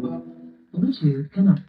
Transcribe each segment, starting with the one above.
Bluetooth connected.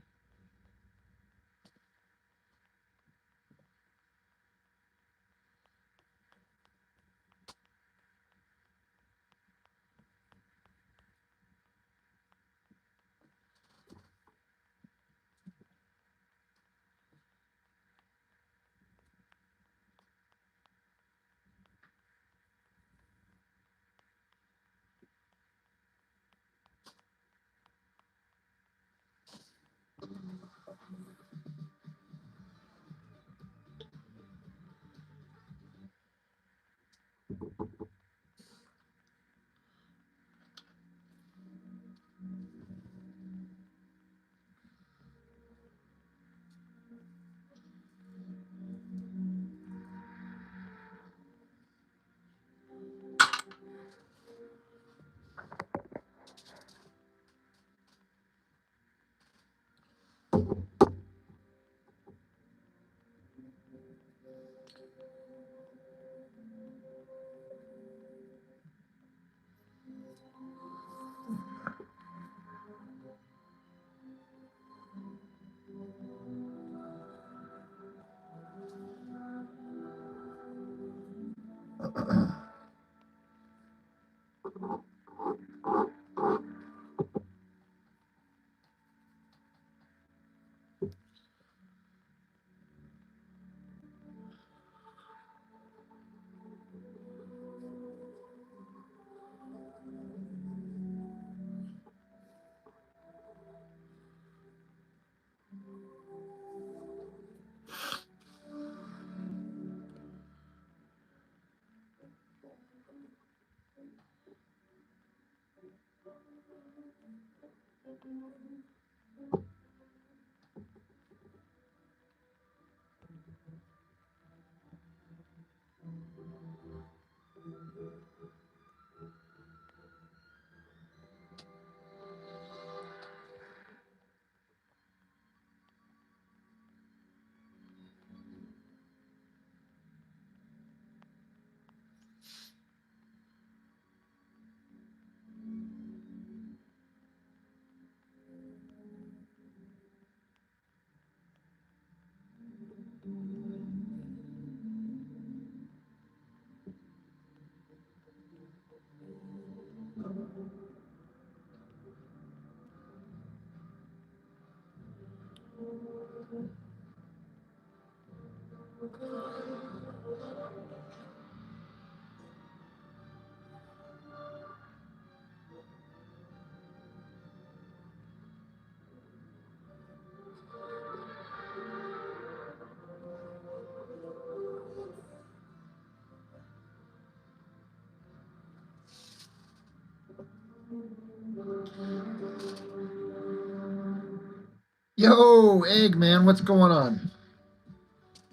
Yo, Egg Man, what's going on?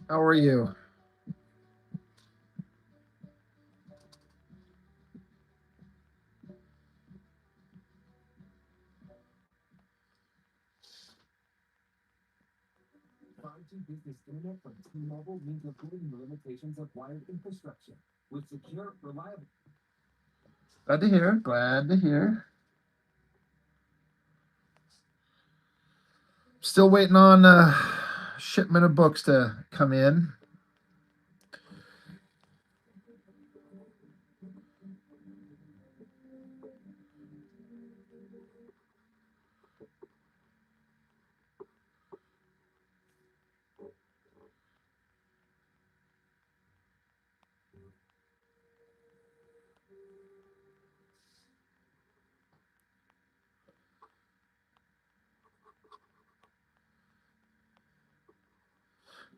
How are you? Business internet from T-Mobile means avoiding the limitations of wired infrastructure with secure, reliable. Glad to hear. Glad to hear. Still waiting on shipment of books to come in.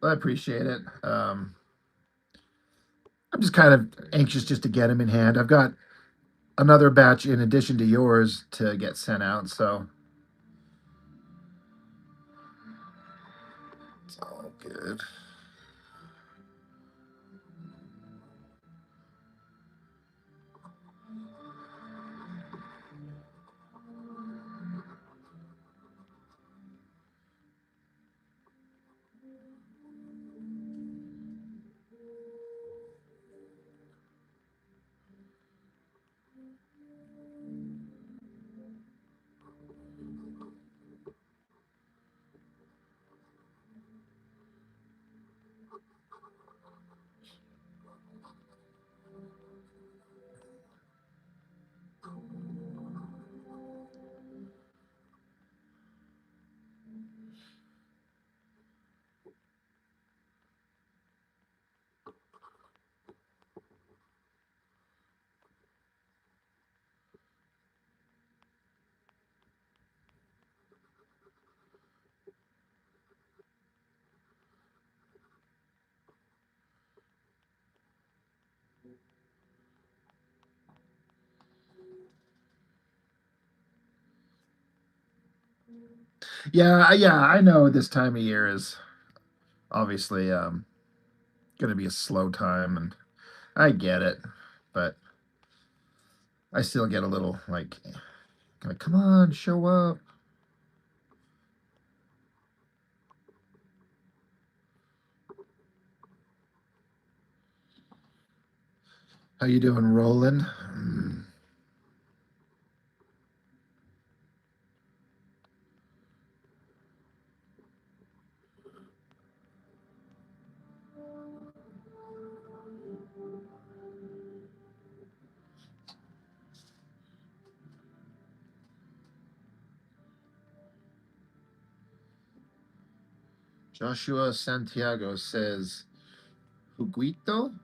I appreciate it. I'm just kind of anxious just to get them in hand. I've got another batch in addition to yours to get sent out, so it's all good. Yeah, I know this time of year is obviously going to be a slow time, and I get it, but I still get a little like, come on, show up. How you doing, Roland? Joshua Santiago says, Huguito?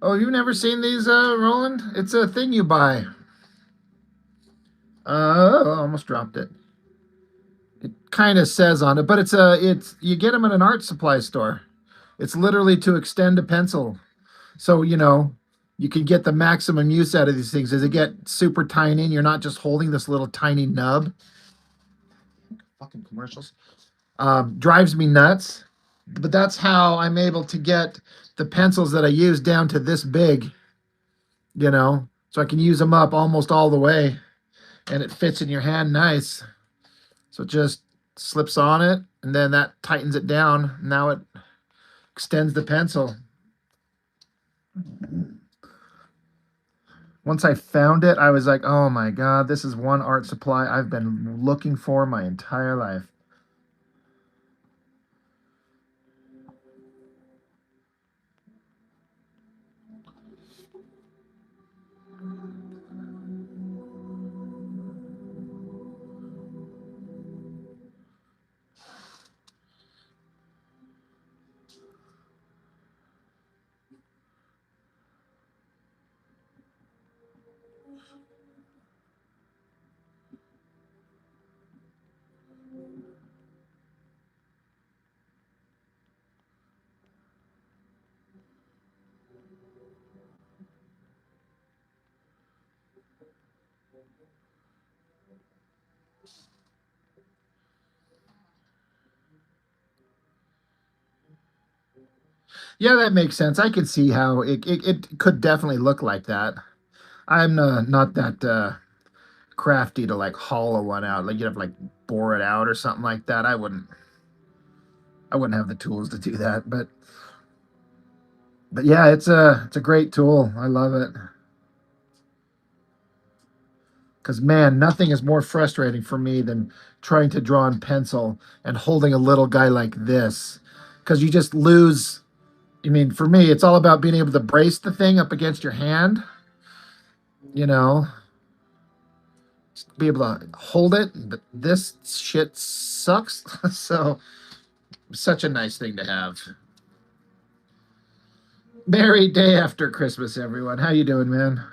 Oh, you've never seen these, Roland? It's a thing you buy. Almost dropped it. It kind of says on it, but it's you get them at an art supply store. It's literally to extend a pencil, so you can get the maximum use out of these things. As they get super tiny, and you're not just holding this little tiny nub. Fucking commercials drives me nuts. But that's how I'm able to get the pencils that I use down to this big. So I can use them up almost all the way, and it fits in your hand nice. So it just slips on it, and then that tightens it down. Now it extends the pencil. Once I found it, I was like, oh my God, this is one art supply I've been looking for my entire life. Yeah, that makes sense. I could see how it could definitely look like that. I'm not that crafty to like hollow one out. Like you'd have to like bore it out or something like that. I wouldn't have the tools to do that. But yeah, it's a great tool. I love it. Because man, nothing is more frustrating for me than trying to draw in pencil and holding a little guy like this. Because you just lose. I mean, for me, it's all about being able to brace the thing up against your hand. You know, be able to hold it. But this shit sucks. So, such a nice thing to have. Merry day after Christmas, everyone. How you doing, man?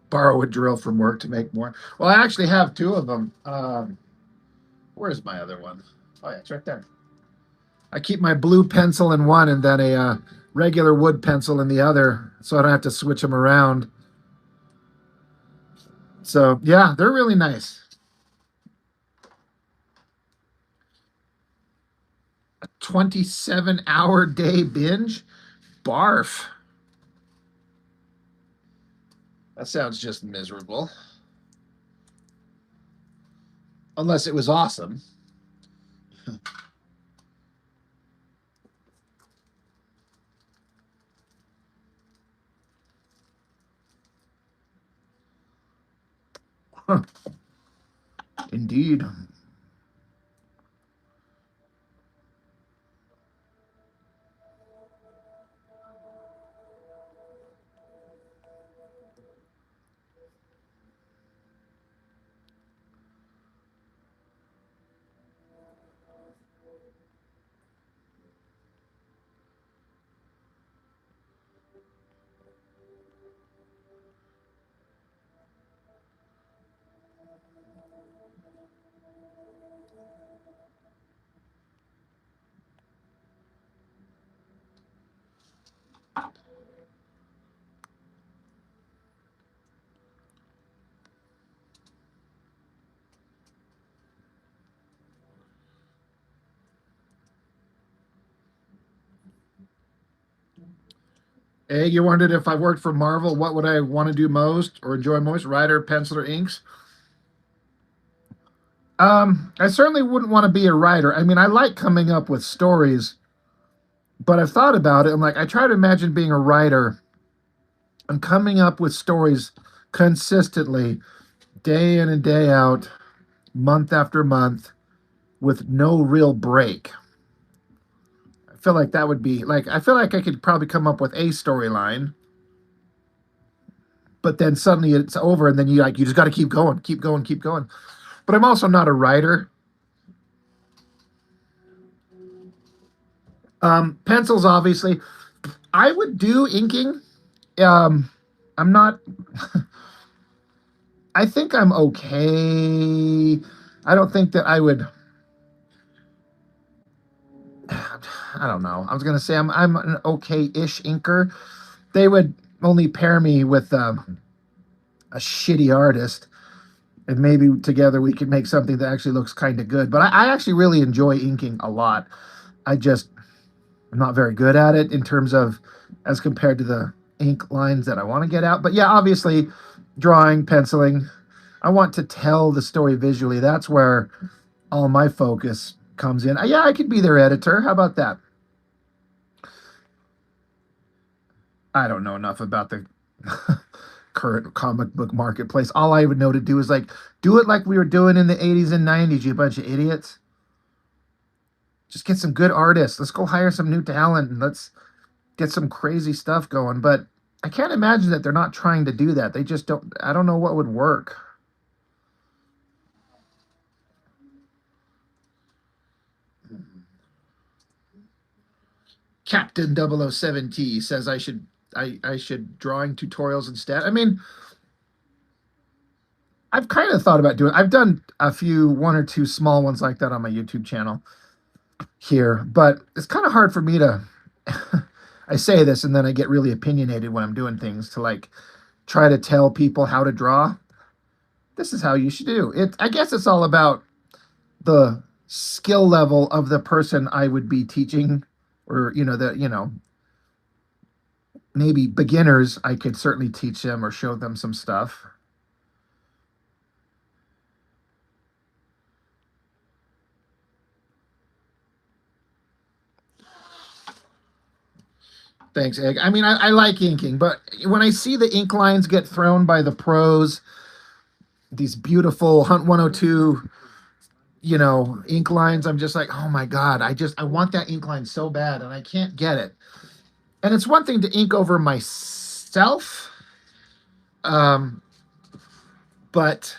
Borrow a drill from work to make more. Well, I actually have two of them. Where's my other one? Oh, yeah, it's right there. I keep my blue pencil in one and then a regular wood pencil in the other, so I don't have to switch them around. So yeah, they're really nice. 27-hour day binge? Barf. That sounds just miserable. Unless it was awesome. Huh. Indeed. Hey, you wondered if I worked for Marvel, what would I want to do most or enjoy most? Writer, pencil, or inks? I certainly wouldn't want to be a writer. I mean, I like coming up with stories, but I've thought about it. I'm like, I try to imagine being a writer and coming up with stories consistently, day in and day out, month after month, with no real break. I feel like that would be like, I feel like I could probably come up with a storyline, but then suddenly it's over, and then you just got to keep going, keep going, keep going. But I'm also not a writer. Pencils, obviously. I would do inking. Um, I'm not. I think I'm okay. I don't think that I would. I don't know. I was gonna say I'm an okay-ish inker. They would only pair me with a shitty artist, and maybe together we could make something that actually looks kind of good. But I actually really enjoy inking a lot. I just I'm not very good at it in terms of as compared to the ink lines that I want to get out. But yeah, obviously, drawing, penciling. I want to tell the story visually. That's where all my focus comes in. Yeah, I could be their editor. How about that? I don't know enough about the current comic book marketplace. All I would know to do is like do it like we were doing in the 80s and 90s, you bunch of idiots. Just get some good artists. Let's go hire some new talent and let's get some crazy stuff going. But I can't imagine that they're not trying to do that. They just don't. I don't know what would work. Captain 007T says I should drawing tutorials instead. I mean, I've kind of thought about doing. I've done a few, one or two small ones like that on my YouTube channel here, but it's kind of hard for me to. I say this and then I get really opinionated when I'm doing things to like try to tell people how to draw. This is how you should do it. I guess it's all about the skill level of the person I would be teaching, or maybe beginners. I could certainly teach them or show them some stuff. Thanks, Egg. I mean, I like inking, but when I see the ink lines get thrown by the pros, these beautiful Hunt 102, ink lines, I'm just like, oh my God, I want that ink line so bad and I can't get it. And it's one thing to ink over myself, um, but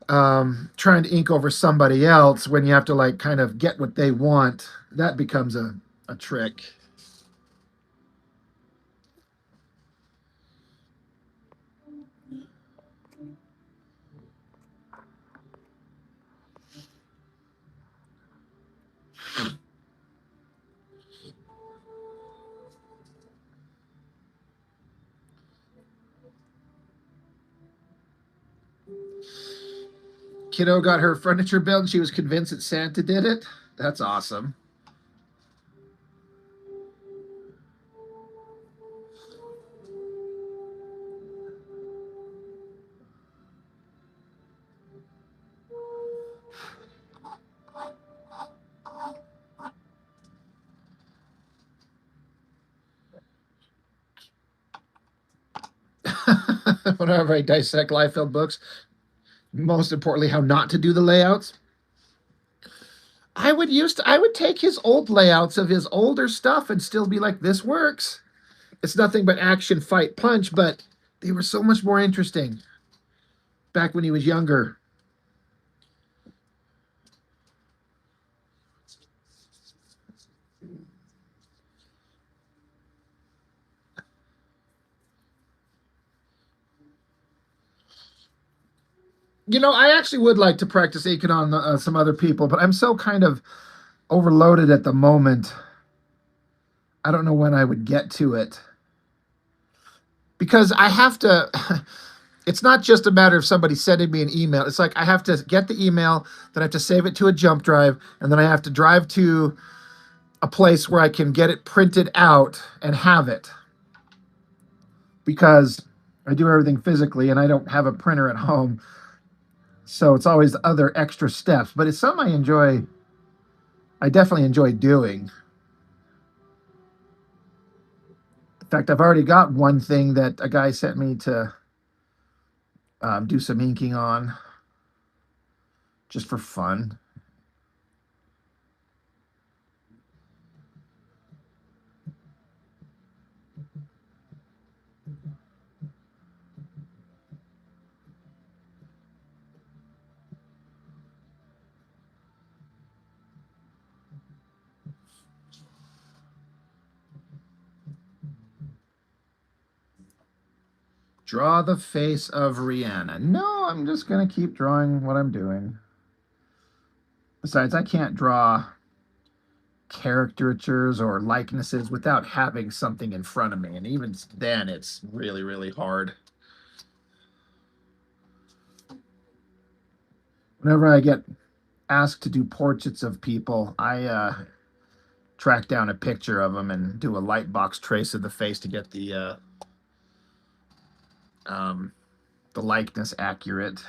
trying to ink over somebody else when you have to like kind of get what they want, that becomes a trick. Kiddo got her furniture built and she was convinced that Santa did it. That's awesome. Whenever I dissect Liefeld books, most importantly, how not to do the layouts. I would take his old layouts of his older stuff and still be like, this works. It's nothing but action, fight, punch, but they were so much more interesting back when he was younger. I actually would like to practice inking on some other people, but I'm so kind of overloaded at the moment. I don't know when I would get to it because I have to. It's not just a matter of somebody sending me an email. It's like I have to get the email, then I have to save it to a jump drive, and then I have to drive to a place where I can get it printed out and have it because I do everything physically and I don't have a printer at home. So it's always other extra steps, but it's something I enjoy. I definitely enjoy doing. In fact, I've already got one thing that a guy sent me to do some inking on just for fun. Draw the face of Rihanna. No, I'm just going to keep drawing what I'm doing. Besides, I can't draw caricatures or likenesses without having something in front of me. And even then, it's really, really hard. Whenever I get asked to do portraits of people, I track down a picture of them and do a light box trace of the face to get um, the likeness accurate.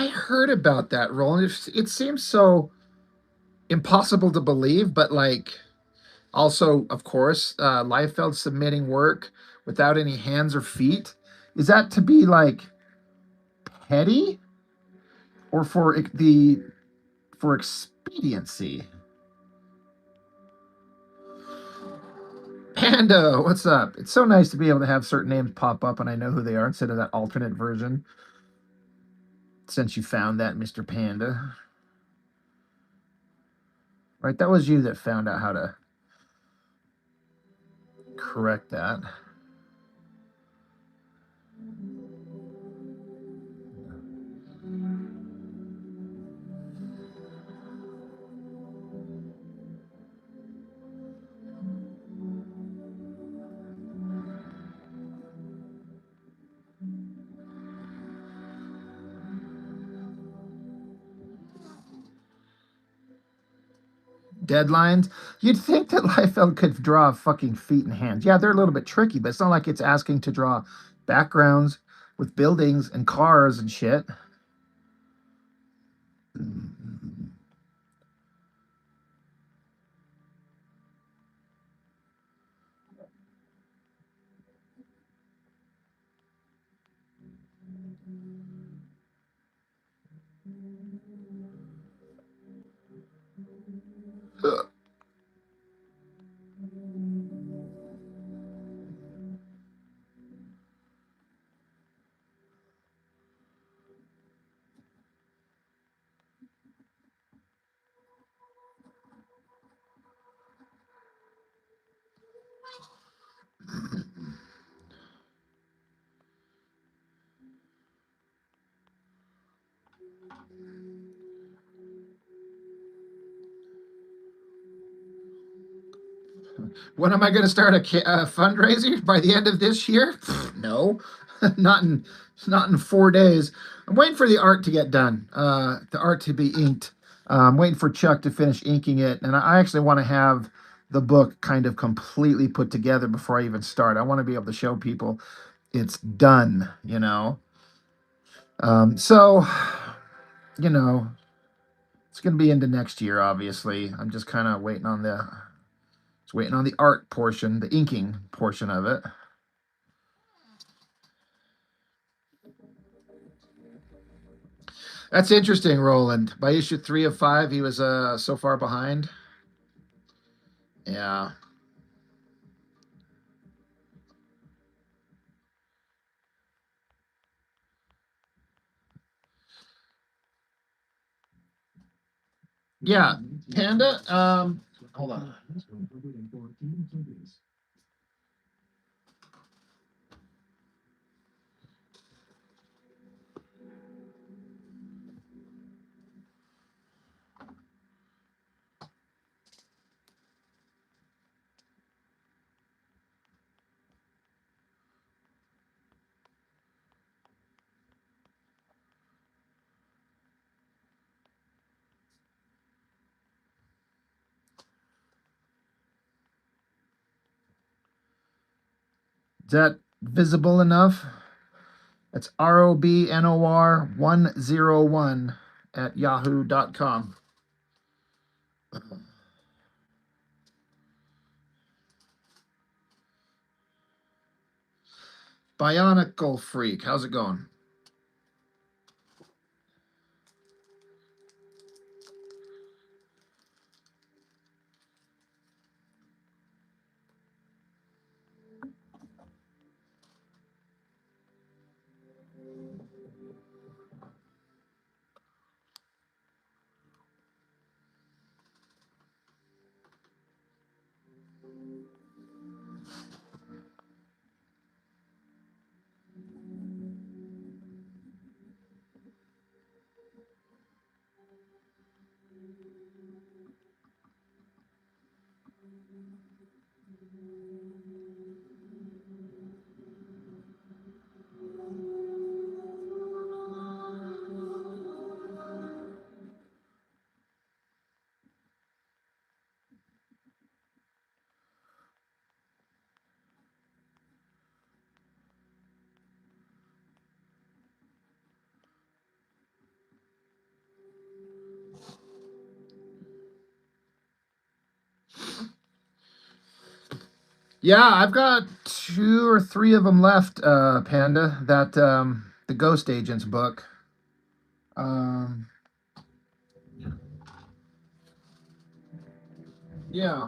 I heard about that, Roland. It seems so impossible to believe, but like also, of course, Liefeld submitting work without any hands or feet. Is that to be like petty or for expediency? Panda, what's up? It's so nice to be able to have certain names pop up and I know who they are instead of that alternate version. Since you found that, Mr. Panda. Right, that was you that found out how to correct that. Deadlines. You'd think that Liefeld could draw fucking feet and hands. Yeah, they're a little bit tricky, but it's not like it's asking to draw backgrounds with buildings and cars and shit. When am I going to start a fundraiser by the end of this year? No, not in not in 4 days. I'm waiting for the art to get done. The art to be inked. I'm waiting for Chuck to finish inking it, and I actually want to have the book kind of completely put together before I even start. I want to be able to show people it's done. So it's going to be into next year. Obviously, I'm just kind of waiting on the art portion, the inking portion of it. That's interesting, Roland. By issue 3 of 5, he was so far behind. Yeah. Yeah. Panda, hold on. Is that visible enough? It's ROBNOR101 at yahoo.com. Bionicle Freak, how's it going? Yeah, I've got 2 or 3 of them left, Panda. That the Ghost Agents book. Um, yeah.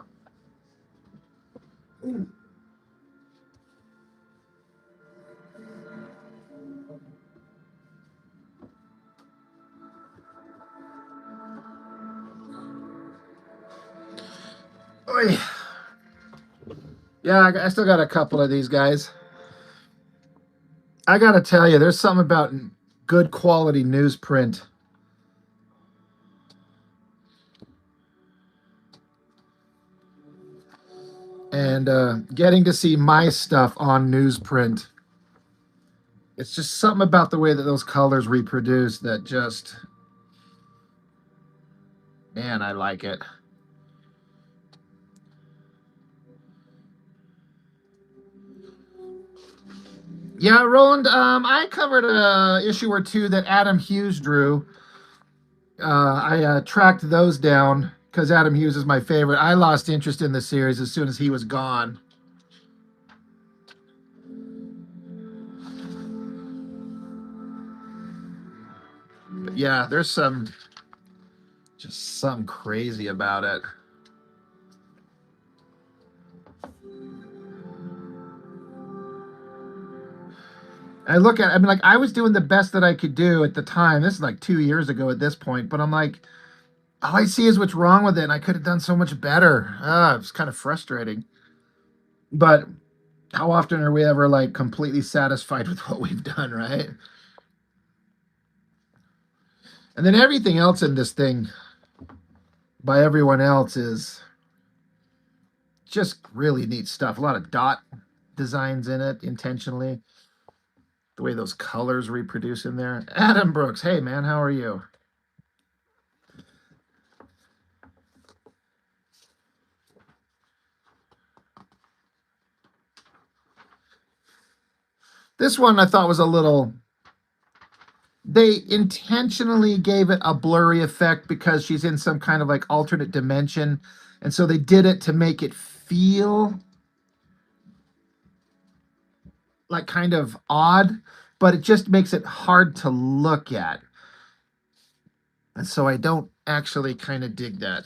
Oy. Yeah, I still got a couple of these guys. I gotta tell you, there's something about good quality newsprint and getting to see my stuff on newsprint. It's just something about the way that those colors reproduce that just, man, I like it. Yeah, Roland, I covered a issue or two that Adam Hughes drew. I tracked those down because Adam Hughes is my favorite. I lost interest in the series as soon as he was gone. But yeah, there's just some crazy about it. I mean, like, I was doing the best that I could do at the time. This is like 2 years ago at this point, but I'm like, all I see is what's wrong with it, and I could have done so much better. It's kind of frustrating. But how often are we ever like completely satisfied with what we've done, right? And then everything else in this thing by everyone else is just really neat stuff. A lot of dot designs in it intentionally. The way those colors reproduce in there. Adam Brooks, hey man, how are you? This one I thought was a little. They intentionally gave it a blurry effect because she's in some kind of like alternate dimension. And so they did it to make it feel like kind of odd, but it just makes it hard to look at. And so I don't actually kind of dig that.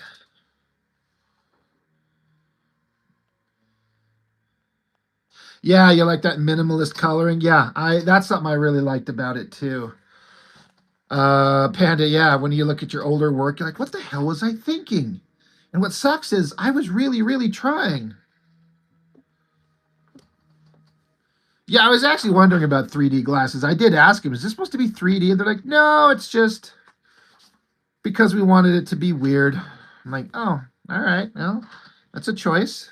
Yeah, you like that minimalist coloring? Yeah, I that's something I really liked about it too. Panda, yeah, when you look at your older work, you're like, what the hell was I thinking? And what sucks is I was really, really trying. Yeah, I was actually wondering about 3D glasses. I did ask him, is this supposed to be 3D? And they're like, no, it's just because we wanted it to be weird. I'm like, oh, all right, well, that's a choice.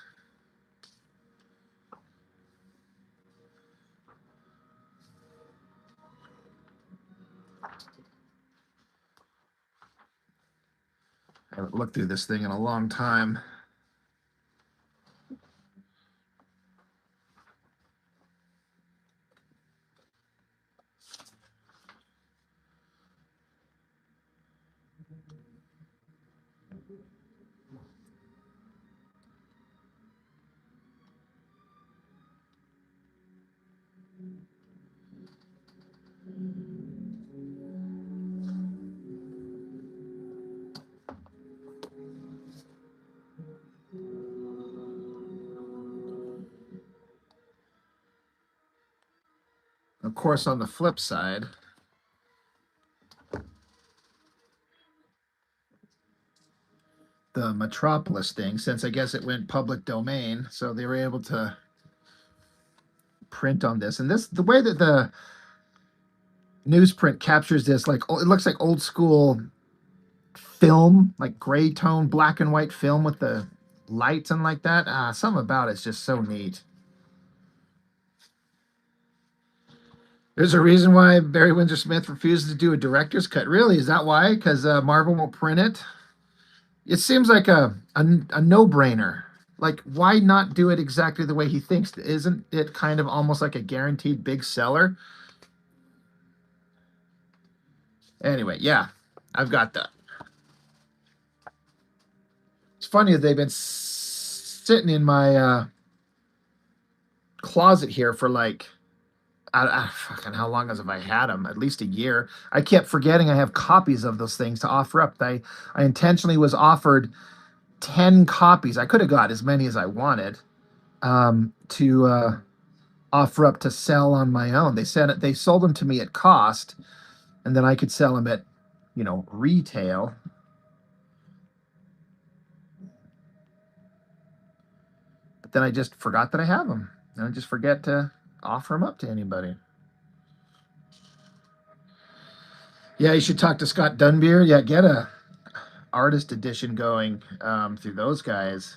I haven't looked through this thing in a long time. Of course, on the flip side, the Metropolis thing, since I guess it went public domain, so they were able to print on this. And this, the way that the newsprint captures this, like it looks like old school film, like gray tone, black and white film with the lights and like that. Something about it's just so neat. There's a reason why Barry Windsor Smith refuses to do a director's cut. Really, is that why? Because Marvel won't print it. It seems like a no brainer. Like, why not do it exactly the way he thinks? Isn't it kind of almost like a guaranteed big seller? Anyway, yeah, I've got that. It's funny that they've been sitting in my closet here for like fucking how long have I had them? At least a year. I kept forgetting I have copies of those things to offer up. I intentionally was offered 10 copies. I could have got as many as I wanted to offer up to sell on my own. They sold them to me at cost, and then I could sell them at, retail. But then I just forgot that I have them, and I just forget to offer them up to anybody. Yeah, you should talk to Scott Dunbier. Yeah, get a artist edition going through those guys.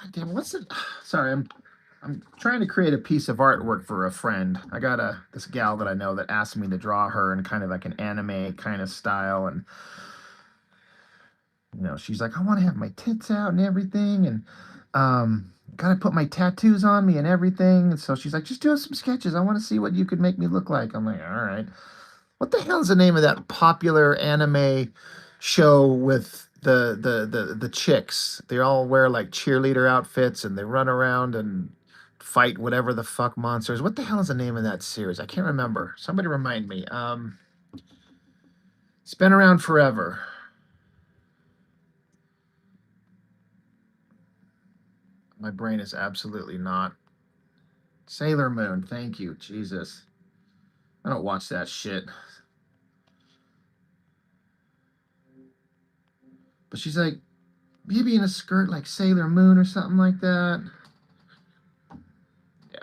God damn, what's it? Sorry, I'm trying to create a piece of artwork for a friend. I got this gal that I know that asked me to draw her in kind of like an anime kind of style, and she's like, I want to have my tits out and everything, and gotta put my tattoos on me and everything. And so she's like, just do some sketches. I want to see what you could make me look like. I'm like, all right. What the hell is the name of that popular anime show with the chicks? They all wear like cheerleader outfits and they run around and fight whatever the fuck monsters. What the hell is the name of that series? I can't remember. Somebody remind me. It's been around forever. My brain is absolutely not. Sailor Moon. Thank you, Jesus. I don't watch that shit. But she's like, maybe in a skirt like Sailor Moon or something like that. Yeah.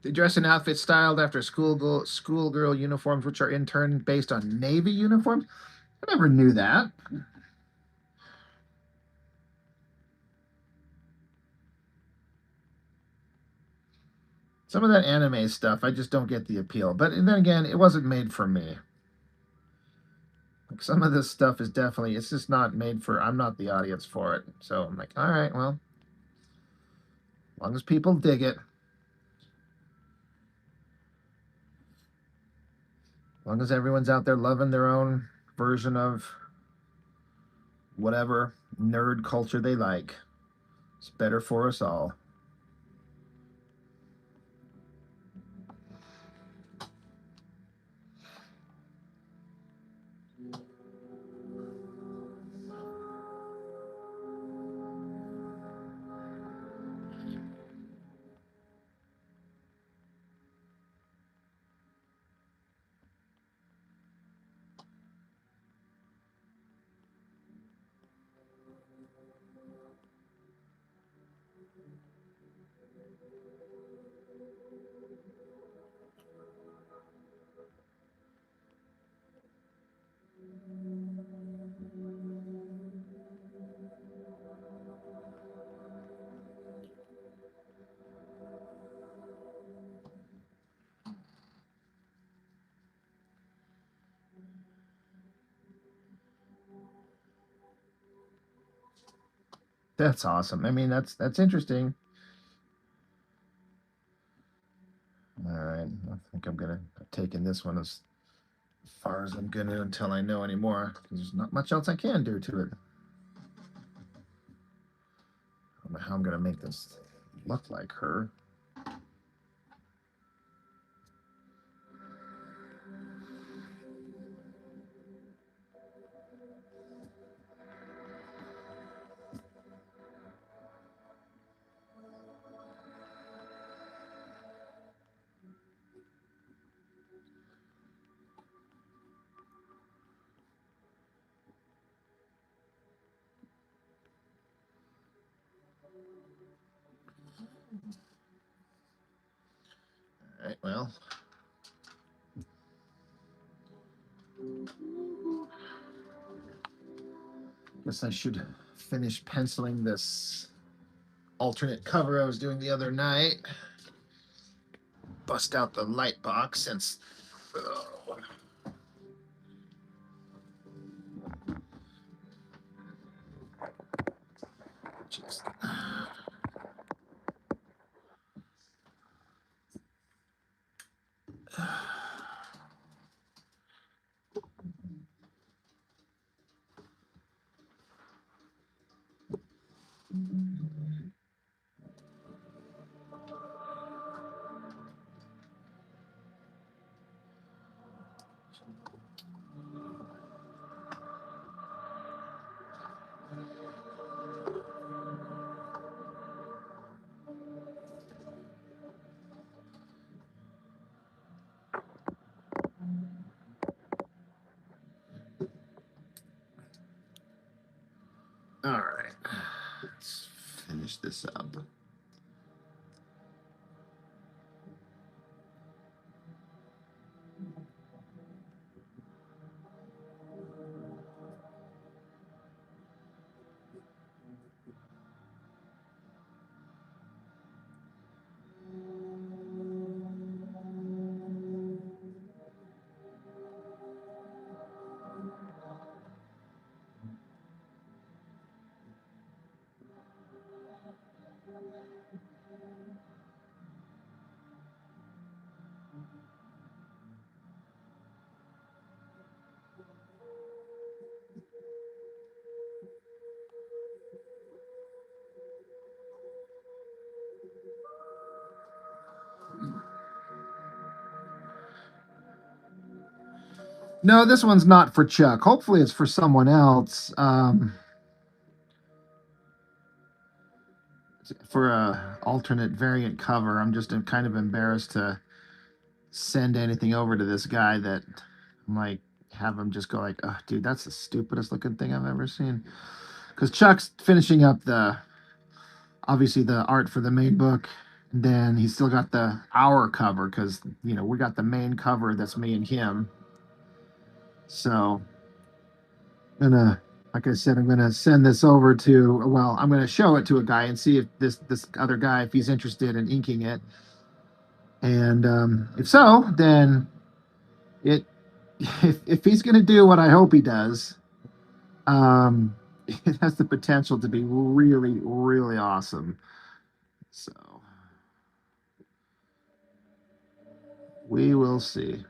They dress in outfits styled after schoolgirl uniforms, which are in turn based on Navy uniforms. I never knew that. Some of that anime stuff, I just don't get the appeal. But then again, it wasn't made for me. Like some of this stuff is definitely, it's just not made for, I'm not the audience for it. So I'm like, all right, well, as long as people dig it, as long as everyone's out there loving their own version of whatever nerd culture they like. It's better for us all. That's awesome. I mean, that's interesting. All right, I think I'm gonna take in this one as far as I'm gonna until I know anymore. There's not much else I can do to it. I don't know how I'm gonna make this look like her. All right, well, guess I should finish penciling this alternate cover I was doing the other night. Bust out the light box since. Oh, jeez. All right, let's finish this up. No, this one's not for Chuck. Hopefully, it's for someone else. For a alternate variant cover, I'm just kind of embarrassed to send anything over to this guy that I'm like have him just go like, oh, dude, that's the stupidest looking thing I've ever seen. Because Chuck's finishing up the obviously the art for the main book. And then he's still got the hour cover because we got the main cover that's me and him. So I'm gonna, like I said, I'm gonna send this over to. Well, I'm gonna show it to a guy and see if this other guy, if he's interested in inking it, and if so, then it if he's gonna do what I hope he does, it has the potential to be really really awesome. So we will see.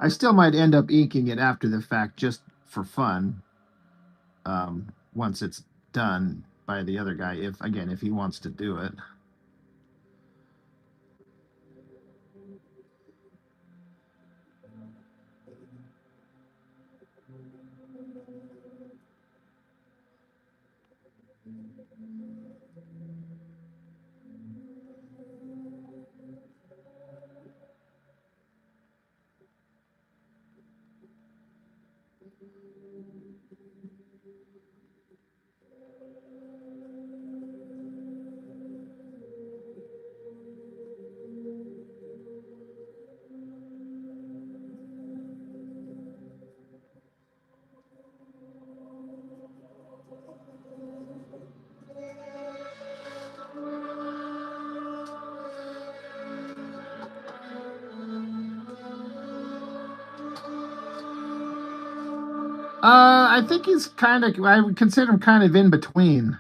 I still might end up inking it after the fact just for fun. Once it's done by the other guy, if he wants to do it. I think he's kind of. I would consider him kind of in between.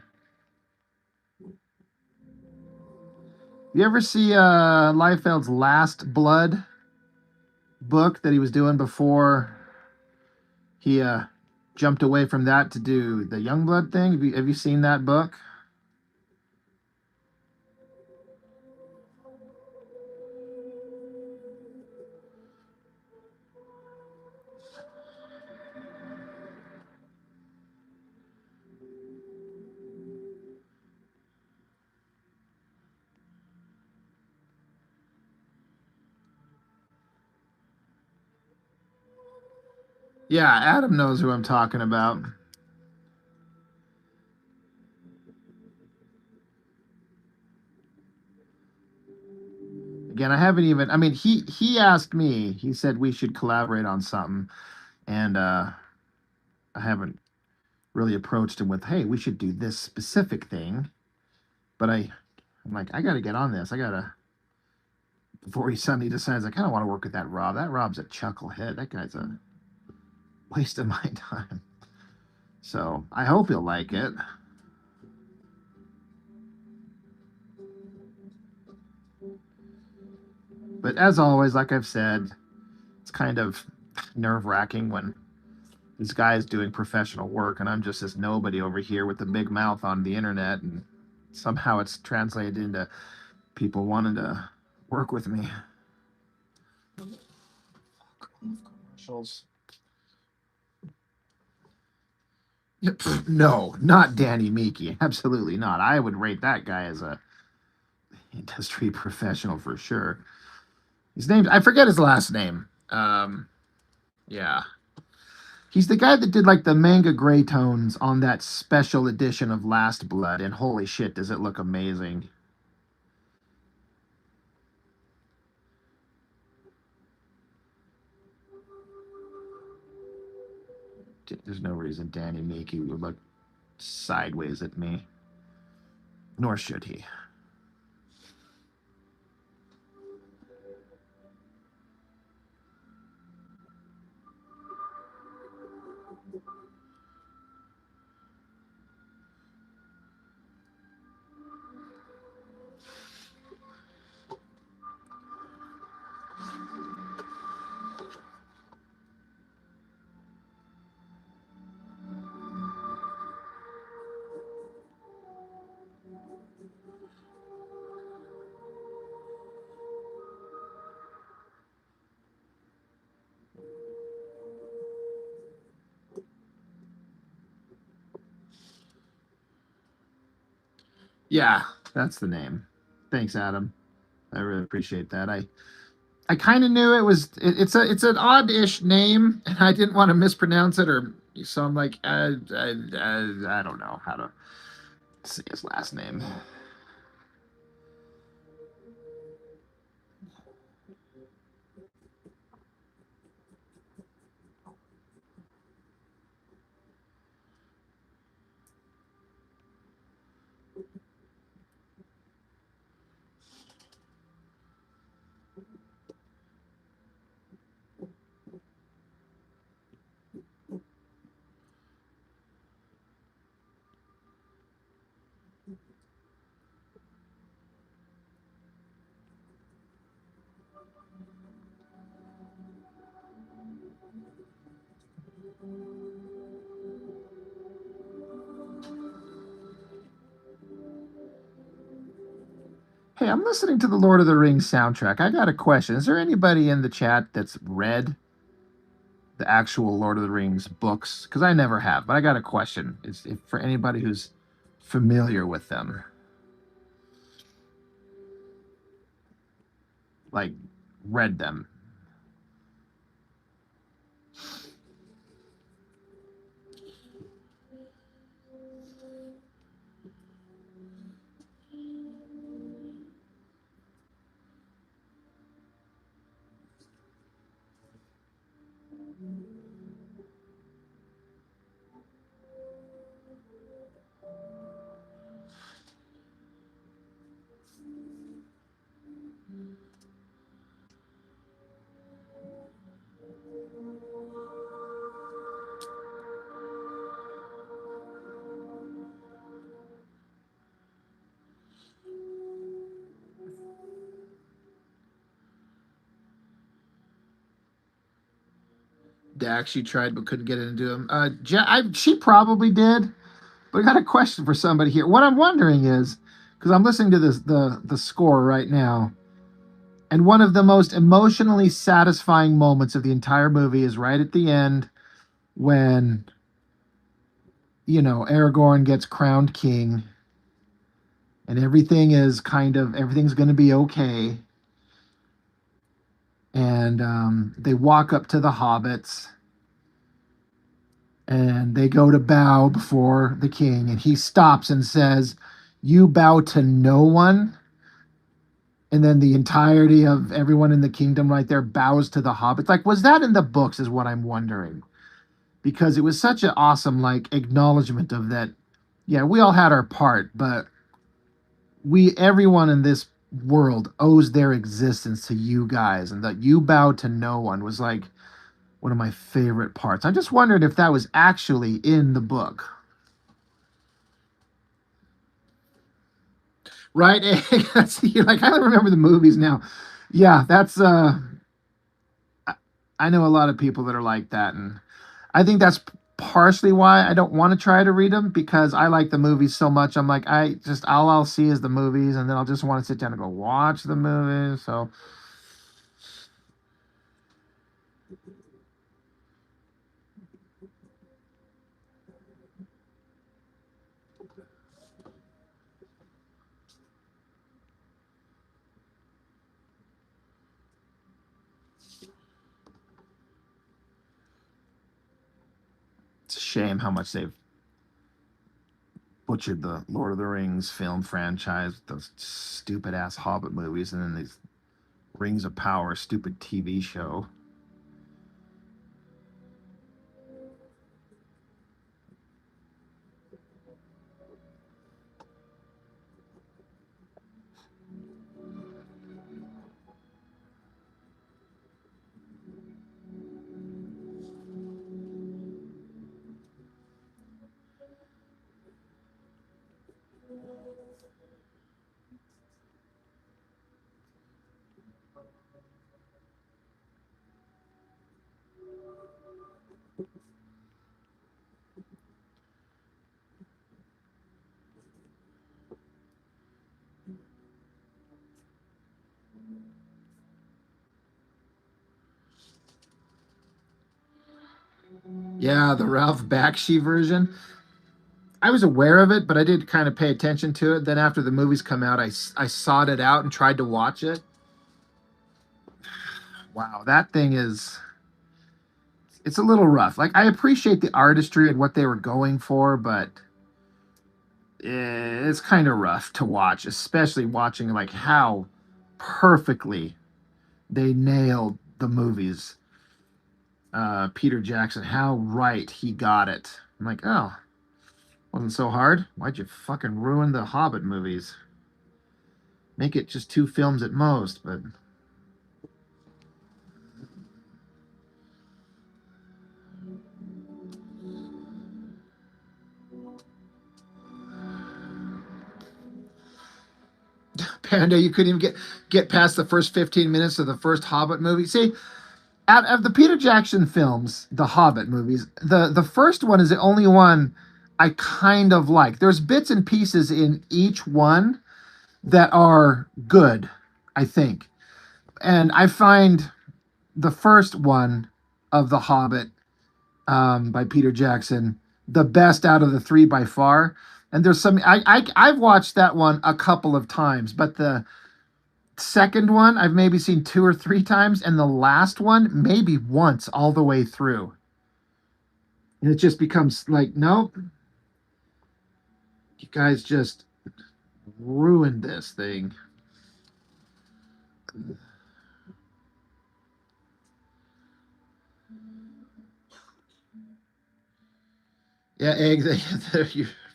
You ever see Liefeld's Last Blood book that he was doing before he jumped away from that to do the Youngblood thing? Have you seen that book? Yeah, Adam knows who I'm talking about. Again, I haven't even. I mean, he asked me. He said we should collaborate on something, and I haven't really approached him with, "Hey, we should do this specific thing." But I'm like, I got to get on this. I gotta before he suddenly decides I kind of want to work with that Rob. That Rob's a chucklehead. That guy's a waste of my time. So I hope he'll like it. But as always, like I've said, it's kind of nerve wracking when this guy is doing professional work and I'm just this nobody over here with the big mouth on the internet, and somehow it's translated into people wanting to work with me. Commercials. No, not Danny Meeky. Absolutely not. I would rate that guy as a industry professional for sure. His name, I forget his last name. Yeah. He's the guy that did like the manga gray tones on that special edition of Last Blood, and holy shit, does it look amazing. There's no reason Danny Meeky would look sideways at me, nor should he. Yeah, that's the name. Thanks, Adam. I really appreciate that. I kind of knew it's an odd-ish name, and I didn't want to mispronounce it, or so I'm like I don't know how to say his last name. Hey, I'm listening to the Lord of the Rings soundtrack. I got a question. Is there anybody in the chat that's read the actual Lord of the Rings books? Because I never have, but I got a question. Is if for anybody who's familiar with them, like read them. Dax, she tried but couldn't get into them. She probably did, but I got a question for somebody here. What I'm wondering is, because I'm listening to the score right now, and one of the most emotionally satisfying moments of the entire movie is right at the end when Aragorn gets crowned king, and everything's going to be okay, and they walk up to the hobbits and they go to bow before the king, and he stops and says, "You bow to no one." And then the entirety of everyone in the kingdom right there bows to the hobbits. Like, was that in the books? Is what I'm wondering, because it was such an awesome like acknowledgement of that. Yeah, we all had our part, but everyone in this world owes their existence to you guys, and that you bow to no one was like one of my favorite parts. I just wondered if that was actually in the book. Right? You're like, I don't remember the movies now. Yeah, that's I know a lot of people that are like that, and I think that's partially why I don't want to try to read them, because I like the movies so much. I'm like, I just all I'll see is the movies, and then I'll just want to sit down and go watch the movies. So it's a shame how much they've butchered the Lord of the Rings film franchise with those stupid ass Hobbit movies, and then these Rings of Power stupid TV show. Yeah, the Ralph Bakshi version. I was aware of it, but I did kind of pay attention to it. Then after the movies come out, I sought it out and tried to watch it. Wow, that thing is it's a little rough. Like, I appreciate the artistry and what they were going for, but it's kind of rough to watch, especially watching like how perfectly they nailed the movies. Peter Jackson, how right he got it. I'm like, oh, wasn't so hard. Why'd you fucking ruin the Hobbit movies? Make it just two films at most, but Panda, you couldn't even get past the first 15 minutes of the first Hobbit movie. See, Out of the Peter Jackson films, the Hobbit movies, the first one is the only one I kind of like. There's bits and pieces in each one that are good, I think. And I find the first one of The Hobbit by Peter Jackson the best out of the three by far. And there's some I've watched that one a couple of times, but the second one I've maybe seen two or three times, and the last one maybe once all the way through. And it just becomes like, nope, you guys just ruined this thing. Yeah, egg.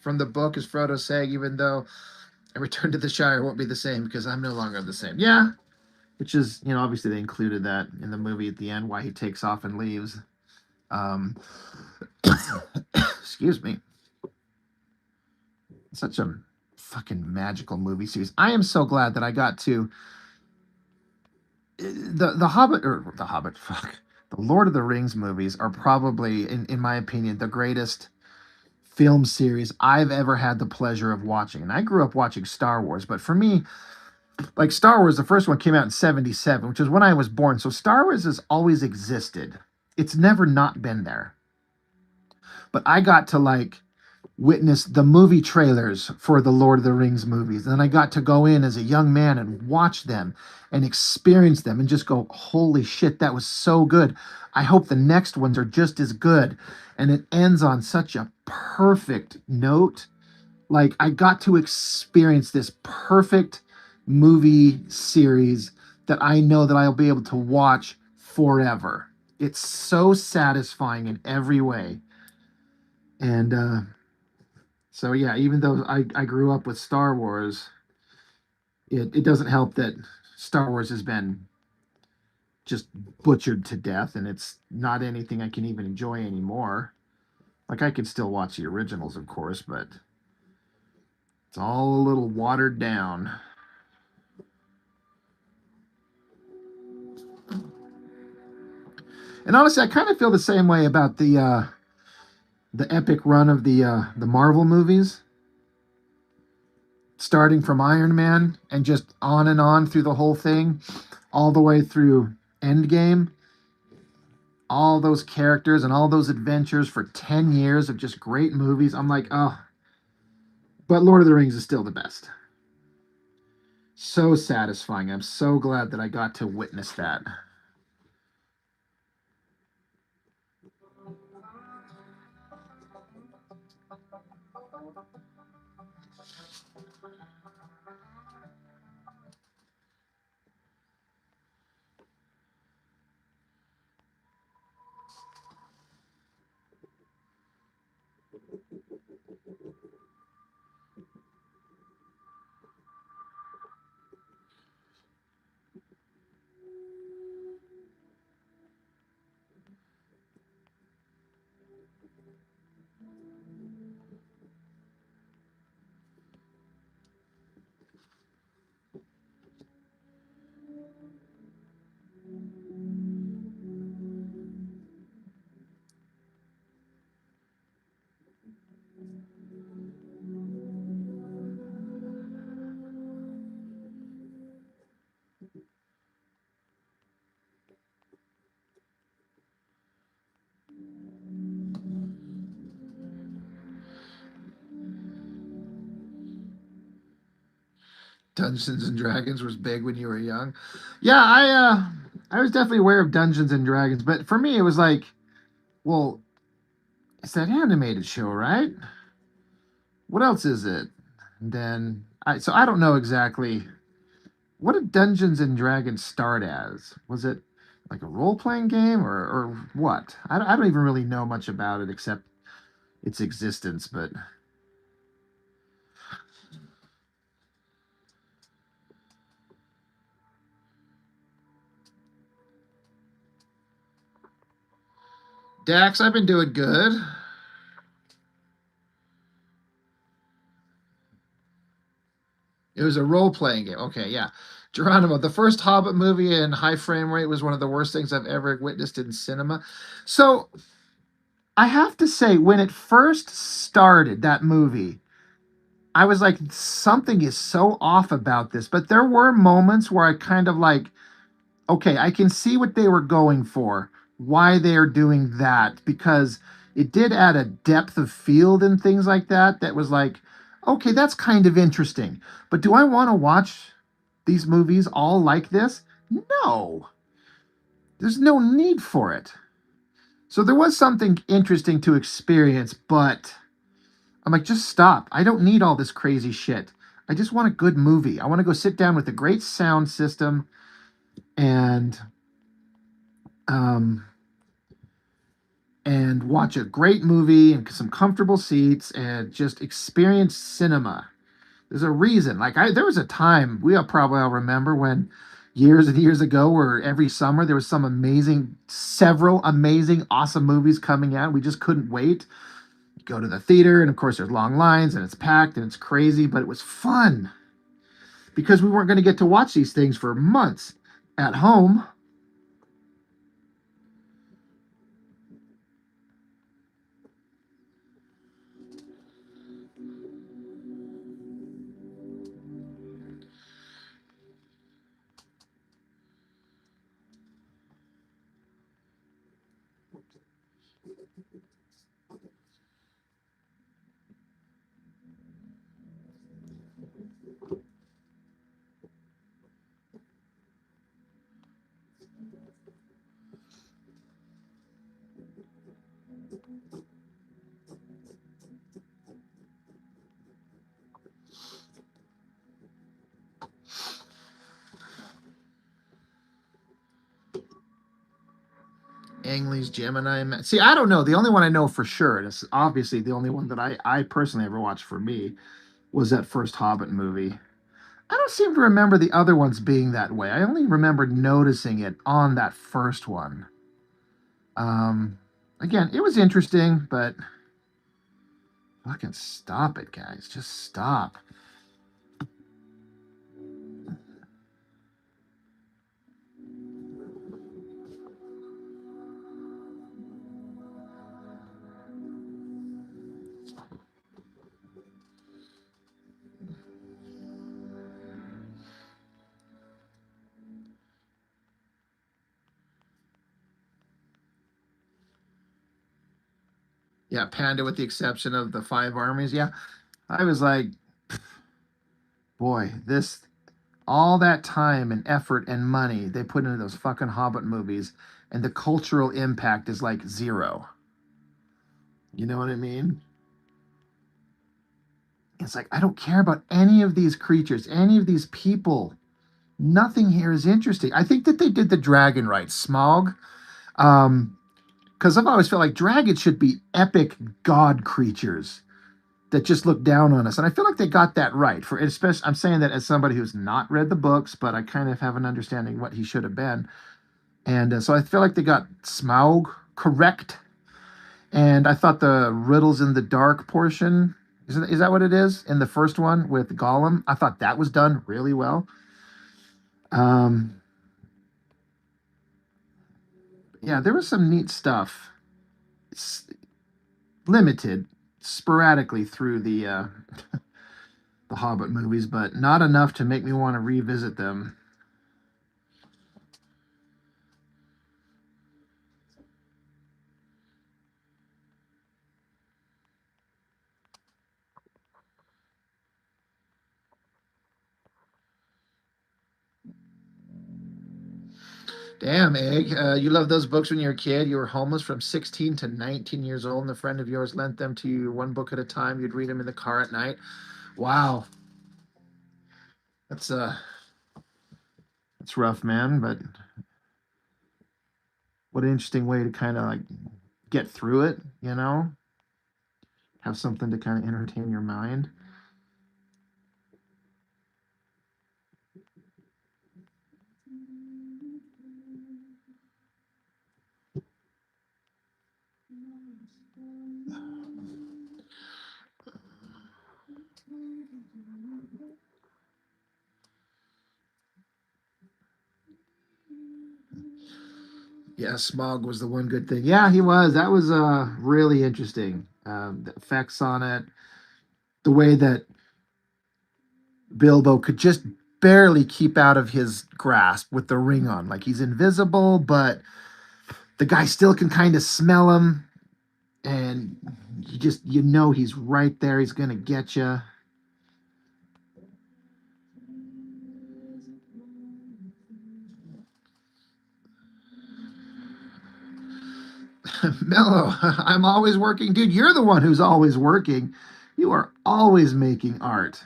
From the book, as Frodo saying, even though I return to the Shire won't be the same because I'm no longer the same. Yeah, which is, obviously they included that in the movie at the end, why he takes off and leaves. Um, excuse me. Such a fucking magical movie series. I am so glad that I got to the Hobbit or the Hobbit. Fuck, the Lord of the Rings movies are probably, in my opinion, the greatest film series I've ever had the pleasure of watching. And I grew up watching Star Wars, but for me, like Star Wars, the first one came out in 77, which is when I was born. So Star Wars has always existed. It's never not been there. But I got to like witness the movie trailers for the Lord of the Rings movies. And I got to go in as a young man and watch them and experience them and just go, holy shit, that was so good. I hope the next ones are just as good. And it ends on such a perfect note. Like I got to experience this perfect movie series that I know that I'll be able to watch forever. It's so satisfying in every way. And so yeah, even though I grew up with Star Wars, it doesn't help that Star Wars has been just butchered to death and it's not anything I can even enjoy anymore. Like I can still watch the originals, of course, but it's all a little watered down. And honestly, I kind of feel the same way about the epic run of the Marvel movies, starting from Iron Man and just on and on through the whole thing, all the way through Endgame. All those characters and all those adventures for 10 years of just great movies. I'm like, oh, but Lord of the Rings is still the best. So satisfying. I'm so glad that I got to witness that. Dungeons and Dragons was big when you were young. Yeah, I was definitely aware of Dungeons and Dragons, but for me it was like, well, it's that animated show, right? What else is it? And then I don't know exactly what did Dungeons and Dragons start as? Was it like a role playing game or what? I don't even really know much about it except its existence. But Dax, I've been doing good. It was a role playing game. Okay, yeah. Geronimo, the first Hobbit movie in high frame rate was one of the worst things I've ever witnessed in cinema. So I have to say, when it first started, that movie, I was like, something is so off about this. But there were moments where I kind of like, okay, I can see what they were going for, why they are doing that, because it did add a depth of field and things like that that was like, okay, that's kind of interesting. But do I want to watch these movies all like this? No, there's no need for it. So there was something interesting to experience, but I'm like, just stop. I don't need all this crazy shit. I just want a good movie. I want to go sit down with a great sound system and um watch a great movie and some comfortable seats and just experience cinema. There's a reason. Like there was a time we all probably all remember when years and years ago, where every summer there was several amazing, awesome movies coming out. We just couldn't wait. You go to the theater, and of course there's long lines and it's packed and it's crazy, but it was fun because we weren't going to get to watch these things for months at home. Ang Lee's Gemini Man. See, I don't know. The only one I know for sure, and it's obviously the only one that I personally ever watched for me, was that first Hobbit movie. I don't seem to remember the other ones being that way. I only remember noticing it on that first one. Um, Again, it was interesting, but fucking stop it, guys. Just stop. Yeah, Panda, with the exception of the five armies. Yeah, I was like, boy, this all that time and effort and money they put into those fucking Hobbit movies, and the cultural impact is like zero. You know what I mean? It's like I don't care about any of these creatures, any of these people. Nothing here is interesting. I think that they did the dragon right, Smaug. Um, because I've always felt like dragons should be epic god creatures that just look down on us, and I feel like they got that right. For especially, I'm saying that as somebody who's not read the books, but I kind of have an understanding what he should have been, and so I feel like they got Smaug correct. And I thought the riddles in the dark portion, is that what it is in the first one with Gollum? I thought that was done really well. Um, yeah, there was some neat stuff. It's limited sporadically through the Hobbit movies, but not enough to make me want to revisit them. Damn, Egg. You loved those books when you were a kid. You were homeless from 16 to 19 years old, and a friend of yours lent them to you one book at a time. You'd read them in the car at night. Wow. That's that's rough, man, but what an interesting way to kind of like get through it, you know? Have something to kind of entertain your mind. Yeah, Smog was the one good thing. Yeah, he was. That was really interesting. The effects on it, the way that Bilbo could just barely keep out of his grasp with the ring on. Like he's invisible, but the guy still can kind of smell him, and you know he's right there. He's gonna get you. Mello, I'm always working, dude. You're the one who's always working. You are always making art.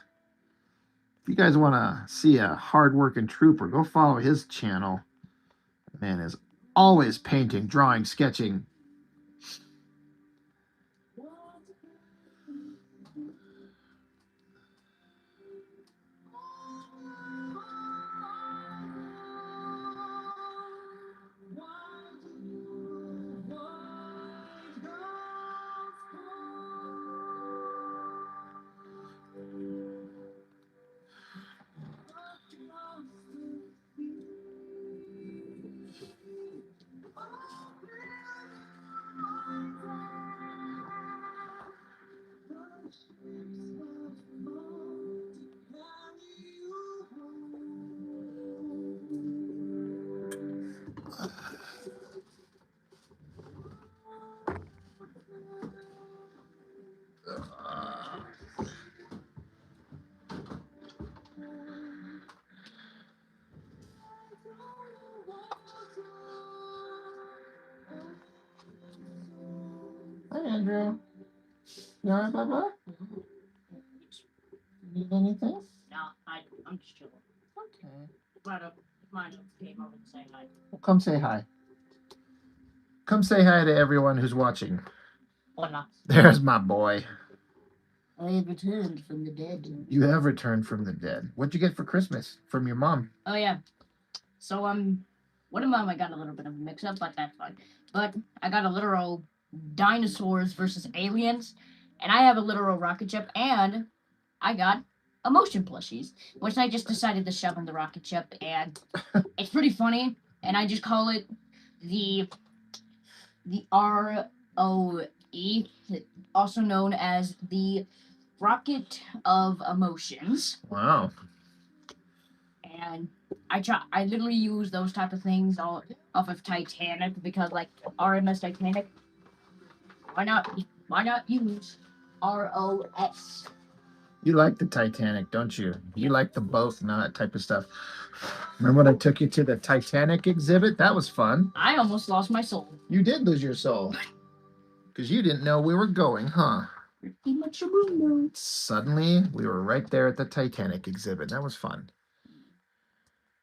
If you guys want to see a hard-working trooper, go follow his channel. Man is always painting, drawing, sketching. Hi, Andrew. You all right, Bubba? Need anything? No, I'm just chilling. Okay. Mine came over and say hi. Well, come say hi. Come say hi to everyone who's watching. Hola. There's my boy. I have returned from the dead. You have returned from the dead. What'd you get for Christmas from your mom? Oh yeah. So one of them I got a little bit of a mix up, but that's fine. But I got a literal dinosaurs versus aliens, and I have a literal rocket ship, and I got emotion plushies, which I just decided to shove in the rocket ship, and it's pretty funny, and I just call it the ROE, also known as the Rocket of Emotions. Wow. And I literally use those type of things all off of Titanic because like RMS Titanic. Why not use ROS? You like the Titanic, don't you? You like the boat and all that type of stuff. Remember when I took you to the Titanic exhibit? That was fun. I almost lost my soul. You did lose your soul. Because you didn't know we were going, huh? Pretty much a rumor. Suddenly, we were right there at the Titanic exhibit. That was fun.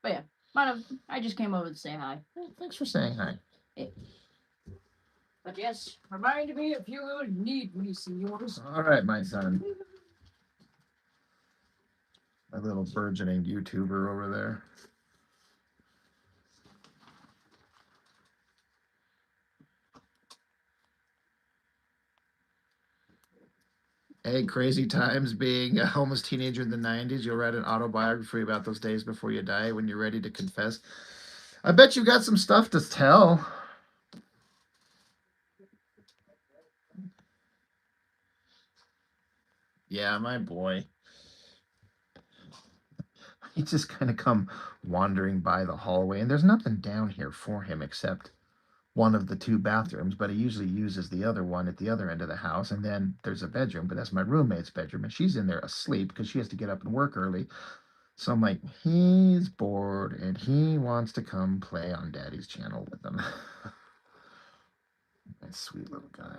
But yeah, I just came over to say hi. Thanks for saying hi. But yes, remind me if you need me, senors. All right, my son. My little burgeoning YouTuber over there. Hey, crazy times being a homeless teenager in the 90s. You'll write an autobiography about those days before you die when you're ready to confess. I bet you got some stuff to tell. Yeah, my boy. He just kind of come wandering by the hallway, and there's nothing down here for him except one of the two bathrooms, but he usually uses the other one at the other end of the house. And then there's a bedroom, but that's my roommate's bedroom, and she's in there asleep because she has to get up and work early. So I'm like, he's bored and he wants to come play on Daddy's channel with him. Nice, sweet little guy.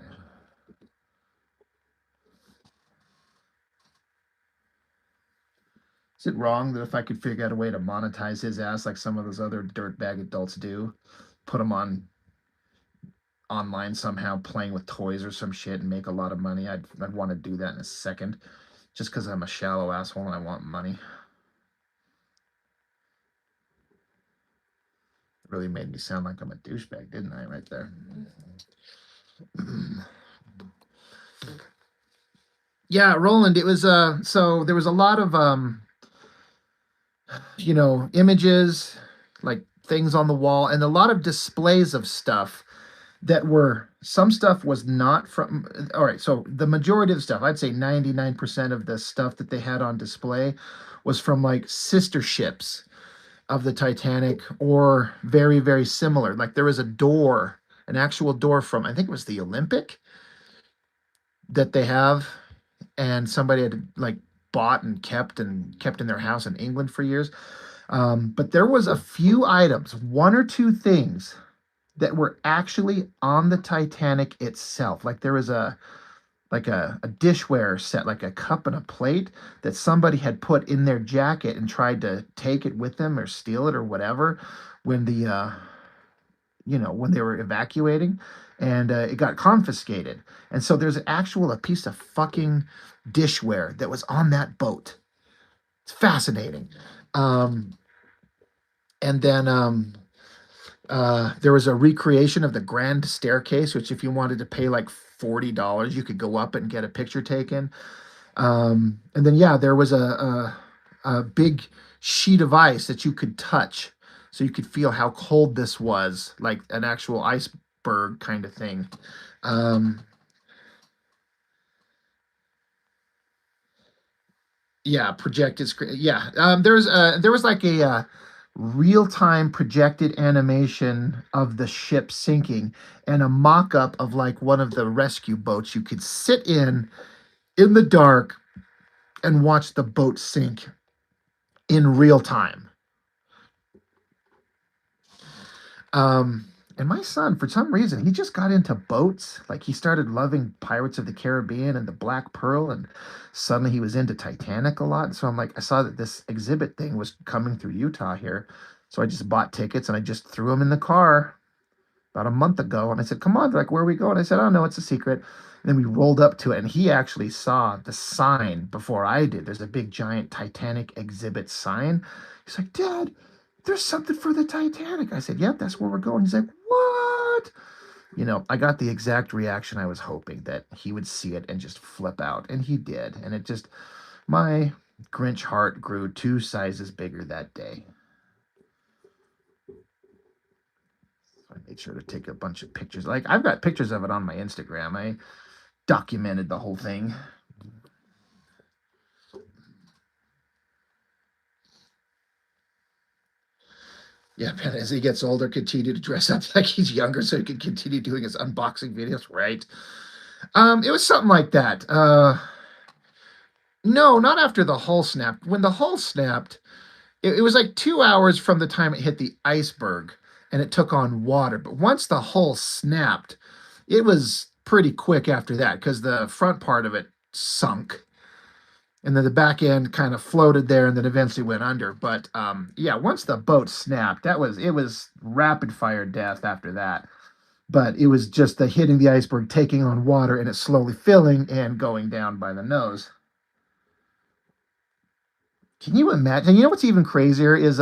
Is it wrong that if I could figure out a way to monetize his ass like some of those other dirtbag adults do, put him on online somehow playing with toys or some shit and make a lot of money? I'd want to do that in a second, just because I'm a shallow asshole and I want money. It really made me sound like I'm a douchebag, didn't I, right there? Yeah, Roland, it was so there was a lot of images, like things on the wall and a lot of displays of stuff that were some stuff was not from. All right, so the majority of the stuff, I'd say 99% of the stuff that they had on display was from like sister ships of the Titanic or very, very similar. Like there was a door, an actual door from, I think it was the Olympic that they have, and somebody had like bought and kept in their house in England for years. But there was a few items, one or two things that were actually on the Titanic itself. Like there was a dishware set, like a cup and a plate that somebody had put in their jacket and tried to take it with them or steal it or whatever when when they were evacuating, and it got confiscated. And so there's a piece of fucking dishware that was on that boat. It's fascinating. Um, and then there was a recreation of the grand staircase, which if you wanted to pay like $40, you could go up and get a picture taken. And then yeah, there was a big sheet of ice that you could touch, so you could feel how cold this was, like an actual iceberg kind of thing. Um, yeah, projected screen. Yeah, there was like a real time projected animation of the ship sinking and a mock up of like one of the rescue boats you could sit in the dark and watch the boat sink in real time. Um, and my son, for some reason, he just got into boats. Like he started loving Pirates of the Caribbean and the Black Pearl, and suddenly he was into Titanic a lot. And so I'm like, I saw that this exhibit thing was coming through Utah here. So I just bought tickets and I just threw them in the car about a month ago. And I said, come on, they're like, where are we going? I said, oh no, it's a secret. And then we rolled up to it, and he actually saw the sign before I did. There's a big giant Titanic exhibit sign. He's like, Dad, there's something for the Titanic. I said, yep, that's where we're going. He's like, what? I got the exact reaction I was hoping, that he would see it and just flip out. And he did. And it just, my Grinch heart grew 2 sizes bigger that day. I made sure to take a bunch of pictures. Like I've got pictures of it on my Instagram. I documented the whole thing. Yeah, man, as he gets older, continue to dress up like he's younger so he can continue doing his unboxing videos, right? It was something like that. No, not after the hull snapped. When the hull snapped, it was like 2 hours from the time it hit the iceberg and it took on water. But once the hull snapped, it was pretty quick after that because the front part of it sunk, and then the back end kind of floated there and then eventually went under. But yeah, once the boat snapped, it was rapid fire death after that. But it was just the hitting the iceberg, taking on water, and it slowly filling and going down by the nose. Can you imagine? You know what's even crazier is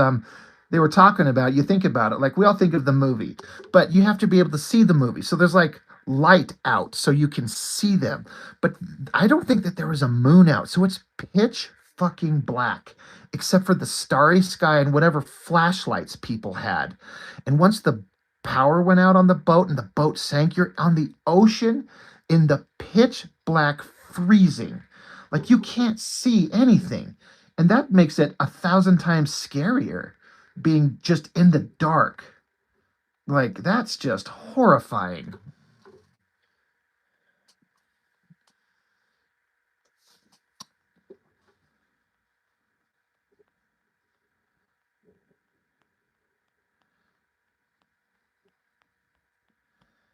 they were talking about, you think about it, like we all think of the movie, but you have to be able to see the movie. So there's like light out so you can see them. But I don't think that there was a moon out. So it's pitch fucking black except for the starry sky and whatever flashlights people had. And once the power went out on the boat and the boat sank, you're on the ocean in the pitch black freezing. Like you can't see anything. And that makes it 1,000 times scarier, being just in the dark. Like, that's just horrifying.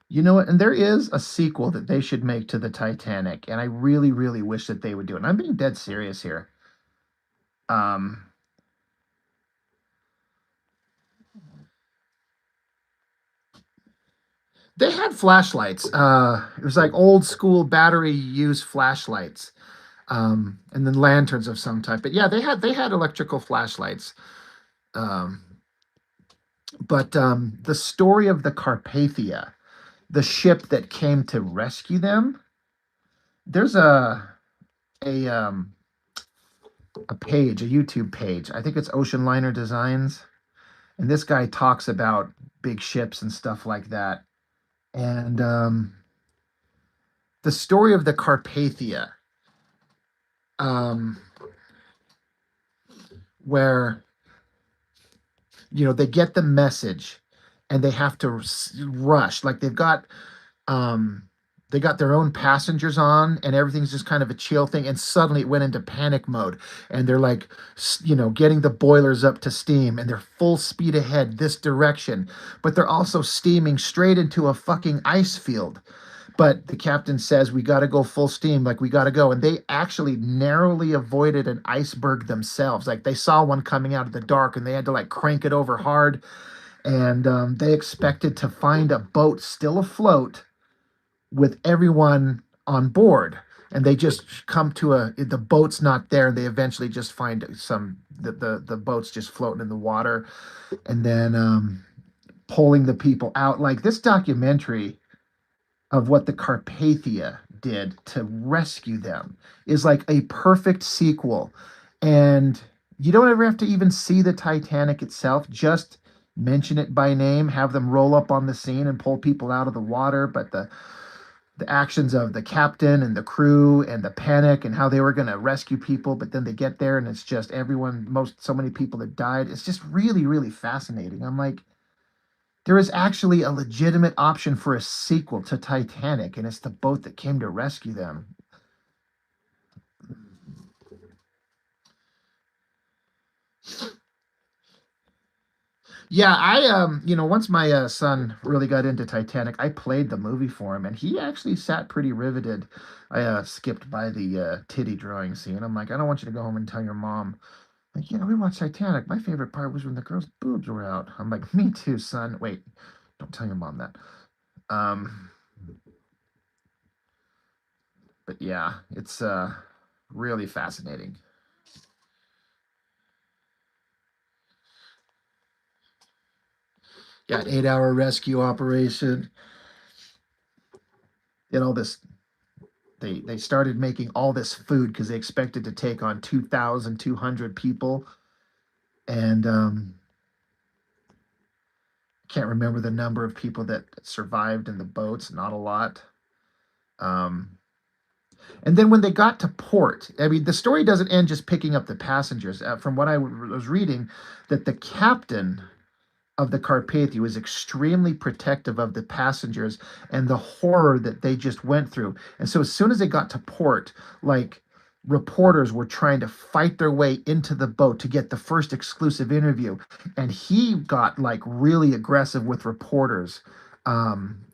You know what? And there is a sequel that they should make to the Titanic, and I really, really wish that they would do it. And I'm being dead serious here. Um, they had flashlights. It was like old school battery use flashlights, and then lanterns of some type. But yeah, they had electrical flashlights. Um, but the story of the Carpathia, the ship that came to rescue them, there's a a page, a YouTube page. I think it's Ocean Liner Designs, And this guy talks about big ships and stuff like that. And the story of the Carpathia, um, where they get the message and they have to rush, like um, they got their own passengers on and everything's just kind of a chill thing, and suddenly it went into panic mode, and they're like getting the boilers up to steam and they're full speed ahead this direction, but they're also steaming straight into a fucking ice field. But the captain says we got to go full steam, like we got to go, and they actually narrowly avoided an iceberg themselves. Like they saw one coming out of the dark and they had to like crank it over hard, and they expected to find a boat still afloat with everyone on board, and they just come to the boat's not there, and they eventually just find the boat's just floating in the water, and then pulling the people out. Like this documentary of what the Carpathia did to rescue them is like a perfect sequel. And you don't ever have to even see the Titanic itself, just mention it by name, have them roll up on the scene and pull people out of the water. But the actions of the captain and the crew and the panic and how they were going to rescue people, but then they get there and it's just so many people that died. It's just really, really fascinating. I'm like, there is actually a legitimate option for a sequel to Titanic, and it's the boat that came to rescue them. Yeah, once my son really got into Titanic, I played the movie for him, and he actually sat pretty riveted. I skipped by the titty drawing scene. I'm like, I don't want you to go home and tell your mom. Like, we watched Titanic. My favorite part was when the girl's boobs were out. I'm like, me too, son. Wait, don't tell your mom that. Um, but yeah, it's really fascinating. Yeah, 8-hour rescue operation. Did all this. They started making all this food because they expected to take on 2,200 people, and can't remember the number of people that survived in the boats. Not a lot. Um, and then when they got to port, I mean, the story doesn't end just picking up the passengers. From what I was reading, that the captain of the Carpathia was extremely protective of the passengers and the horror that they just went through. And so as soon as they got to port, like reporters were trying to fight their way into the boat to get the first exclusive interview. And he got like really aggressive with reporters,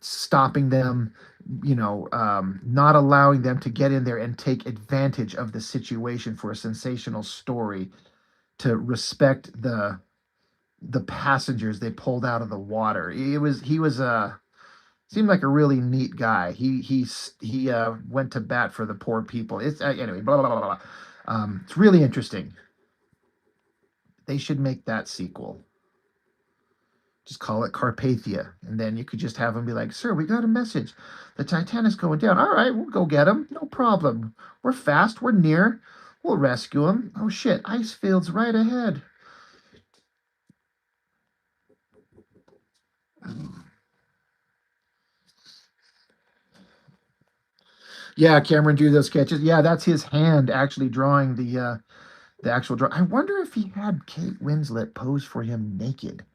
stopping them, not allowing them to get in there and take advantage of the situation for a sensational story, to respect the passengers they pulled out of the water. He was seemed like a really neat guy. He went to bat for the poor people. It's anyway, blah blah blah blah. It's really interesting. They should make that sequel. Just call it Carpathia, and then you could just have them be like, "Sir, we got a message. The Titanic's going down. All right, we'll go get him. No problem. We're fast. We're near. We'll rescue him. Oh shit, ice fields right ahead." Yeah, Cameron drew those sketches. Yeah, that's his hand actually drawing the actual draw. I wonder if he had Kate Winslet pose for him naked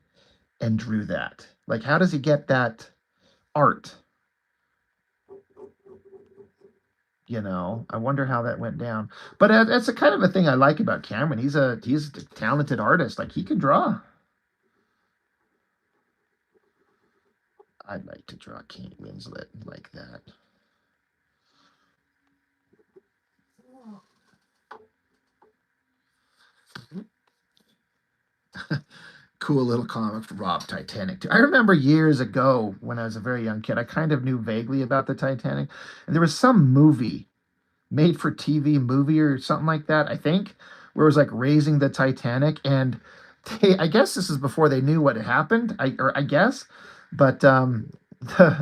and drew that. Like, how does he get that art? I wonder how that went down. But that's a kind of a thing I like about Cameron. He's a talented artist. Like he can draw. I'd like to draw Kate Winslet like that. Cool little comic for Rob Titanic too. I remember years ago when I was a very young kid, I kind of knew vaguely about the Titanic, and there was some movie, made for TV movie or something like that, I think, where it was like raising the Titanic, and I guess this is before they knew what had happened. I guess, but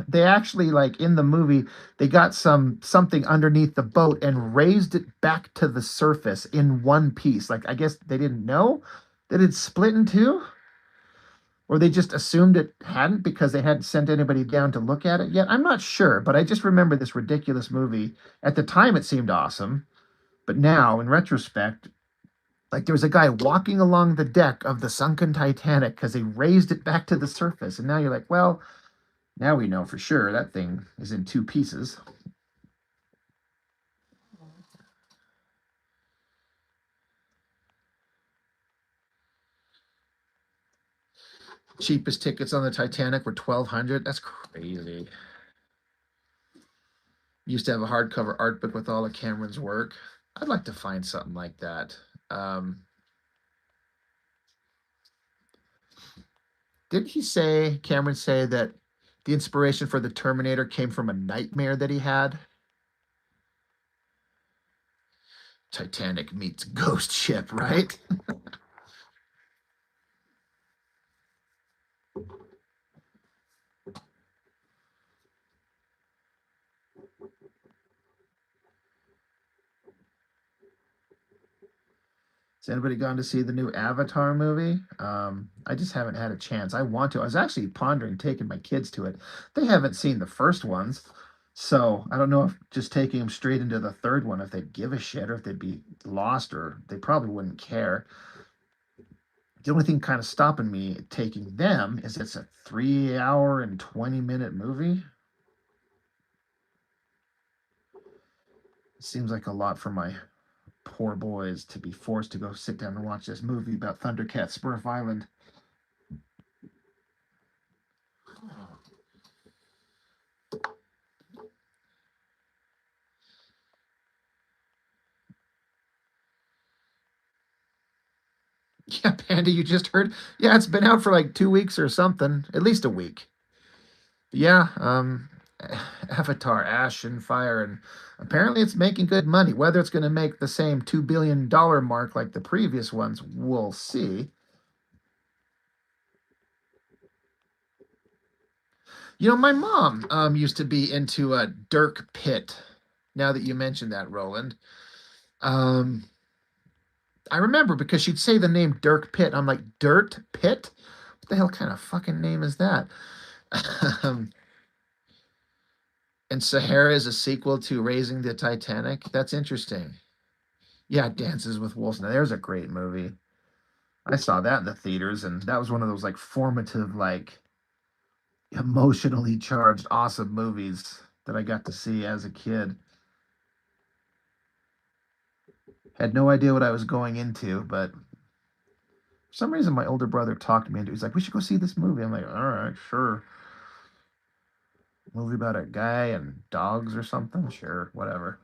they actually, like in the movie, they got something underneath the boat and raised it back to the surface in one piece. Like I guess they didn't know that it split in two. or they just assumed it hadn't because they hadn't sent anybody down to look at it yet. I'm not sure, but I just remember this ridiculous movie. At the time, it seemed awesome, but now, in retrospect, like there was a guy walking along the deck of the sunken Titanic because they raised it back to the surface, and now you're like, well, now we know for sure that thing is in two pieces. Cheapest tickets on the Titanic were 1,200. That's crazy. Used to have a hardcover art book with all of Cameron's work. I'd like to find something like that. Didn't he say, Cameron say that the inspiration for the Terminator came from a nightmare that he had? Titanic meets Ghost Ship, right? Has anybody gone to see the new Avatar movie? I just haven't had a chance. I want to. I was actually pondering taking my kids to it. They haven't seen the first ones, so I don't know if just taking them straight into the third one, if they'd give a shit or if they'd be lost or they probably wouldn't care. The only thing kind of stopping me taking them is it's a 3 hour and 20-minute movie. It seems like a lot for my poor boys to be forced to go sit down and watch this movie about Thundercat Spurf Island. Yeah, Panda, you just heard. Yeah, it's been out for like 2 weeks or something, at least a week. Yeah, Avatar, Ash and Fire, and apparently it's making good money. Whether it's going to make the same $2 billion mark like the previous ones, we'll see. You know, my mom used to be into Dirk Pitt. Now that you mentioned that, Roland, um, I remember because she'd say the name Dirk Pitt. I'm like, Dirt Pitt? What the hell kind of fucking name is that? um, and Sahara is a sequel to Raising the Titanic. That's interesting. Yeah, Dances with Wolves. Now, there's a great movie. I saw that in the theaters, and that was one of those like formative, like emotionally charged, awesome movies that I got to see as a kid. Had no idea what I was going into, but for some reason my older brother talked me into it. He's like, we should go see this movie. I'm like, all right, sure. Movie about a guy and dogs or something? Sure, whatever.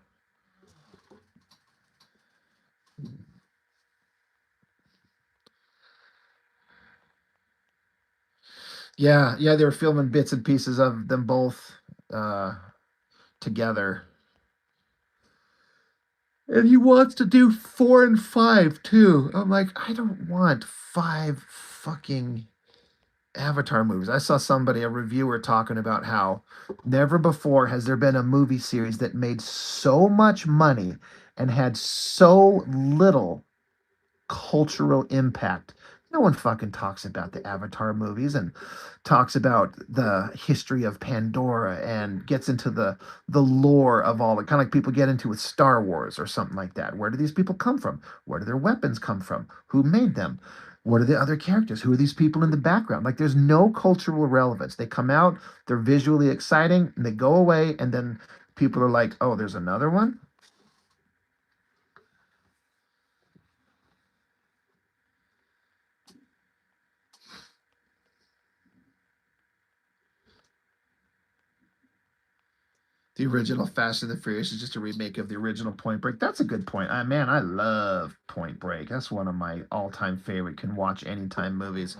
Yeah, yeah, they were filming bits and pieces of them both uh, together. And he wants to do 4 and 5 too. I'm like, I don't want 5 fucking Avatar movies. I saw somebody, a reviewer, talking about how never before has there been a movie series that made so much money and had so little cultural impact. No one fucking talks about the Avatar movies and talks about the history of Pandora and gets into the lore of all it. Kind of like people get into with Star Wars or something like that. Where do these people come from? Where do their weapons come from? Who made them? What are the other characters? Who are these people in the background? Like there's no cultural relevance. They come out, they're visually exciting, and they go away, and then people are like, "Oh, there's another one." The original Fast and the Furious is just a remake of the original Point Break. That's a good point. Man, I love Point Break. That's one of my all-time favorite can watch anytime movies.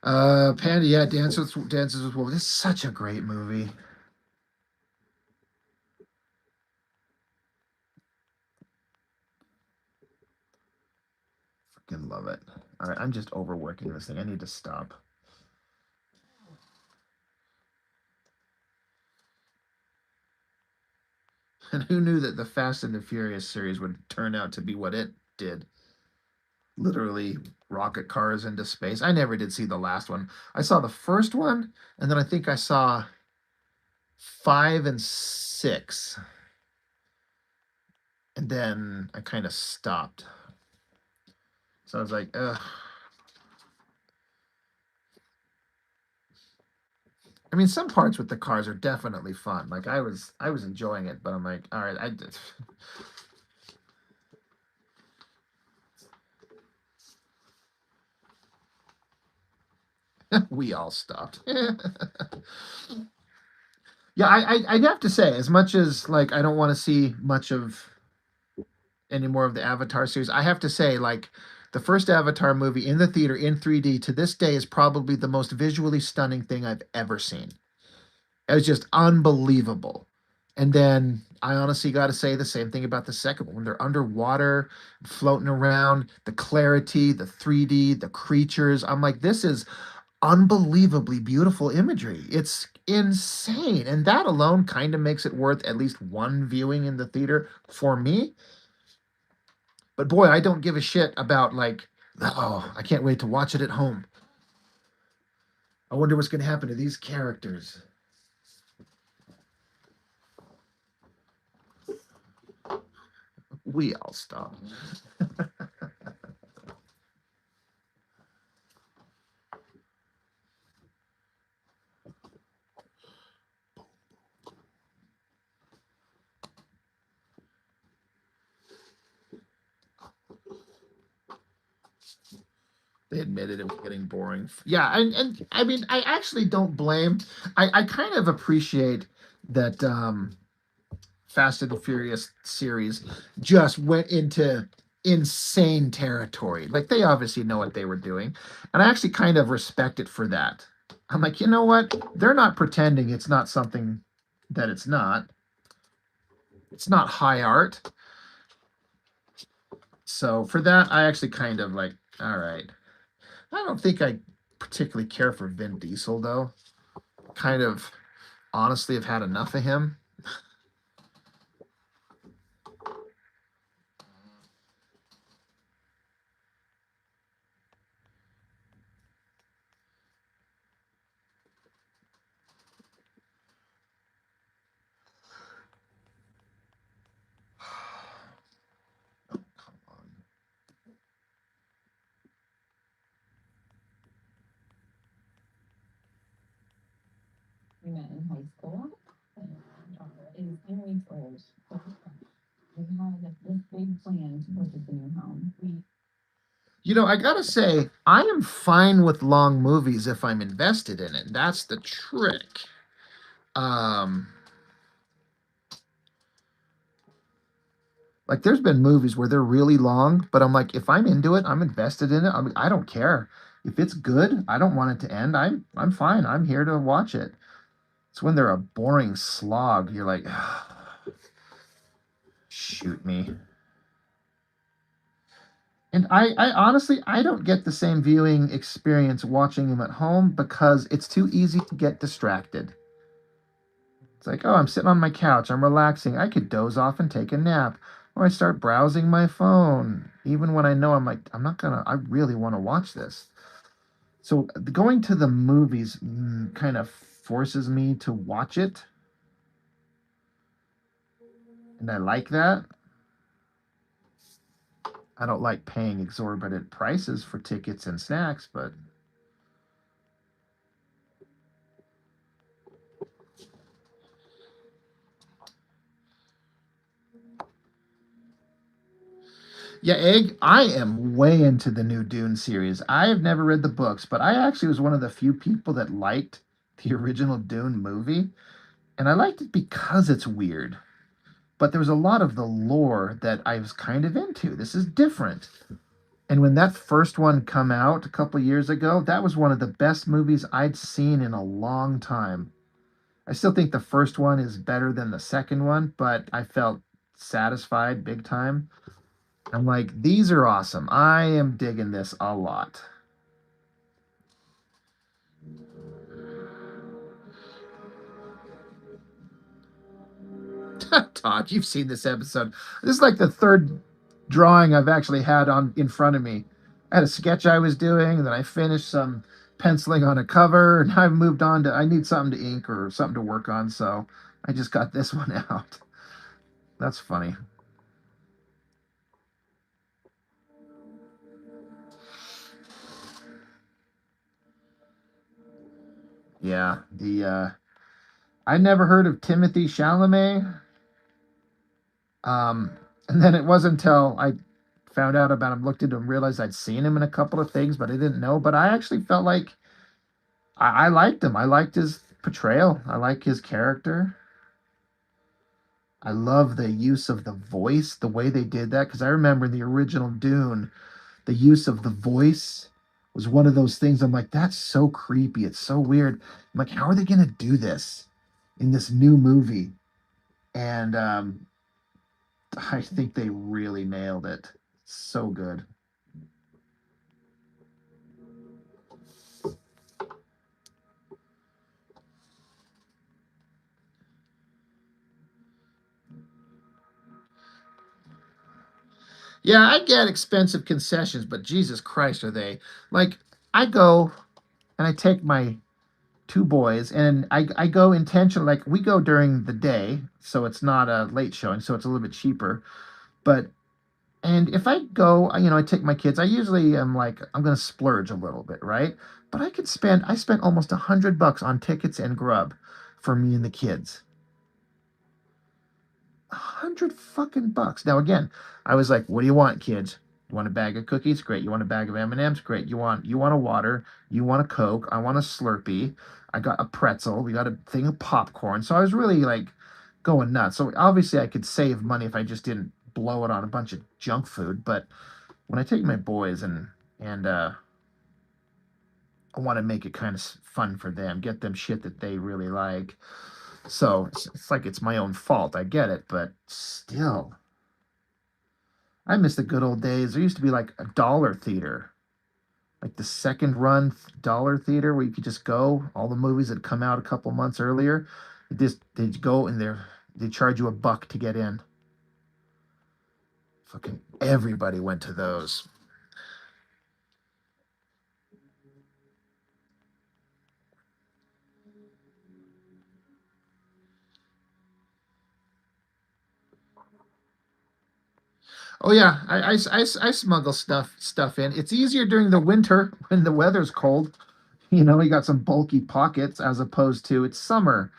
Panda, yeah, Dances with Wolves. It's such a great movie. Fucking love it. All right, I'm just overworking this thing. I need to stop. And who knew that the Fast and the Furious series would turn out to be what it did? literally rocket cars into space. I never did see the last one. I saw the first one, and then I think I saw 5 and 6, and then I kind of stopped. So I was like, ugh. I mean, some parts with the cars are definitely fun. Like I was enjoying it, but I'm like, all right, I did. We all stopped. Yeah, I'd have to say, as much as like I don't want to see much of any more of the Avatar series, I have to say, like the first Avatar movie in the theater in 3D to this day is probably the most visually stunning thing I've ever seen. It was just unbelievable. And then I honestly got to say the same thing about the second one. When they're underwater, floating around, the clarity, the 3D, the creatures. I'm like, this is unbelievably beautiful imagery. It's insane. And that alone kind of makes it worth at least one viewing in the theater for me. But boy, I don't give a shit about like, oh, I can't wait to watch it at home. I wonder what's going to happen to these characters. We all stop. They admitted it was getting boring. Yeah, and I mean, I actually don't blame. I kind of appreciate that Fast and the Furious series just went into insane territory. Like they obviously know what they were doing, and I actually kind of respect it for that. I'm like, you know what? They're not pretending it's not something that it's not. It's not high art. So for that, I actually kind of like, all right. I don't think I particularly care for Vin Diesel though. Kind of honestly have had enough of him. Oh, come on. We met in high school, and is 10 weeks old. We had this big plan to purchase a new home. You know, I gotta say, I am fine with long movies if I'm invested in it. That's the trick. Um, like there's been movies where they're really long, but I'm like, if I'm into it, I'm invested in it. I mean, I don't care if it's good. I don't want it to end. I'm fine. I'm here to watch it. It's when they're a boring slog. You're like, shoot me. And I honestly, I don't get the same viewing experience watching them at home because it's too easy to get distracted. It's like, oh, I'm sitting on my couch, I'm relaxing. I could doze off and take a nap. Or I start browsing my phone, even when I know I'm like, I really want to watch this. So going to the movies kind of forces me to watch it. And I like that. I don't like paying exorbitant prices for tickets and snacks, but yeah, Egg, I am way into the new Dune series. I have never read the books, but I actually was one of the few people that liked the original Dune movie. And I liked it because it's weird. But there was a lot of the lore that I was kind of into. This is different. And when that first one come out a couple years ago, that was one of the best movies I'd seen in a long time. I still think the first one is better than the second one, but I felt satisfied big time. I'm like, these are awesome. I am digging this a lot. Todd, you've seen this episode. This is like the third drawing I've actually had on in front of me. I had a sketch I was doing, and then I finished some penciling on a cover, and I moved on to I need something to ink or something to work on, so I just got this one out. That's funny. Yeah, the I never heard of Timothy Chalamet. Um, and then it wasn't until I found out about him, looked into him, realized I'd seen him in a couple of things, but I didn't know. But I actually felt like I liked him. I liked his portrayal. I like his character. I love the use of the voice, the way they did that, because I remember in the original Dune, the use of the voice was one of those things. I'm like, that's so creepy. It's so weird. I'm like, how are they going to do this in this new movie? And I think they really nailed it. So good. Yeah, I get expensive concessions, but Jesus Christ, are they like I go and I take my two boys and I go intentionally like we go during the day, so it's not a late showing, so it's a little bit cheaper. But and if I go, I take my kids, I usually am like I'm gonna splurge a little bit, right? But I spent almost $100 on tickets and grub for me and the kids. 100 fucking bucks. Now again, I was like, "What do you want, kids? You want a bag of cookies? Great. You want a bag of M&Ms? Great. You want a water? You want a Coke? I want a Slurpee. I got a pretzel. We got a thing of popcorn." So I was really like going nuts. So obviously I could save money if I just didn't blow it on a bunch of junk food. But when I take my boys and I want to make it kind of fun for them, get them shit that they really like. So it's like it's my own fault. I get it, but still. I miss the good old days. There used to be like a dollar theater, like the second run dollar theater where you could just go. All the movies that come out a couple months earlier, they'd go in there. They charge you $1 to get in. Fucking everybody went to those. Oh yeah, I smuggle stuff in. It's easier during the winter when the weather's cold. You got some bulky pockets as opposed to it's summer.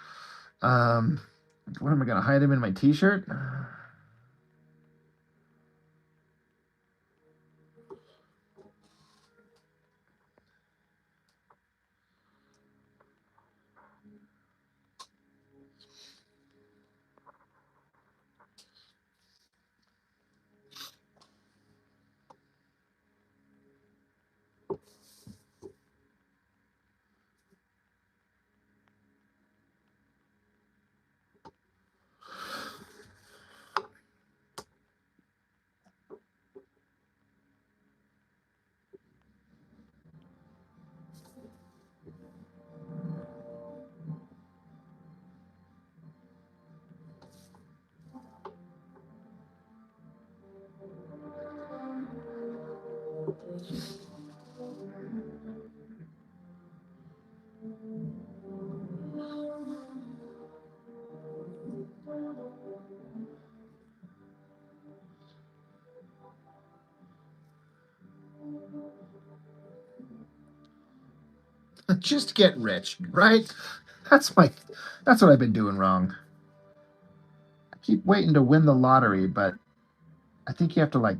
Um, what am I gonna hide them in my t-shirt? Just get rich, right? That's my that's what I've been doing wrong. I keep waiting to win the lottery, but I think you have to like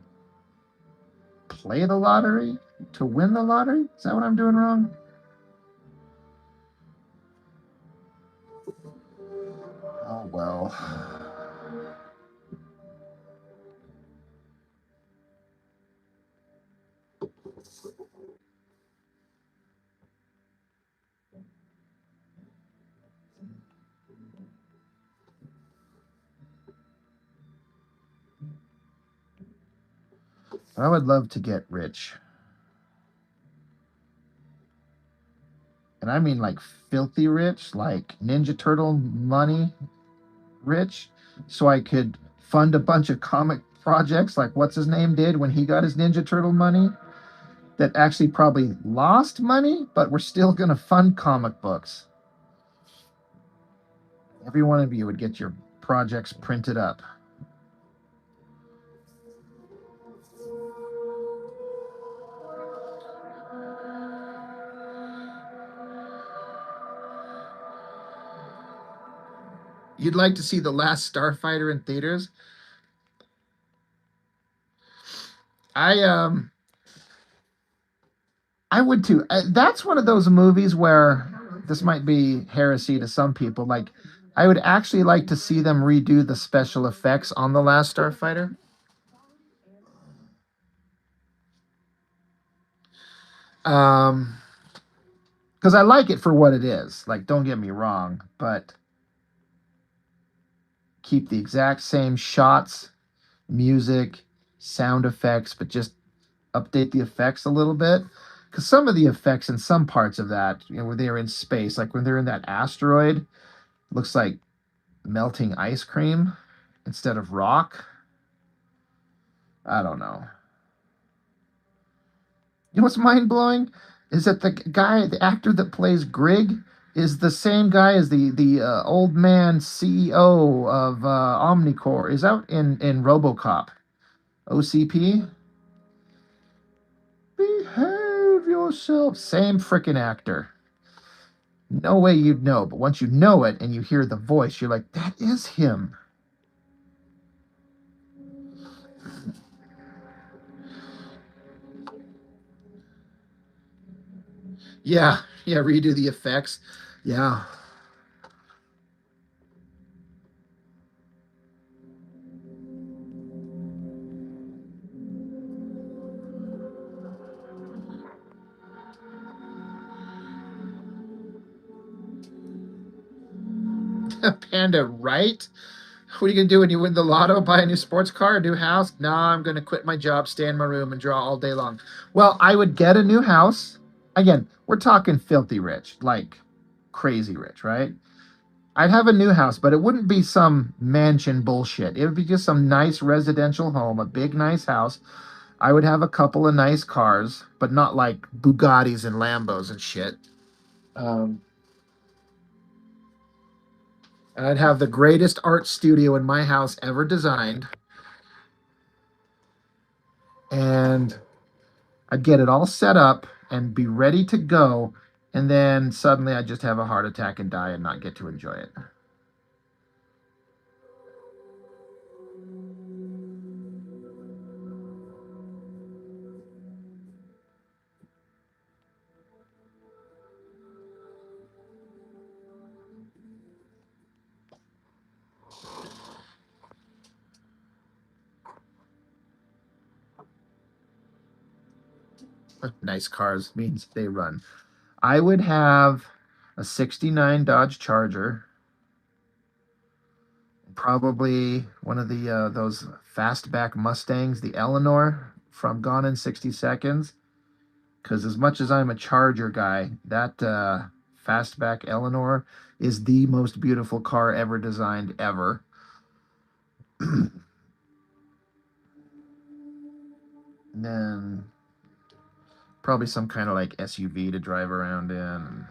play the lottery to win the lottery. Is that what I'm doing wrong? Oh well. I would love to get rich. And I mean like filthy rich, like Ninja Turtle money rich, so I could fund a bunch of comic projects like what's his name did when he got his Ninja Turtle money. that actually probably lost money, but we're still going to fund comic books. Every one of you would get your projects printed up. You'd like to see The Last Starfighter in theaters? I would too. That's one of those movies where this might be heresy to some people. Like, I would actually like to see them redo the special effects on The Last Starfighter. Because I like it for what it is. Like, don't get me wrong, but keep the exact same shots, music, sound effects, but just update the effects a little bit. Because some of the effects in some parts of that, when they're in space, like when they're in that asteroid, looks like melting ice cream instead of rock. I don't know. You know what's mind blowing is that the actor that plays Grig, is the same guy as the old man CEO of Omnicorp. Is out in RoboCop, OCP. Behave yourself. Same freaking actor. No way you'd know, but once you know it and you hear the voice, you're like, that is him. Yeah, yeah, redo the effects. Yeah. Panda, right? What are you gonna do when you win the lotto? Buy a new sports car, a new house? No, I'm gonna quit my job, stay in my room, and draw all day long. Well, I would get a new house. Again, we're talking filthy rich, like crazy rich, right? I'd have a new house, but it wouldn't be some mansion bullshit. It would be just some nice residential home, a big, nice house. I would have a couple of nice cars, but not like Bugattis and Lambos and shit. Um, I'd have the greatest art studio in my house ever designed. And I'd get it all set up and be ready to go. And then suddenly I'd just have a heart attack and die and not get to enjoy it. Nice cars means they run. I would have a 69 Dodge Charger, probably one of the those fastback Mustangs, the Eleanor from Gone in 60 Seconds. Because as much as I'm a Charger guy, that fastback Eleanor is the most beautiful car ever designed ever. And then probably some kind of like SUV to drive around in.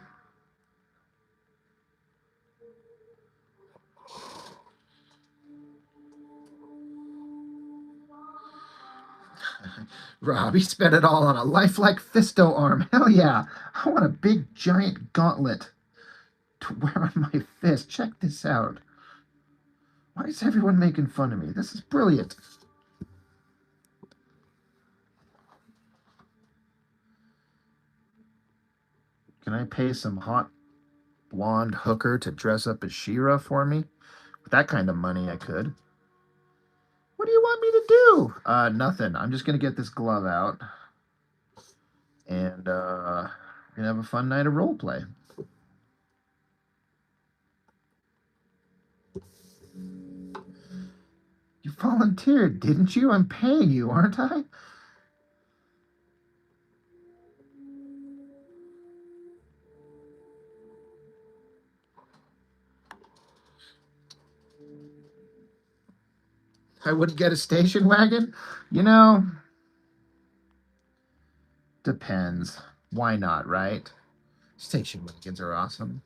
Rob, he spent it all on a lifelike fisto arm. Hell yeah. I want a big giant gauntlet to wear on my fist. Check this out. Why is everyone making fun of me? This is brilliant. Can I pay some hot blonde hooker to dress up as She-Ra for me? With that kind of money, I could. What do you want me to do? Nothing. I'm just gonna get this glove out, and we're gonna have a fun night of role play. You volunteered, didn't you? I'm paying you, aren't I? I wouldn't get a station wagon. You know, Depends. Why not, right? Station wagons are awesome.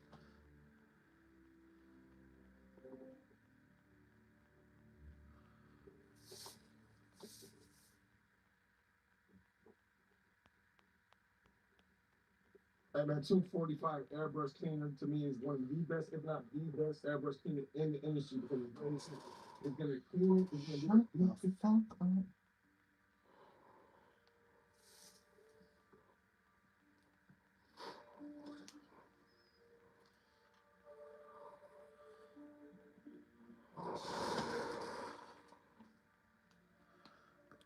And that 245 airbrush cleaner to me is one of the best, if not the best airbrush cleaner in the industry because it's gonna clean, it's gonna do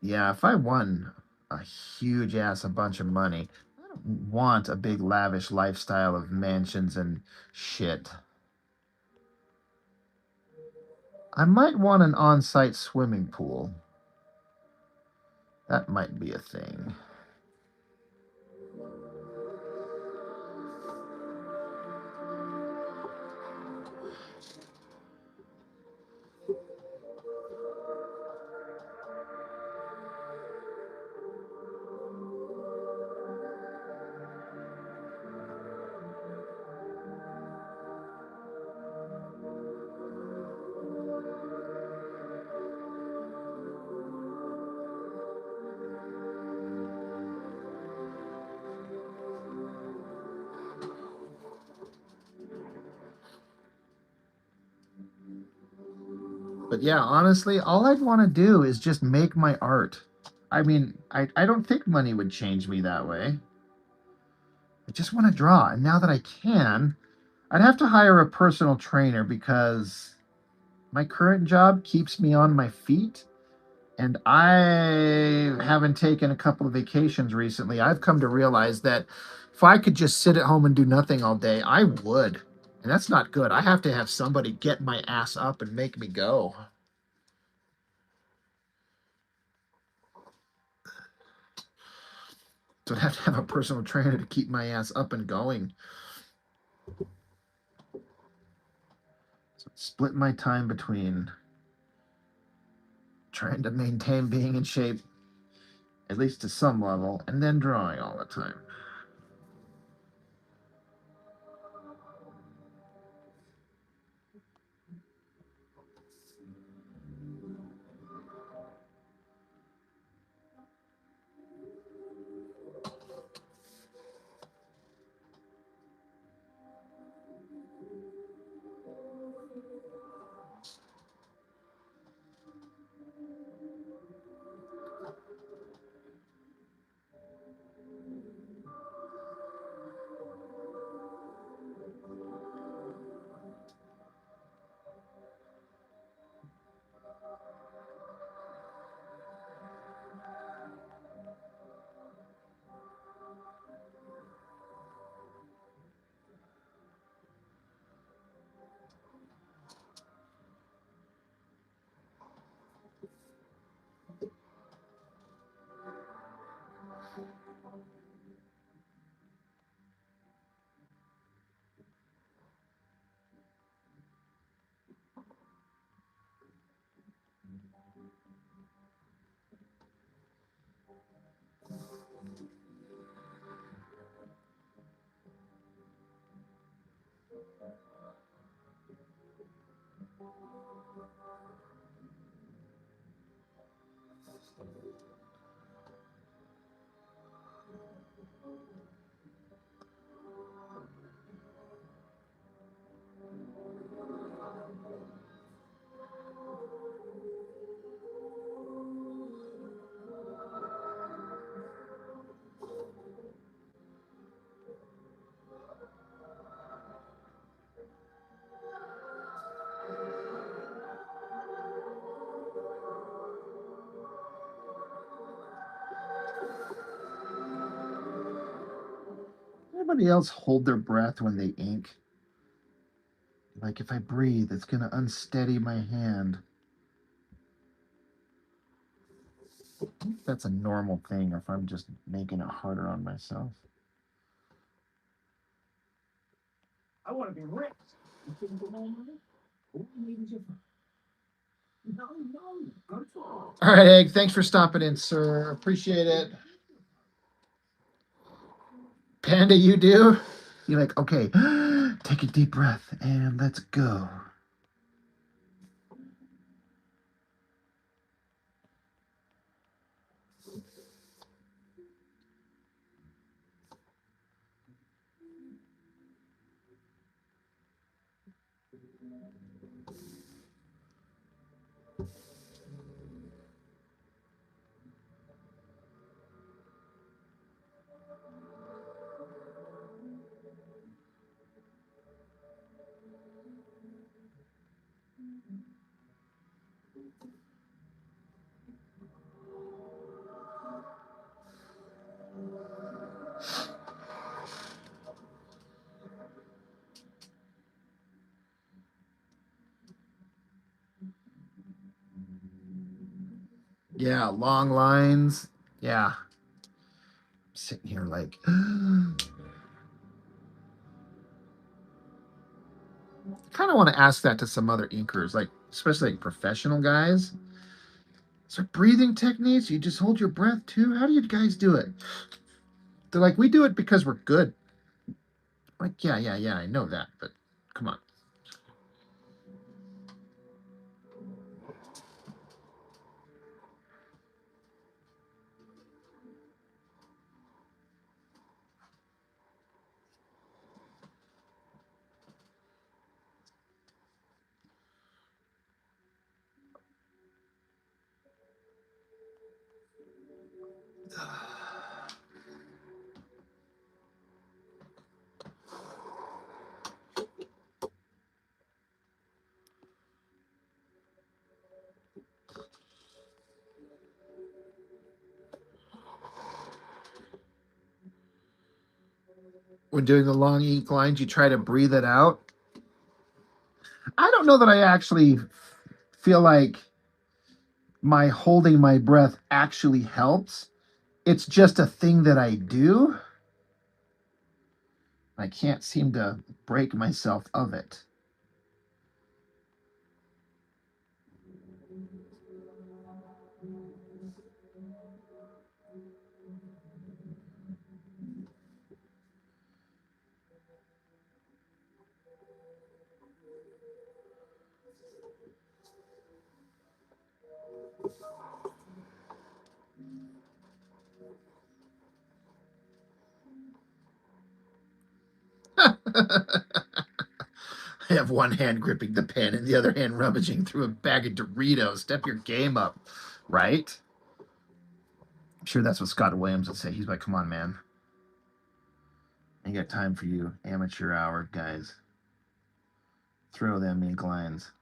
Yeah, if I won a huge ass a bunch of money, I don't want a big lavish lifestyle of mansions and shit. I might want an on-site swimming pool. That might be a thing. But yeah, honestly, all I'd want to do is just make my art. I mean, I don't think money would change me that way. I just want to draw. And now that I can, I'd have to hire a personal trainer because my current job keeps me on my feet. And I haven't taken a couple of vacations recently. I've come to realize that if I could just sit at home and do nothing all day, I would. And that's not good. I have to have somebody get my ass up and make me go. So I'd have to have a personal trainer to keep my ass up and going. So split my time between trying to maintain being in shape, at least to some level, and then drawing all the time. Anybody else hold their breath when they ink? Like if I breathe, it's going to unsteady my hand. That's a normal thing if I'm just making it harder on myself. I want to be rich. You think you know no, go to All right, Egg. Thanks for stopping in, sir. Appreciate it. Panda, you do? You're like, okay, take a deep breath and let's go. Yeah, long lines. Yeah. I'm sitting here like, kind of want to ask that to some other inkers, like especially like professional guys. So breathing techniques, you just hold your breath too. How do you guys do it? They're like, we do it because we're good. Like, yeah, I know that, but come on. When doing the long ink lines, you try to breathe it out. I don't know that I actually feel like my holding my breath actually helps. It's just a thing that I do. I can't seem to break myself of it. I have one hand gripping the pen and the other hand rummaging through a bag of Doritos. Step your game up, right? I'm sure that's what Scott Williams would say. He's like, come on, man. I ain't got time for you amateur hour guys. Throw them ink lines.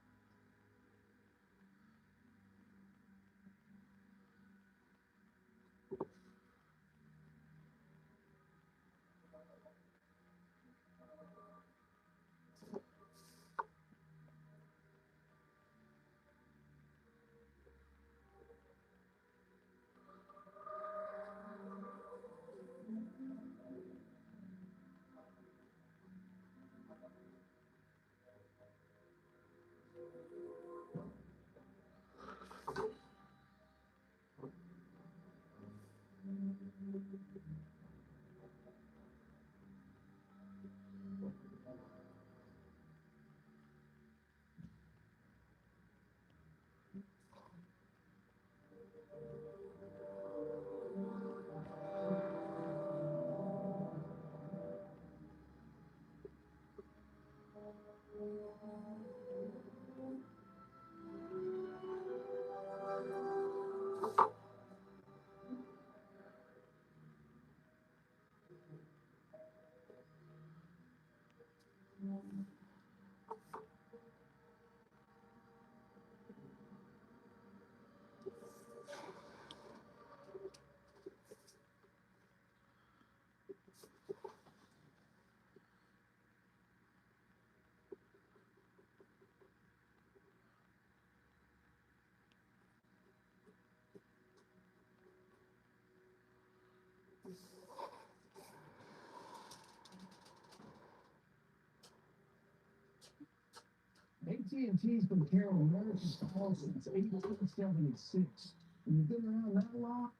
AT&T's been carrying American calls since 1876. And you've been around that long?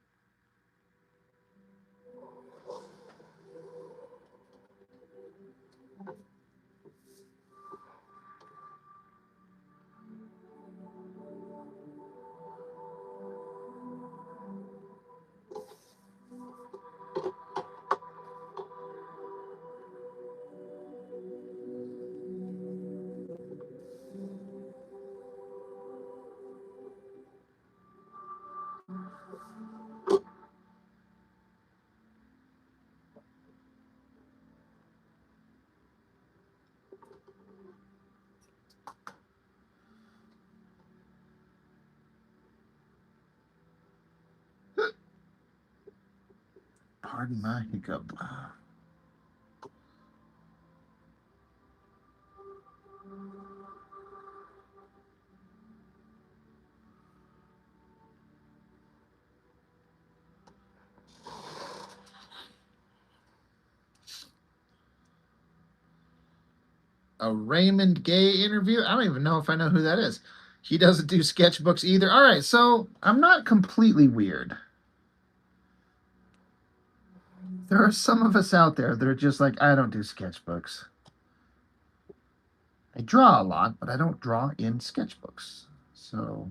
Pardon my hiccup. A Raymond Gay interview. I don't even know if I know who that is. He doesn't do sketchbooks either. All right, so I'm not completely weird. There are some of us out there that are just like, I don't do sketchbooks. I draw a lot, but I don't draw in sketchbooks. So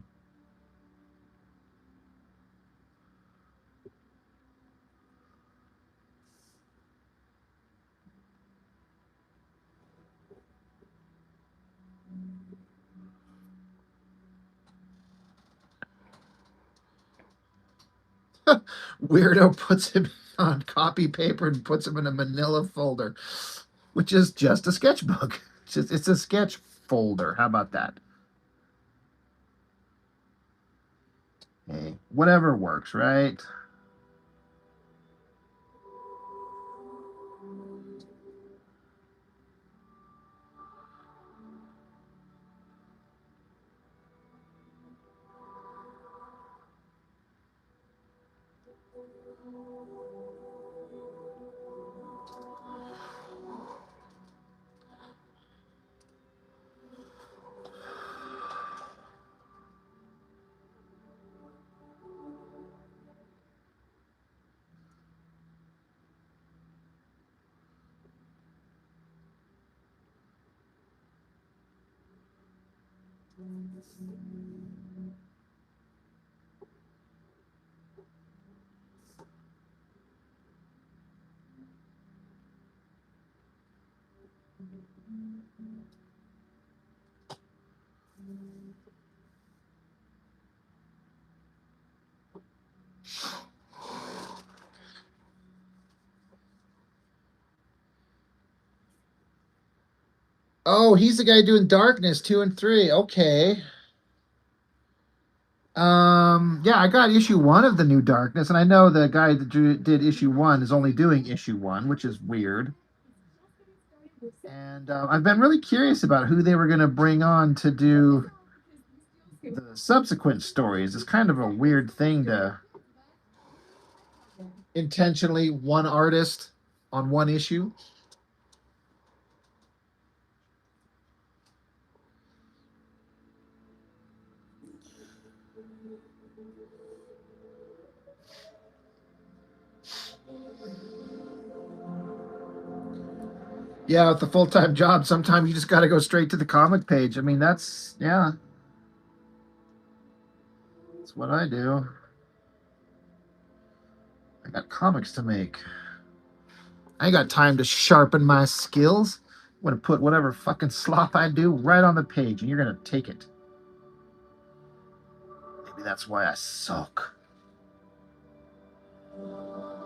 Weirdo puts him on copy paper and puts him in a manila folder, which is just a sketchbook. It's a sketch folder. How about that? Hey, whatever works, right? Oh, he's the guy doing Darkness 2 and 3. Okay. Yeah, I got issue 1 of the new Darkness, and I know the guy that did issue 1 is only doing issue 1, which is weird. And I've been really curious about who they were going to bring on to do the subsequent stories. It's kind of a weird thing to intentionally one artist on one issue. Yeah, with the full-time job, sometimes you just got to go straight to the comic page. I mean, that's what I do. I got comics to make. I ain't got time to sharpen my skills. I'm going to put whatever fucking slop I do right on the page, and you're going to take it. Maybe that's why I suck.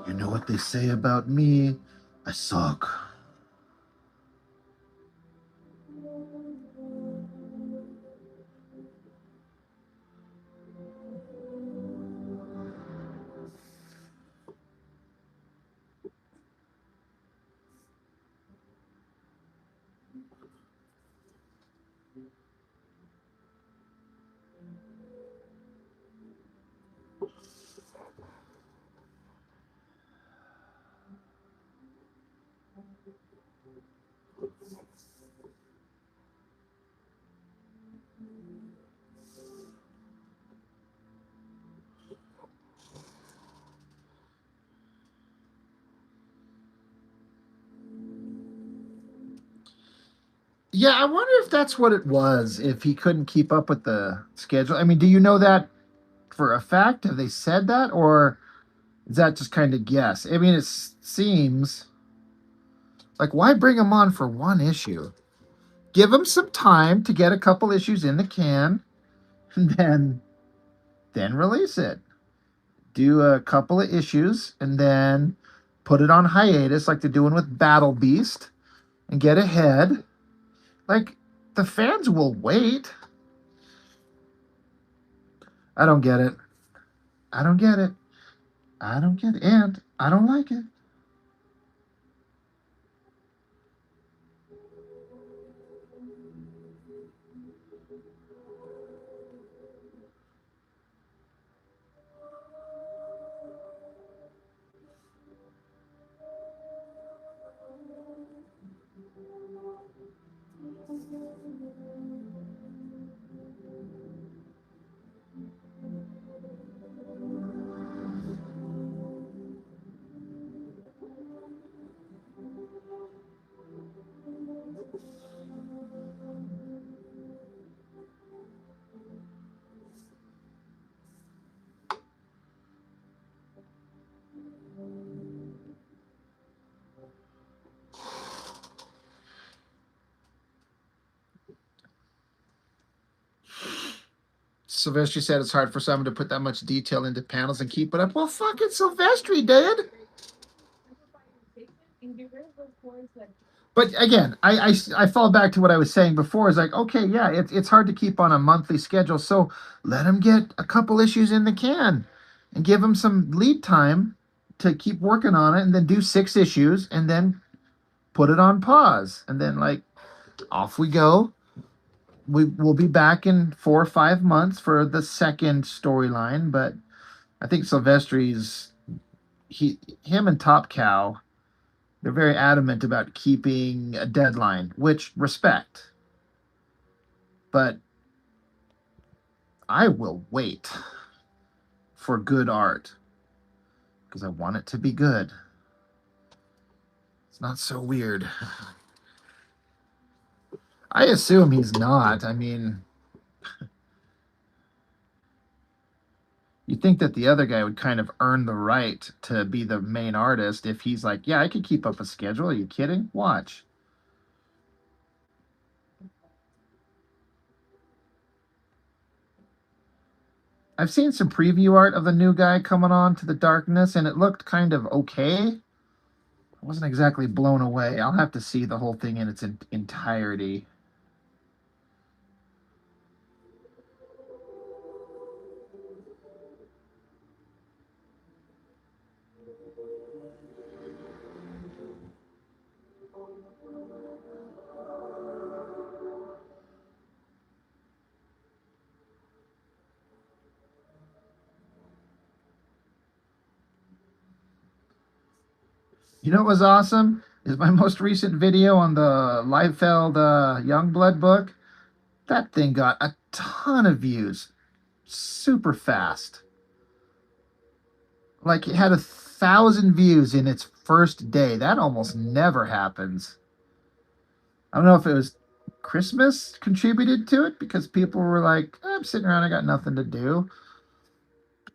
You know what they say about me? I suck. Yeah, I wonder if that's what it was, if he couldn't keep up with the schedule. I mean, do you know that for a fact? Have they said that? Or is that just kind of guess? I mean, it seems like, why bring him on for one issue? Give him some time to get a couple issues in the can, and then release it. Do a couple of issues, and then put it on hiatus like they're doing with Battle Beast, and get ahead. Like, the fans will wait. I don't get it. I don't get it. I don't get it. And I don't like it. Silvestri said it's hard for someone to put that much detail into panels and keep it up. Well, fucking Silvestri did. But again, I fall back to what I was saying before. Is like, okay, yeah, it's hard to keep on a monthly schedule. So let him get a couple issues in the can and give him some lead time to keep working on it, and then do 6 issues and then put it on pause. And then, like, off we go. Will be back in 4 or 5 months for the second storyline. But I think Silvestri's him and Top Cow, they're very adamant about keeping a deadline, which respect. But I will wait for good art because I want it to be good. It's not so weird. I assume he's not. I mean, you'd think that the other guy would kind of earn the right to be the main artist if he's like, yeah, I could keep up a schedule. Are you kidding? Watch. I've seen some preview art of the new guy coming on to the darkness, and it looked kind of okay. I wasn't exactly blown away. I'll have to see the whole thing in its entirety. You know what was awesome? Is my most recent video on the Liefeld Youngblood book. That thing got a ton of views. Super fast. Like, it had 1,000 views in its first day. That almost never happens. I don't know if it was Christmas contributed to it because people were like, I'm sitting around, I got nothing to do.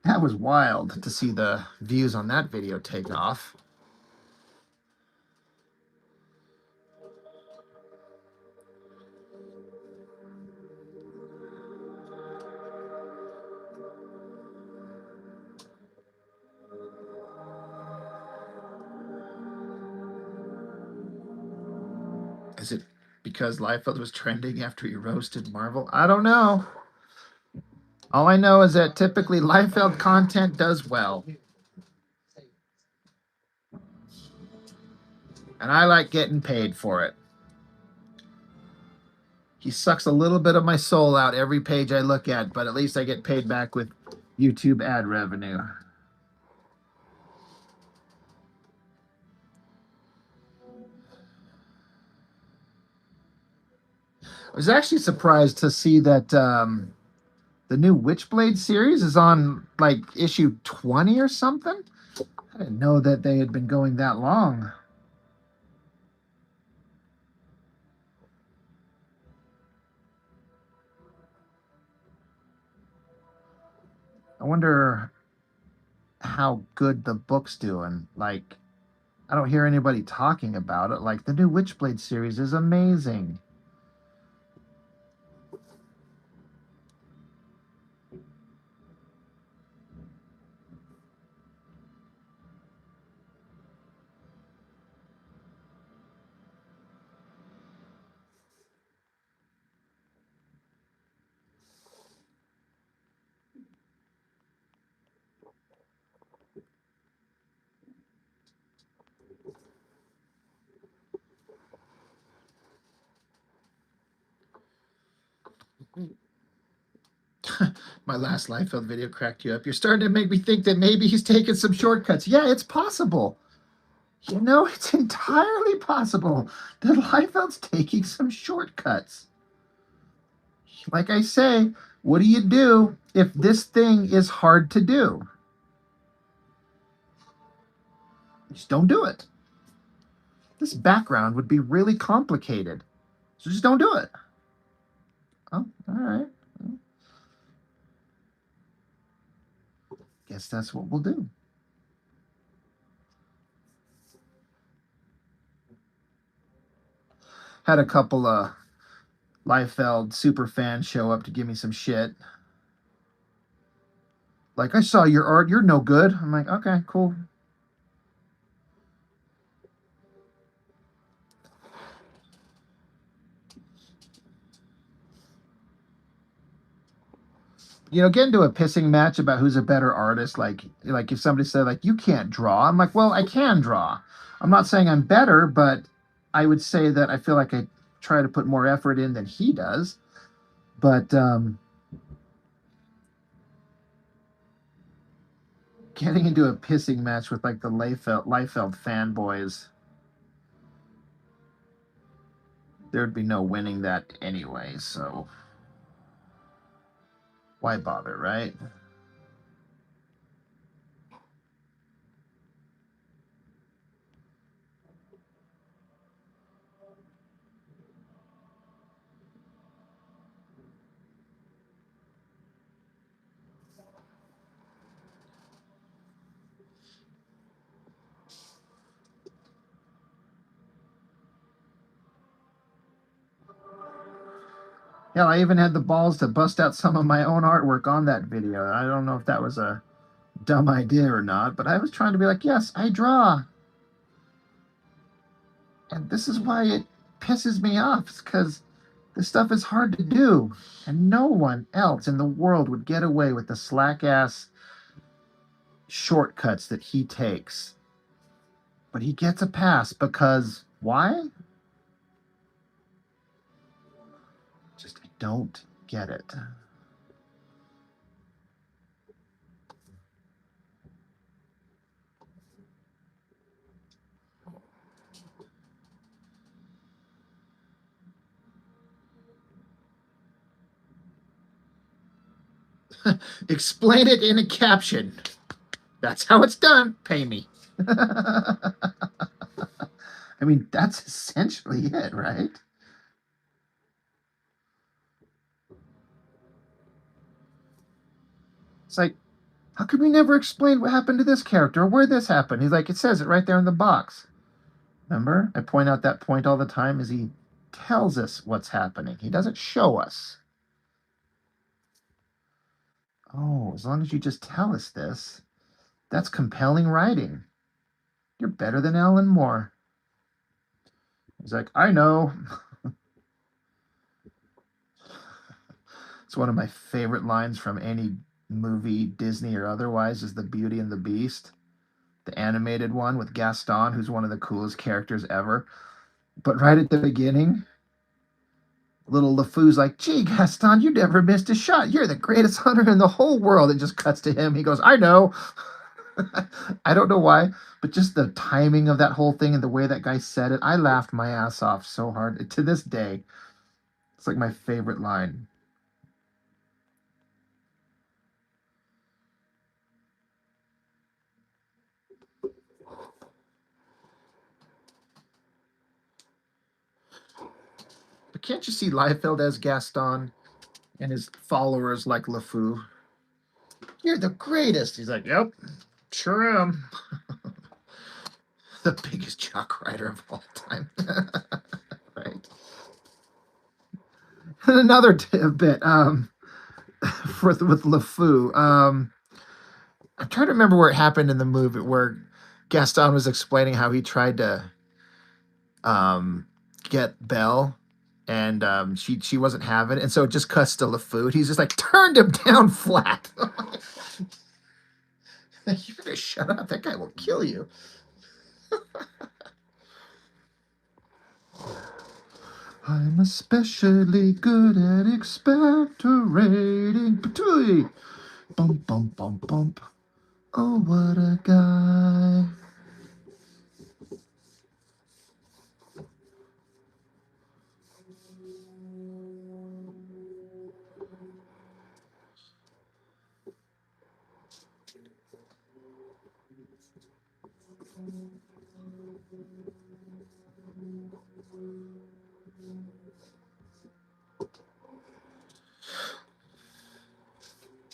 That was wild to see the views on that video take off. Is it because Liefeld was trending after he roasted Marvel? I don't know. All I know is that typically Liefeld content does well. And I like getting paid for it. He sucks a little bit of my soul out every page I look at, but at least I get paid back with YouTube ad revenue. I was actually surprised to see that the new Witchblade series is on like issue 20 or something. I didn't know that they had been going that long. I wonder how good the book's doing. Like, I don't hear anybody talking about it. Like, the new Witchblade series is amazing. My last Liefeld video cracked you up. You're starting to make me think that maybe he's taking some shortcuts. Yeah, it's possible. You know, it's entirely possible that Liefeld's taking some shortcuts. Like I say, what do you do if this thing is hard to do? Just don't do it. This background would be really complicated. So just don't do it. Oh, all right. Guess that's what we'll do. Had a couple of Liefeld super fans show up to give me some shit. Like, I saw your art. You're no good. I'm like, okay, cool. You know, get into a pissing match about who's a better artist. Like if somebody said like you can't draw, I'm like, well, I can draw. I'm not saying I'm better, but I would say that I feel like I try to put more effort in than he does. But getting into a pissing match with like the Liefeld fanboys, there'd be no winning that anyway. So why bother, right? Hell, I even had the balls to bust out some of my own artwork on that video. I don't know if that was a dumb idea or not, but I was trying to be like, yes, I draw. And this is why it pisses me off, because this stuff is hard to do. And no one else in the world would get away with the slack ass shortcuts that he takes. But he gets a pass because why? Just I don't get it. Explain it in a caption. That's how it's done. Pay me. I mean, that's essentially it, right? It's like, how could we never explain what happened to this character or where this happened? He's like, it says it right there in the box. Remember? I point out that point all the time is he tells us what's happening. He doesn't show us. Oh, as long as you just tell us this, that's compelling writing. You're better than Alan Moore. He's like, I know. It's one of my favorite lines from any movie, Disney or otherwise, is the Beauty and the Beast. The animated one with Gaston, who's one of the coolest characters ever. But right at the beginning, little LeFou's like, gee, Gaston, you never missed a shot. You're the greatest hunter in the whole world. It just cuts to him. He goes, I know. I don't know why, but just the timing of that whole thing and the way that guy said it, I laughed my ass off so hard. To this day, it's like my favorite line. But can't you see Liefeld as Gaston and his followers like LeFou? You're the greatest. He's like, yep, sure am. The biggest jock rider of all time. Right. And another bit with LeFou. I'm trying to remember where it happened in the movie where Gaston was explaining how he tried to get Belle and she wasn't having it, and so it just cuts to LeFou. He's just like turned him down flat. You better shut up. That guy will kill you. I'm especially good at expectorating. Patooey. Bump, bump, bump, bump. Oh, what a guy.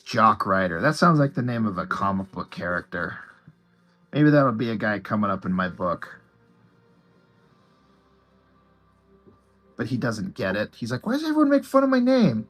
Jock Rider. That sounds like the name of a comic book character. Maybe that'll be a guy coming up in my book. But he doesn't get it. He's like, why does everyone make fun of my name?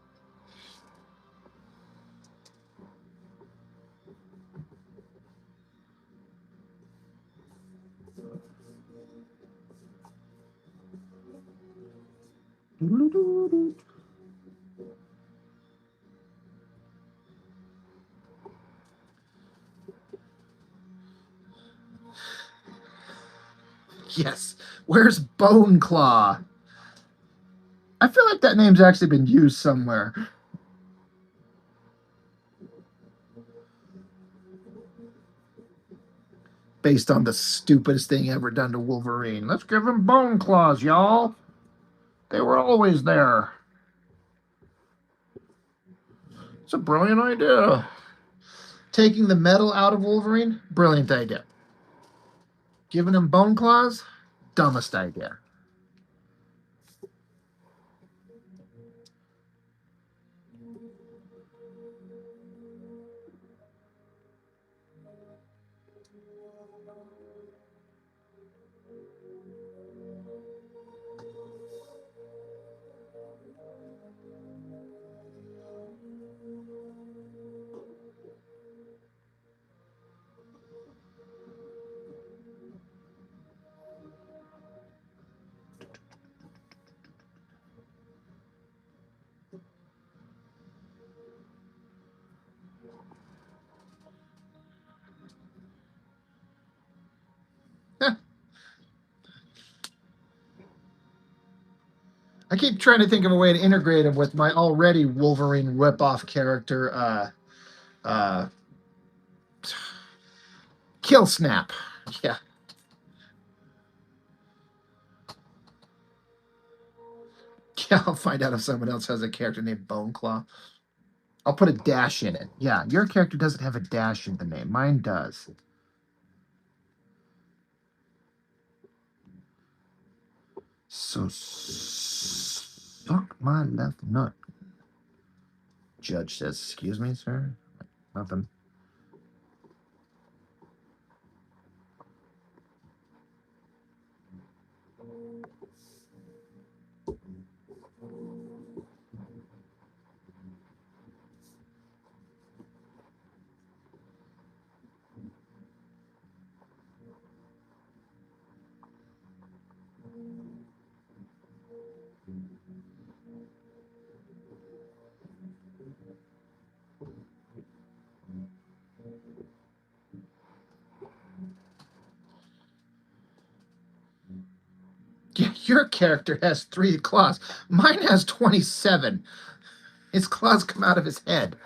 Yes. Where's Bone Claw? I feel like that name's actually been used somewhere. Based on the stupidest thing ever done to Wolverine. Let's give him bone claws, y'all. They were always there. It's a brilliant idea. Taking the metal out of Wolverine, brilliant idea. Giving him bone claws, dumbest idea. I keep trying to think of a way to integrate him with my already Wolverine whip-off character, Kill Snap. Yeah. Yeah, I'll find out if someone else has a character named Bone Claw. I'll put a dash in it. Yeah, your character doesn't have a dash in the name. Mine does. So suck my left nut. Judge says, excuse me, sir? Nothing. Yeah, your character has 3 claws. Mine has 27. His claws come out of his head.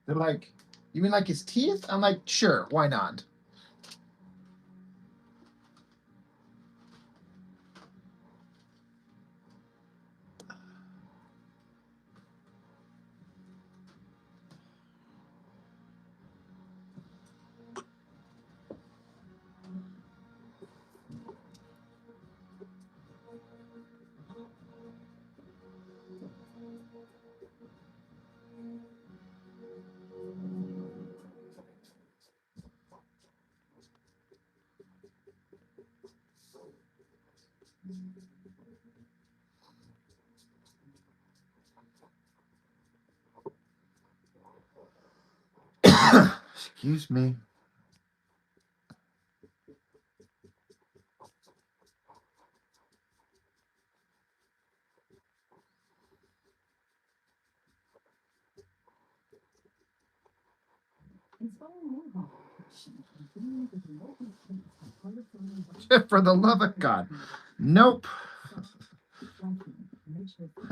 They're like, you mean like his teeth? I'm like, sure, why not? Excuse me. For the love of God. Nope.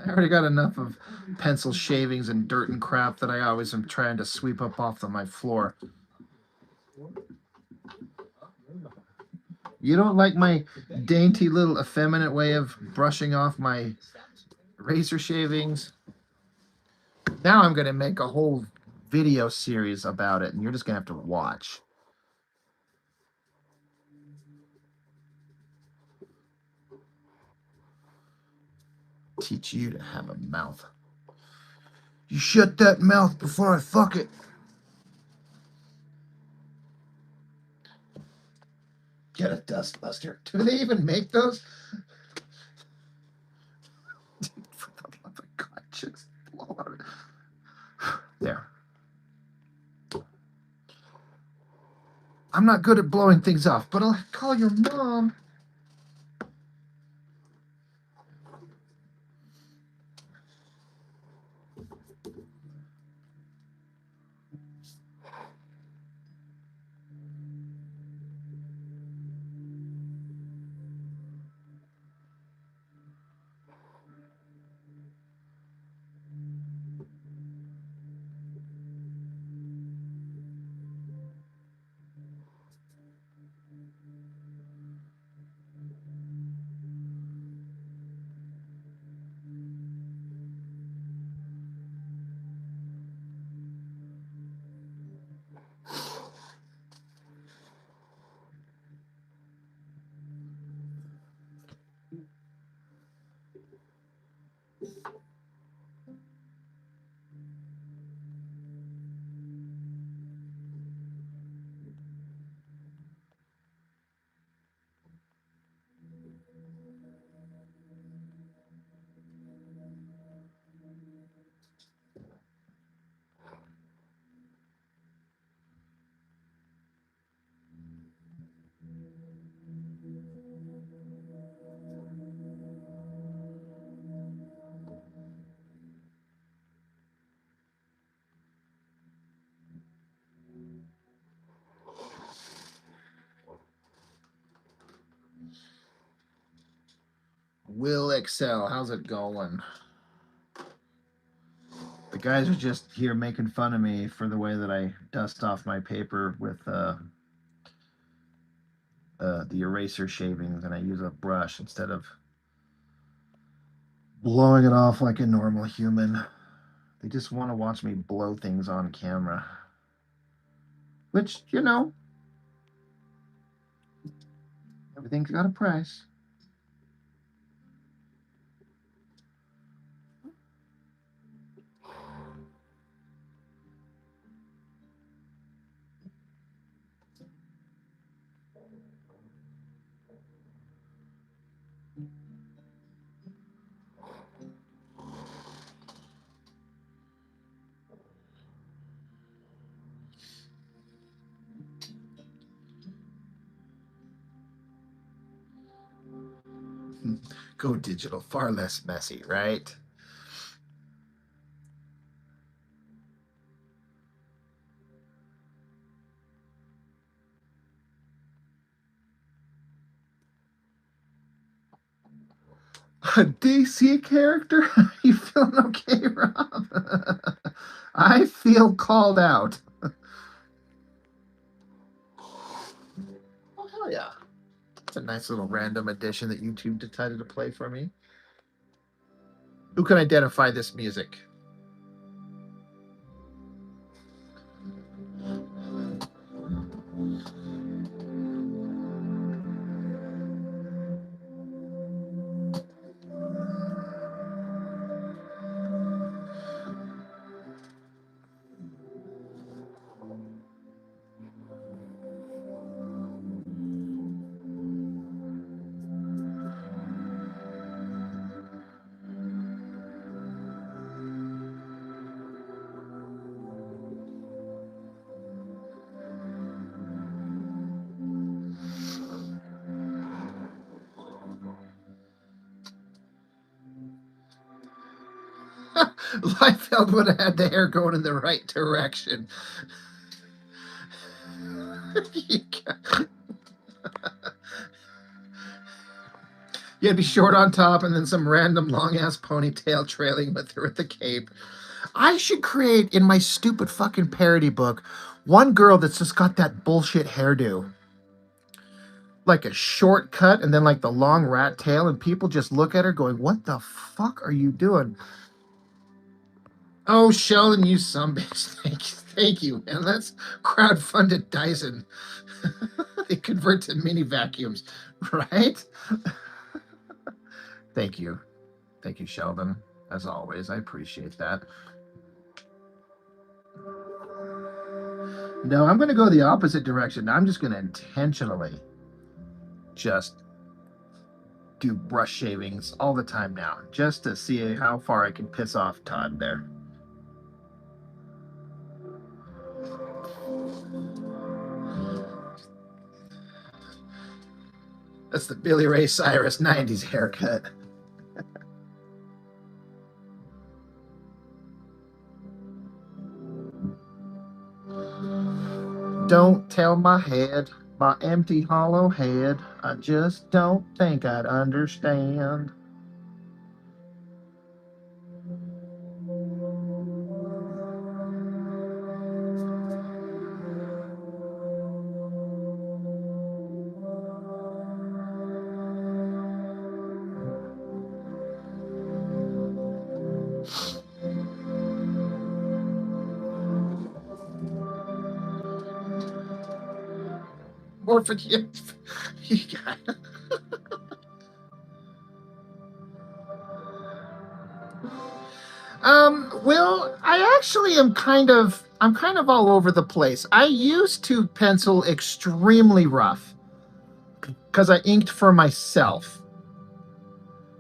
I already got enough of pencil shavings and dirt and crap that I always am trying to sweep up off of my floor. You don't like my dainty little effeminate way of brushing off my razor shavings? Now I'm going to make a whole video series about it, and you're just going to have to watch. Teach you to have a mouth. You shut that mouth before I fuck it. Get a dustbuster. Do they even make those? For the love of God, just blow out. There. I'm not good at blowing things off, but I'll call your mom. Will Excel, how's it going? The guys are just here making fun of me for the way that I dust off my paper with the eraser shavings, and I use a brush instead of blowing it off like a normal human. They just want to watch me blow things on camera. Which, you know, everything's got a price. Go digital, far less messy, right? A DC character? You feeling okay, Rob? I feel called out. Oh, hell yeah. It's a nice little random addition that YouTube decided to play for me. Who can identify this music? Liefeld would have had the hair going in the right direction. You had to be short on top and then some random long ass ponytail trailing with her with the cape. I should create in my stupid fucking parody book one girl that's just got that bullshit hairdo. Like a shortcut and then like the long rat tail, and people just look at her going, "What the fuck are you doing?" Oh, Sheldon, you some bitch. Thank you. And let's crowdfunded Dyson. They convert to mini vacuums, right? Thank you. Thank you, Sheldon. As always, I appreciate that. No, I'm going to go the opposite direction. I'm just going to intentionally just do brush shavings all the time now, just to see how far I can piss off Todd there. That's the Billy Ray Cyrus 90s haircut. Don't tell my head, my empty hollow head, I just don't think I'd understand. More for you. Well, I actually am I'm kind of all over the place. I used to pencil extremely rough because I inked for myself.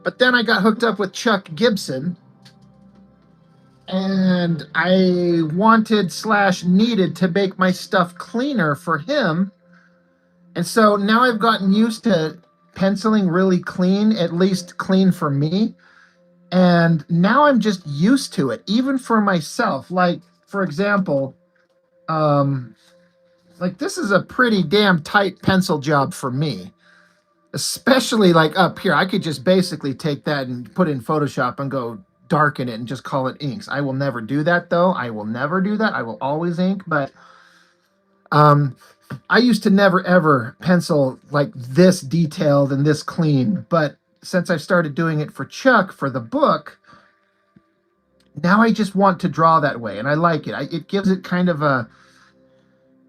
But then I got hooked up with Chuck Gibson, and I wanted / needed to make my stuff cleaner for him. And so now I've gotten used to penciling really clean, at least clean for me. And now I'm just used to it, even for myself. Like, for example, like this is a pretty damn tight pencil job for me, especially like up here. I could just basically take that and put it in Photoshop and go darken it and just call it inks. I will never do that though. I will never do that. I will always ink, but I used to never ever pencil like this detailed and this clean, but since I started doing it for Chuck for the book, now I just want to draw that way and I like it. It gives it kind of a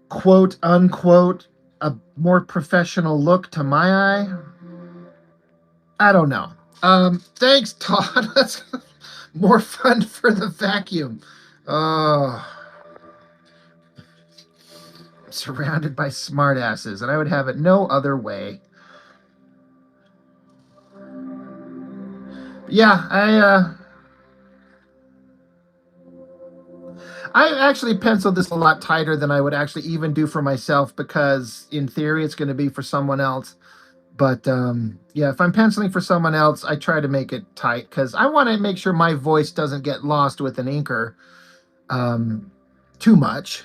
quote unquote a more professional look to my eye. I don't know. Thanks, Todd. That's more fun for the vacuum. Oh, I'm surrounded by smartasses, and I would have it no other way. Yeah, I actually penciled this a lot tighter than I would actually even do for myself because, in theory, it's going to be for someone else. But yeah, if I'm penciling for someone else, I try to make it tight because I want to make sure my voice doesn't get lost with an inker too much.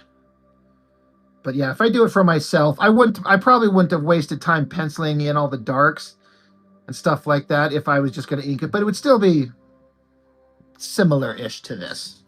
But yeah, if I do it for myself, I probably wouldn't have wasted time penciling in all the darks and stuff like that if I was just going to ink it. But it would still be similar-ish to this.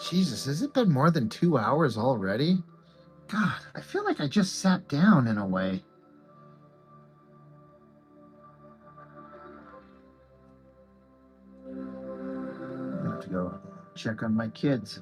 Jesus, has it been more than 2 hours already? God, I feel like I just sat down in a way. I have to go check on my kids.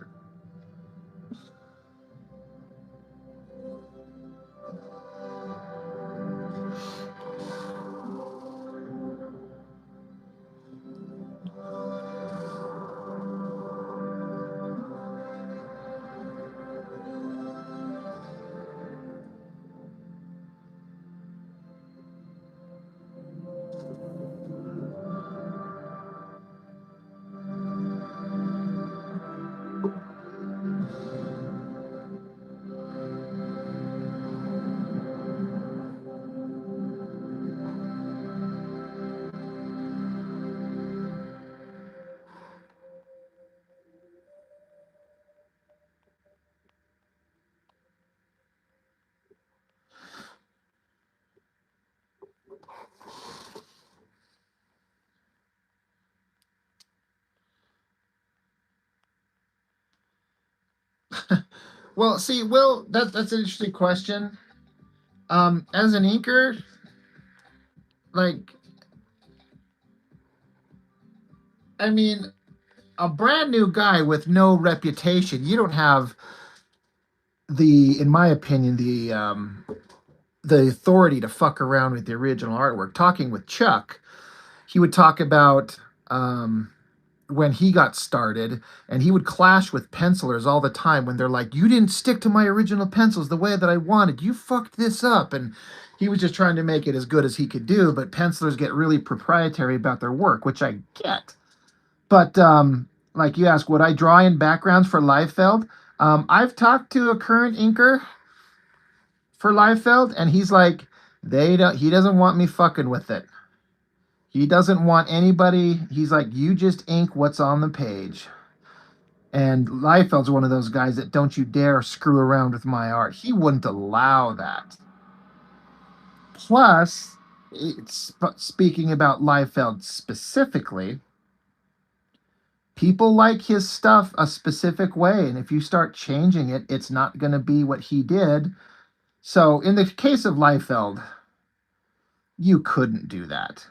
Well, see, Will, that's an interesting question. As an inker, like, I mean, a brand new guy with no reputation, you don't have in my opinion, the authority to fuck around with the original artwork. Talking with Chuck, he would talk about when he got started, and he would clash with pencilers all the time when they're like, "You didn't stick to my original pencils the way that I wanted. You fucked this up." And he was just trying to make it as good as he could do. But pencilers get really proprietary about their work, which I get. But like you ask, would I draw in backgrounds for Liefeld? I've talked to a current inker for Liefeld, and he's like, they don't. He doesn't want me fucking with it. He doesn't want anybody. He's like, you just ink what's on the page. And Liefeld's one of those guys that don't you dare screw around with my art. He wouldn't allow that. Plus, speaking about Liefeld specifically, people like his stuff a specific way, and if you start changing it, it's not going to be what he did. So, in the case of Liefeld, you couldn't do that.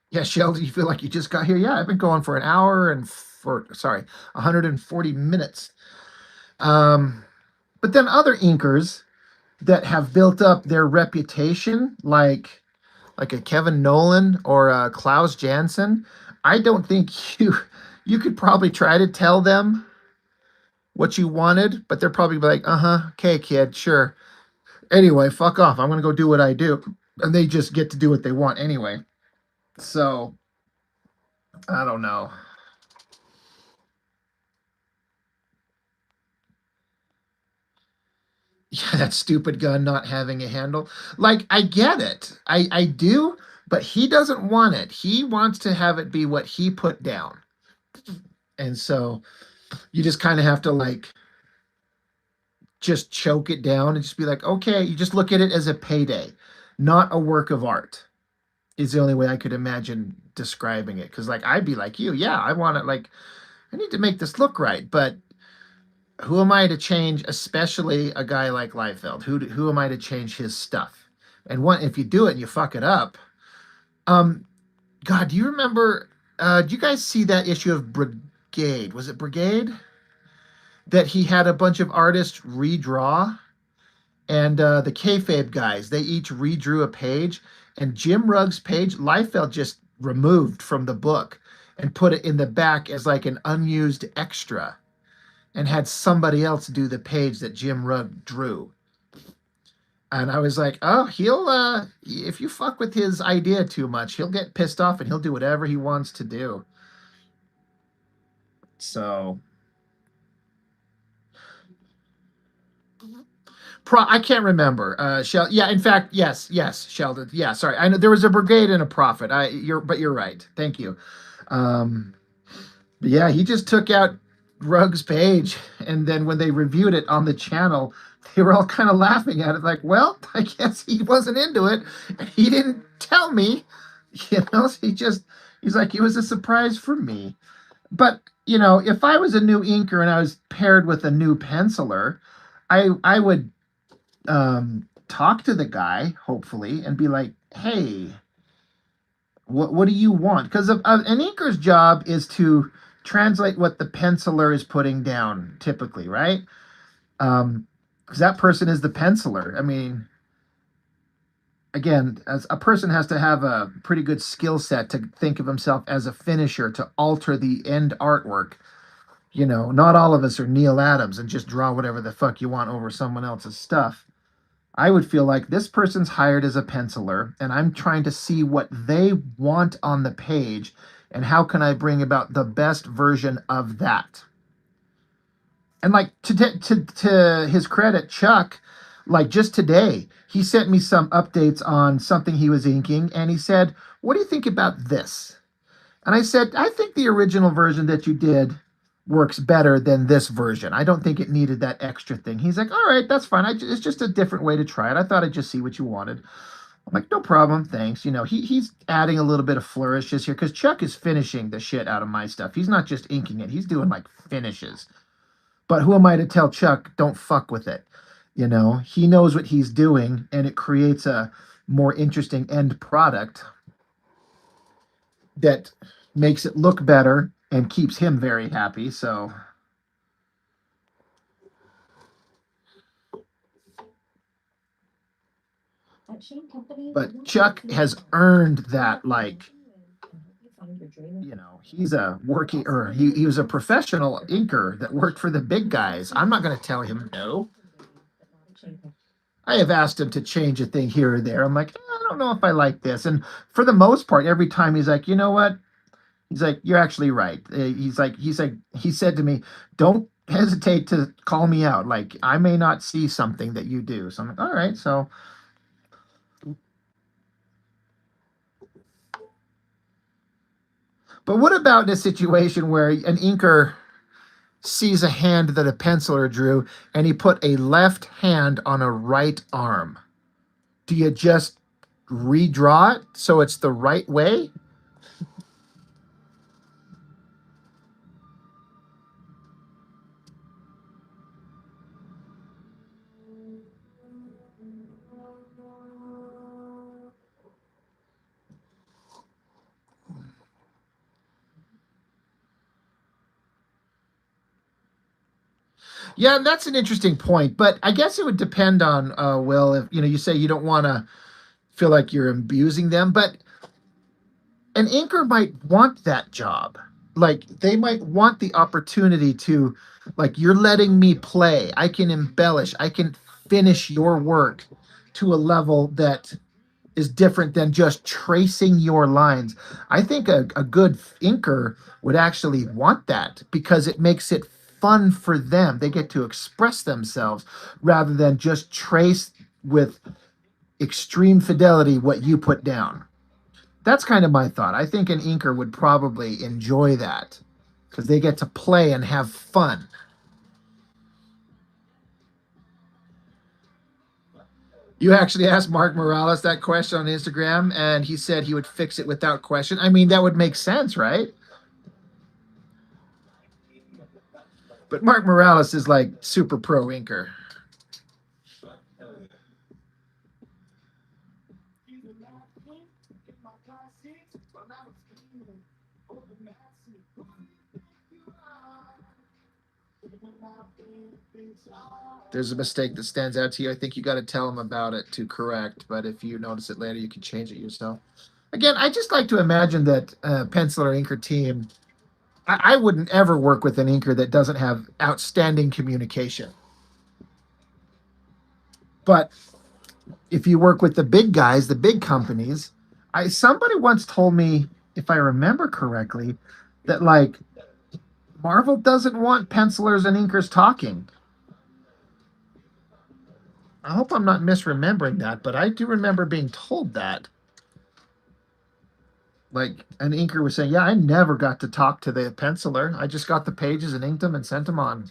Yeah, Sheldon, you feel like you just got here? Yeah, I've been going for an hour and 140 minutes. But then other inkers that have built up their reputation, like a Kevin Nolan or a Klaus Janson, I don't think you could probably try to tell them what you wanted, but they're probably like, okay, kid, sure. Anyway, fuck off. I'm gonna go do what I do, and they just get to do what they want anyway. So I don't know. Yeah, that stupid gun not having a handle. Like, I get it. I do, but he doesn't want it. He wants to have it be what he put down. And so you just kind of have to like just choke it down and just be like, okay, you just look at it as a payday, not a work of art. Is the only way I could imagine describing it. Cause like I'd be like you, yeah, I want it like I need to make this look right, but who am I to change, especially a guy like Liefeld? Who am I to change his stuff? And if you do it and you fuck it up, God, do you remember? Do you guys see that issue of Brigade? Was it Brigade that he had a bunch of artists redraw, and the kayfabe guys they each redrew a page, and Jim Rugg's page Liefeld just removed from the book and put it in the back as like an unused extra and had somebody else do the page that Jim Rugg drew. And I was like, oh, he'll if you fuck with his idea too much, he'll get pissed off and he'll do whatever he wants to do. So I can't remember. Yeah, in fact, yes, Sheldon. Yeah, sorry. I know there was a Brigade and a Prophet. You're right. Thank you. But yeah, he just took out Rugg's page, and then when they reviewed it on the channel, they were all kind of laughing at it, like, well, I guess he wasn't into it. He didn't tell me, he's like, it was a surprise for me. But, if I was a new inker and I was paired with a new penciler, I would talk to the guy, hopefully, and be like, hey, what do you want? Because an inker's job is to translate what the penciler is putting down, typically, right? Because that person is the penciler. I mean, again, as a person has to have a pretty good skill set to think of himself as a finisher, to alter the end artwork. Not all of us are Neil Adams and just draw whatever the fuck you want over someone else's stuff. I would feel like this person's hired as a penciler, and I'm trying to see what they want on the page, and how can I bring about the best version of that. And like to his credit, Chuck, like just today, he sent me some updates on something he was inking, and he said, "What do you think about this?" And I said, "I think the original version that you did works better than this version. I don't think it needed that extra thing." He's like, all right, that's fine. It's just a different way to try it. I thought I'd just see what you wanted. I'm like, no problem, thanks. You know, he's adding a little bit of flourishes here because Chuck is finishing the shit out of my stuff. He's not just inking it; he's doing like finishes. But who am I to tell Chuck don't fuck with it? You know, he knows what he's doing, and it creates a more interesting end product that makes it look better and keeps him very happy. So, At Shane Company, but Chuck has earned that, like, you know, he's a working, or he was a professional inker that worked for the big guys. I'm not going to tell him no. I have asked him to change a thing here or there. I'm like, I don't know if I like this. And for the most part, every time he's like, you know what? He's like, you're actually right. He said to me, don't hesitate to call me out. Like, I may not see something that you do. So I'm like, all right. So, but what about a situation where an inker sees a hand that a penciler drew and he put a left hand on a right arm? Do you just redraw it so it's the right way? Yeah, that's an interesting point, but I guess it would depend on Will. If you know, you say you don't want to feel like you're abusing them, but an inker might want that job. Like they might want the opportunity to, like, you're letting me play. I can embellish. I can finish your work to a level that is different than just tracing your lines. I think a good inker would actually want that because it makes it fun for them. They get to express themselves rather than just trace with extreme fidelity what you put down. That's kind of my thought. I think an inker would probably enjoy that because they get to play and have fun. You actually asked Mark Morales that question on Instagram, and he said he would fix it without question. I mean, that would make sense, right? But Mark Morales is like super pro inker. There's a mistake that stands out to you. I think you got to tell him about it to correct. But if you notice it later, you can change it yourself. Again, I just like to imagine that pencil or inker team. I wouldn't ever work with an inker that doesn't have outstanding communication. But if you work with the big guys, the big companies, somebody once told me, if I remember correctly, that like Marvel doesn't want pencilers and inkers talking. I hope I'm not misremembering that, but I do remember being told that. Like an inker was saying, "Yeah, I never got to talk to the penciler. I just got the pages and inked them and sent them on."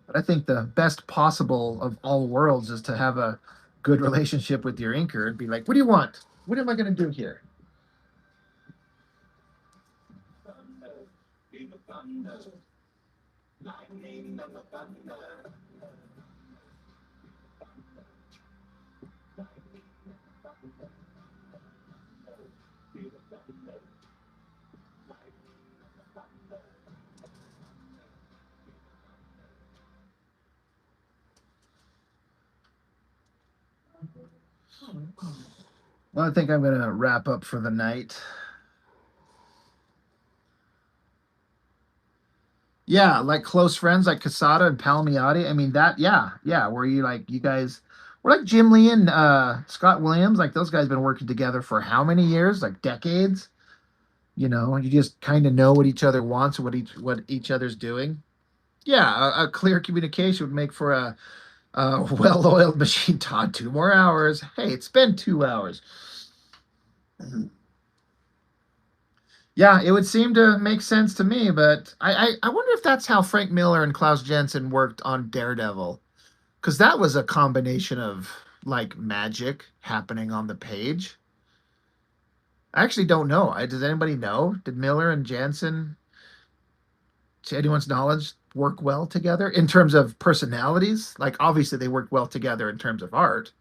But I think the best possible of all worlds is to have a good relationship with your inker and be like, "What do you want? What am I going to do here?" Well, I think I'm going to wrap up for the night. Yeah, like close friends like Casada and Palmiotti. I mean that, yeah, where you like you guys we're like Jim Lee and Scott Williams, like those guys been working together for how many years? Like decades. You know, you just kind of know what each other wants, what each other's doing. Yeah, a clear communication would make for a well-oiled machine. Todd, 2 more hours. Hey, it's been 2 hours. Yeah, it would seem to make sense to me, but I wonder if that's how Frank Miller and Klaus Jensen worked on Daredevil. because that was a combination of like magic happening on the page. I actually don't know. Does anybody know? Did Miller and Jansen, to anyone's knowledge, work well together in terms of personalities? Like, obviously, they worked well together in terms of art.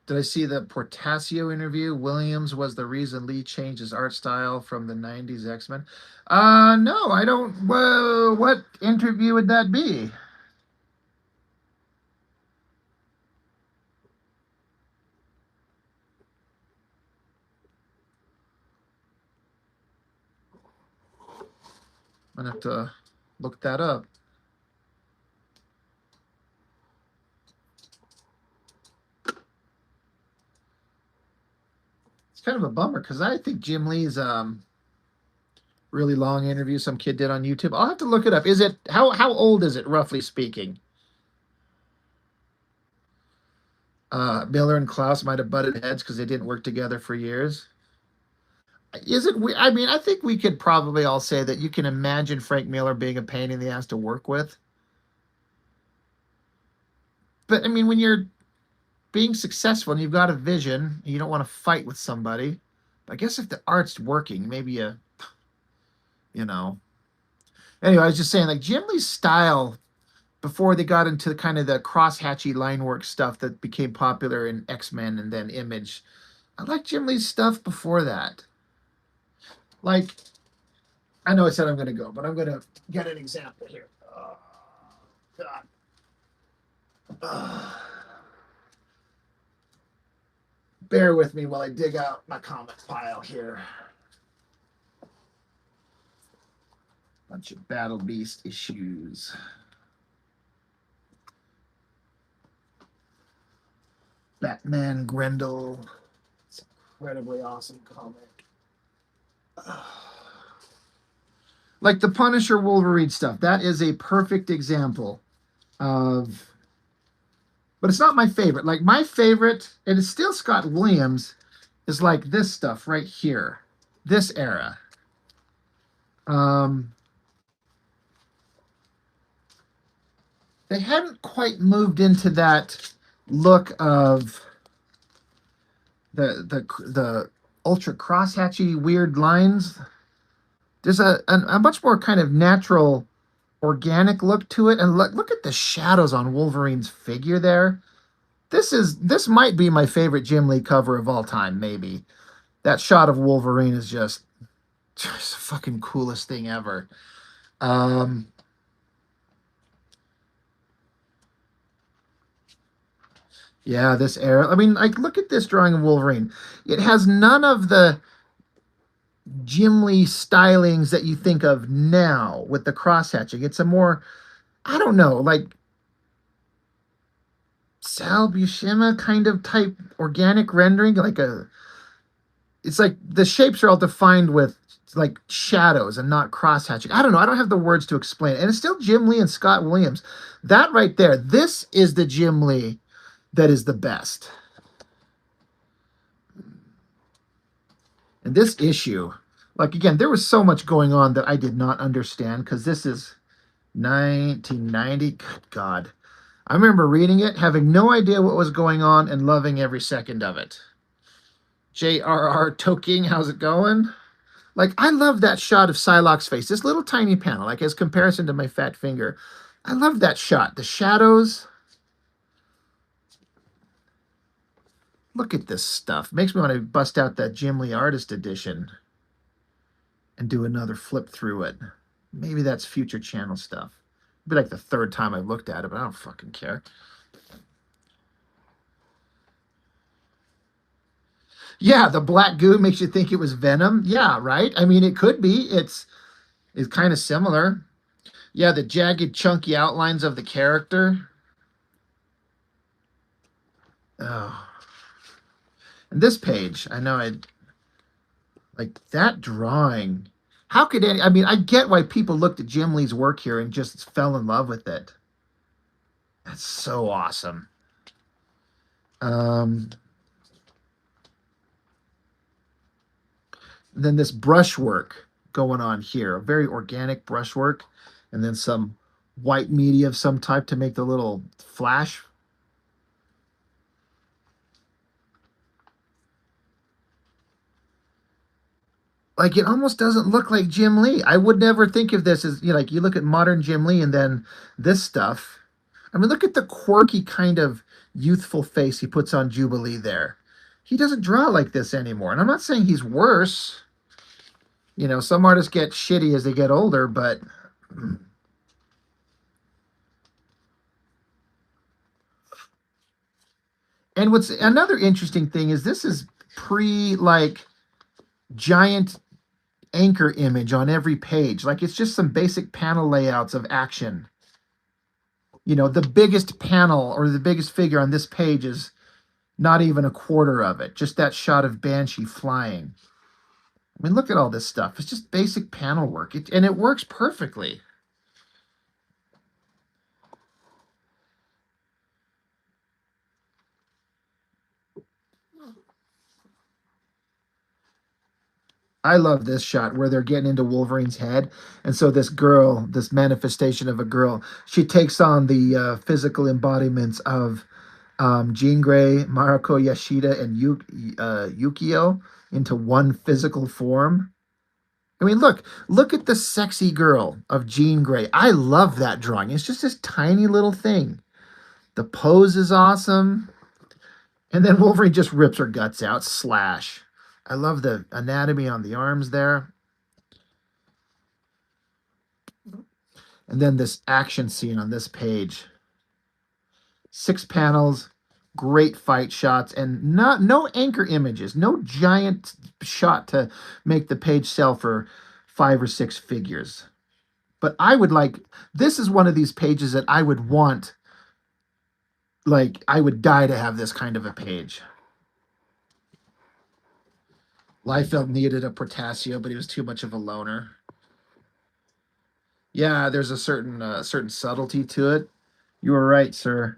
Did I see the Portasio interview? Williams was the reason Lee changed his art style from the 90s X-Men. No, I don't. Whoa, what interview would that be? I'm gonna have to look that up. It's kind of a bummer because I think Jim Lee's really long interview some kid did on YouTube. I'll have to look it up. Is it how old is it, roughly speaking? Miller and Klaus might have butted heads because they didn't work together for years. Is it? I mean, I think we could probably all say that you can imagine Frank Miller being a pain in the ass to work with. But I mean, when you're being successful and you've got a vision, you don't want to fight with somebody. I guess if the art's working, maybe you know. Anyway, I was just saying, like Jim Lee's style before they got into kind of the crosshatchy line work stuff that became popular in X-Men and then Image. I like Jim Lee's stuff before that. Like, I know I said I'm going to go, but I'm going to get an example here. Oh, God. Bear with me while I dig out my comic pile here. Bunch of Battle Beast issues. Batman Grendel. It's an incredibly awesome comic. Like the Punisher Wolverine stuff. That is a perfect example of, but it's not my favorite. Like my favorite, and it's still Scott Williams, is like this stuff right here. This era. They hadn't quite moved into that look of the ultra crosshatchy weird lines. There's a much more kind of natural, organic look to it, and look at the shadows on Wolverine's figure there. This might be my favorite Jim Lee cover of all time. Maybe that shot of Wolverine is just the fucking coolest thing ever. Yeah, this era. I mean, like, look at this drawing of Wolverine. It has none of the Jim Lee stylings that you think of now with the cross-hatching. It's a more, I don't know, like Sal Buscema kind of type organic rendering. It's like the shapes are all defined with like shadows and not cross-hatching. I don't know. I don't have the words to explain it. And it's still Jim Lee and Scott Williams. That right there, this is the Jim Lee that is the best. And this issue, like again, there was so much going on that I did not understand because this is 1990. Good God. I remember reading it, having no idea what was going on, and loving every second of it. J.R.R. Tolkien, how's it going? Like, I love that shot of Psylocke's face, this little tiny panel, like as comparison to my fat finger. I love that shot. The shadows. Look at this stuff. Makes me want to bust out that Jim Lee Artist Edition and do another flip through it. Maybe that's future channel stuff. It'd be like the third time I've looked at it, but I don't fucking care. Yeah, the black goo makes you think it was Venom. Yeah, right? I mean, it could be. It's kind of similar. Yeah, the jagged, chunky outlines of the character. Oh. And this page, I know like that drawing How could any? I mean, I get why people looked at Jim Lee's work here and just fell in love with it. That's so awesome. Then this brushwork going on here, very organic brushwork, and then some white media of some type to make the little flash. Like it almost doesn't look like Jim Lee. I would never think of this as, you know, like you look at modern Jim Lee and then this stuff. I mean, look at the quirky kind of youthful face he puts on Jubilee there. He doesn't draw like this anymore. And I'm not saying he's worse. You know, some artists get shitty as they get older, but and what's another interesting thing is this is pre like giant anchor image on every page. Like it's just some basic panel layouts of action. You know, the biggest panel or the biggest figure on this page is not even a quarter of it. Just that shot of Banshee flying. I mean, look at all this stuff. It's just basic panel work. And it works perfectly. I love this shot where they're getting into Wolverine's head. And so this girl, this manifestation of a girl, she takes on the physical embodiments of Jean Grey, Mariko Yashida, and Yukio into one physical form. I mean, look at the sexy girl of Jean Grey. I love that drawing. It's just this tiny little thing. The pose is awesome. And then Wolverine just rips her guts out, slash. I love the anatomy on the arms there. And then this action scene on this page. 6 panels, great fight shots, and no anchor images, no giant shot to make the page sell for 5 or 6 figures. But I would like, this is one of these pages that I would want, like, I would die to have this kind of a page. Liefeld needed a Portasio, but he was too much of a loner. Yeah, there's a certain subtlety to it. You were right, sir.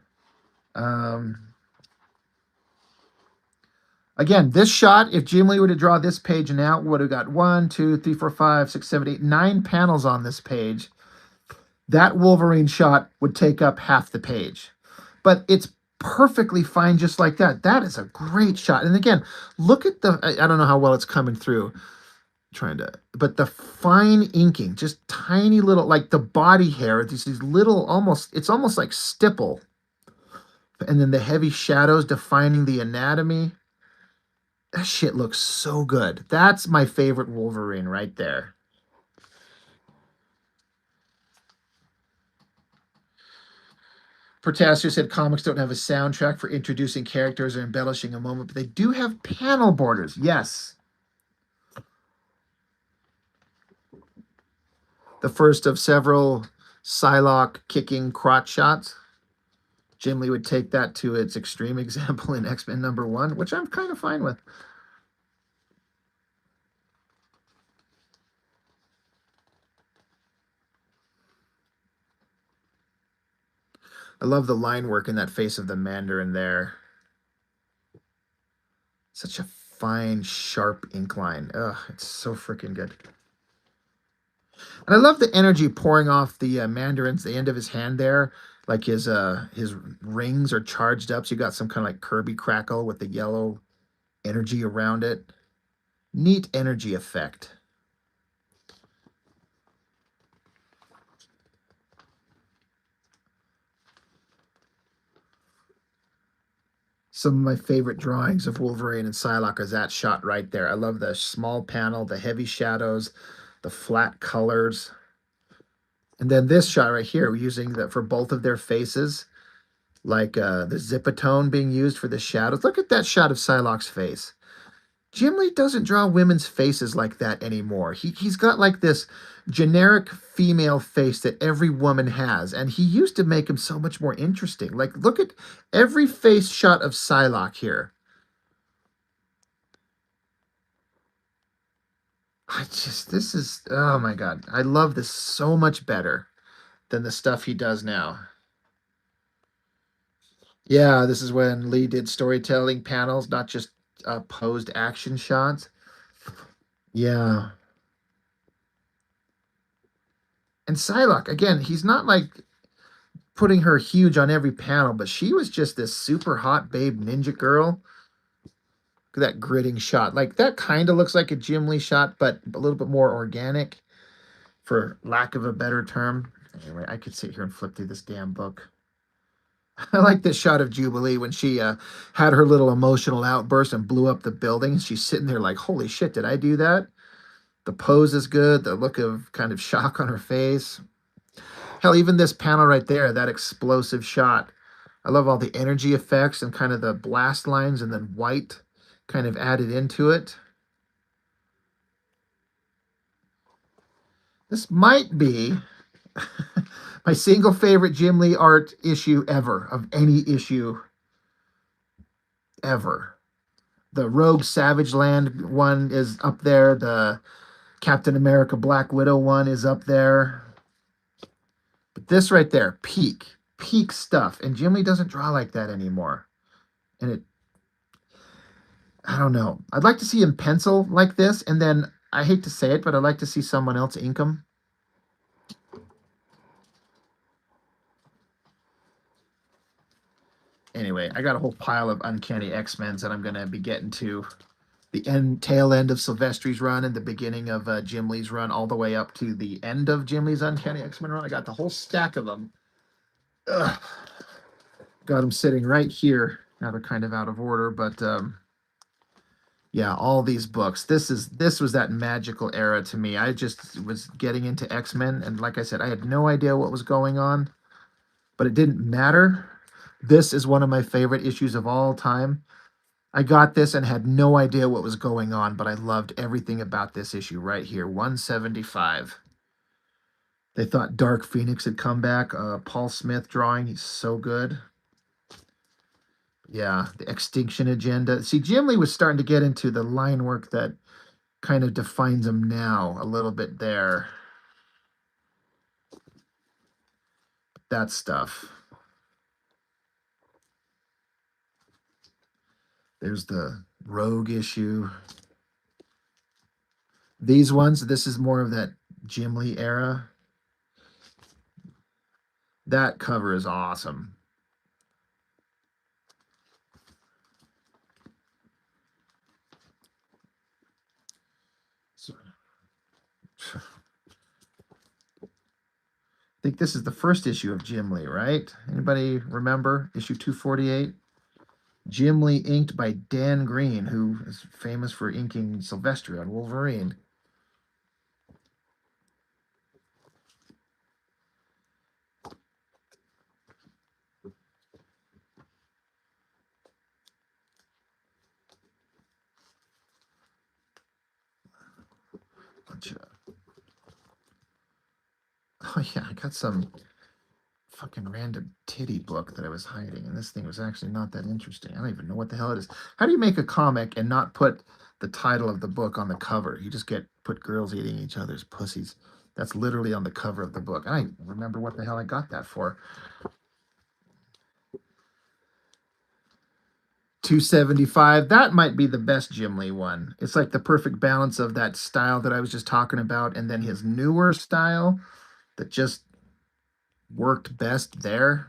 Again, this shot, if Jim Lee were to draw this page now, would have got 1, 2, 3, 4, 5, 6, 7, 8, 9 panels on this page. That Wolverine shot would take up half the page. But it's perfectly fine just like that. That is a great shot. And again, look at the, I don't know how well it's coming through. But the fine inking, just tiny little, like the body hair, these little, it's almost like stipple. And then the heavy shadows defining the anatomy. That shit looks so good. That's my favorite Wolverine right there. Portasio said comics don't have a soundtrack for introducing characters or embellishing a moment, but they do have panel borders. Yes. The first of several Psylocke kicking crotch shots. Jim Lee would take that to its extreme example in X-Men #1, which I'm kind of fine with. I love the line work in that face of the Mandarin there. Such a fine, sharp ink line. Ugh, it's so freaking good. And I love the energy pouring off the Mandarin's, the end of his hand there. Like his rings are charged up. So you got some kind of like Kirby crackle with the yellow energy around it. Neat energy effect. Some of my favorite drawings of Wolverine and Psylocke is that shot right there. I love the small panel, the heavy shadows, the flat colors. And then this shot right here, we're using that for both of their faces, like the Zipatone being used for the shadows. Look at that shot of Psylocke's face. Jim Lee doesn't draw women's faces like that anymore. He's got like this generic female face that every woman has. And he used to make him so much more interesting. Like, look at every face shot of Psylocke here. This is, oh my God. I love this so much better than the stuff he does now. Yeah, this is when Lee did storytelling panels, not just posed action shots. Yeah. And Psylocke, again, he's not like putting her huge on every panel, but she was just this super hot babe ninja girl. Look at that gritting shot. Like that kind of looks like a Jim Lee shot, but a little bit more organic, for lack of a better term. Anyway, I could sit here and flip through this damn book. I like this shot of Jubilee when she had her little emotional outburst and blew up the building. She's sitting there like, holy shit, did I do that? The pose is good. The look of kind of shock on her face. Hell, even this panel right there, that explosive shot. I love all the energy effects and kind of the blast lines and then white kind of added into it. This might be my single favorite Jim Lee art issue ever, of any issue ever. The Rogue Savage Land one is up there. The Captain America Black Widow one is up there. But this right there, peak stuff. And Jim Lee doesn't draw like that anymore. And I don't know. I'd like to see him pencil like this. And then, I hate to say it, but I'd like to see someone else ink him. Anyway, I got a whole pile of Uncanny X-Men's that I'm going to be getting to. The tail end of Silvestri's run and the beginning of Jim Lee's run, all the way up to the end of Jim Lee's Uncanny X-Men run. I got the whole stack of them. Ugh. Got them sitting right here. Now they're kind of out of order, but yeah, all these books. This was that magical era to me. I just was getting into X-Men, and like I said, I had no idea what was going on, but it didn't matter. This is one of my favorite issues of all time. I got this and had no idea what was going on, but I loved everything about this issue right here, 175. They thought Dark Phoenix had come back. Paul Smith drawing, he's so good. Yeah, the Extinction Agenda. See, Jim Lee was starting to get into the line work that kind of defines him now a little bit there. That stuff. There's the Rogue issue. These ones, this is more of that Jim Lee era. That cover is awesome. So, I think this is the first issue of Jim Lee, right? Anybody remember issue 248? Jim Lee inked by Dan Green, who is famous for inking Silvestri on Wolverine. Oh yeah, I got some fucking random titty book that I was hiding, and this thing was actually not that interesting. I don't even know what the hell it is. How do you make a comic and not put the title of the book on the cover? You just put girls eating each other's pussies. That's literally on the cover of the book. I don't remember what the hell I got that for. 275. That might be the best Jim Lee one. It's like the perfect balance of that style that I was just talking about, and then his newer style that just worked best there.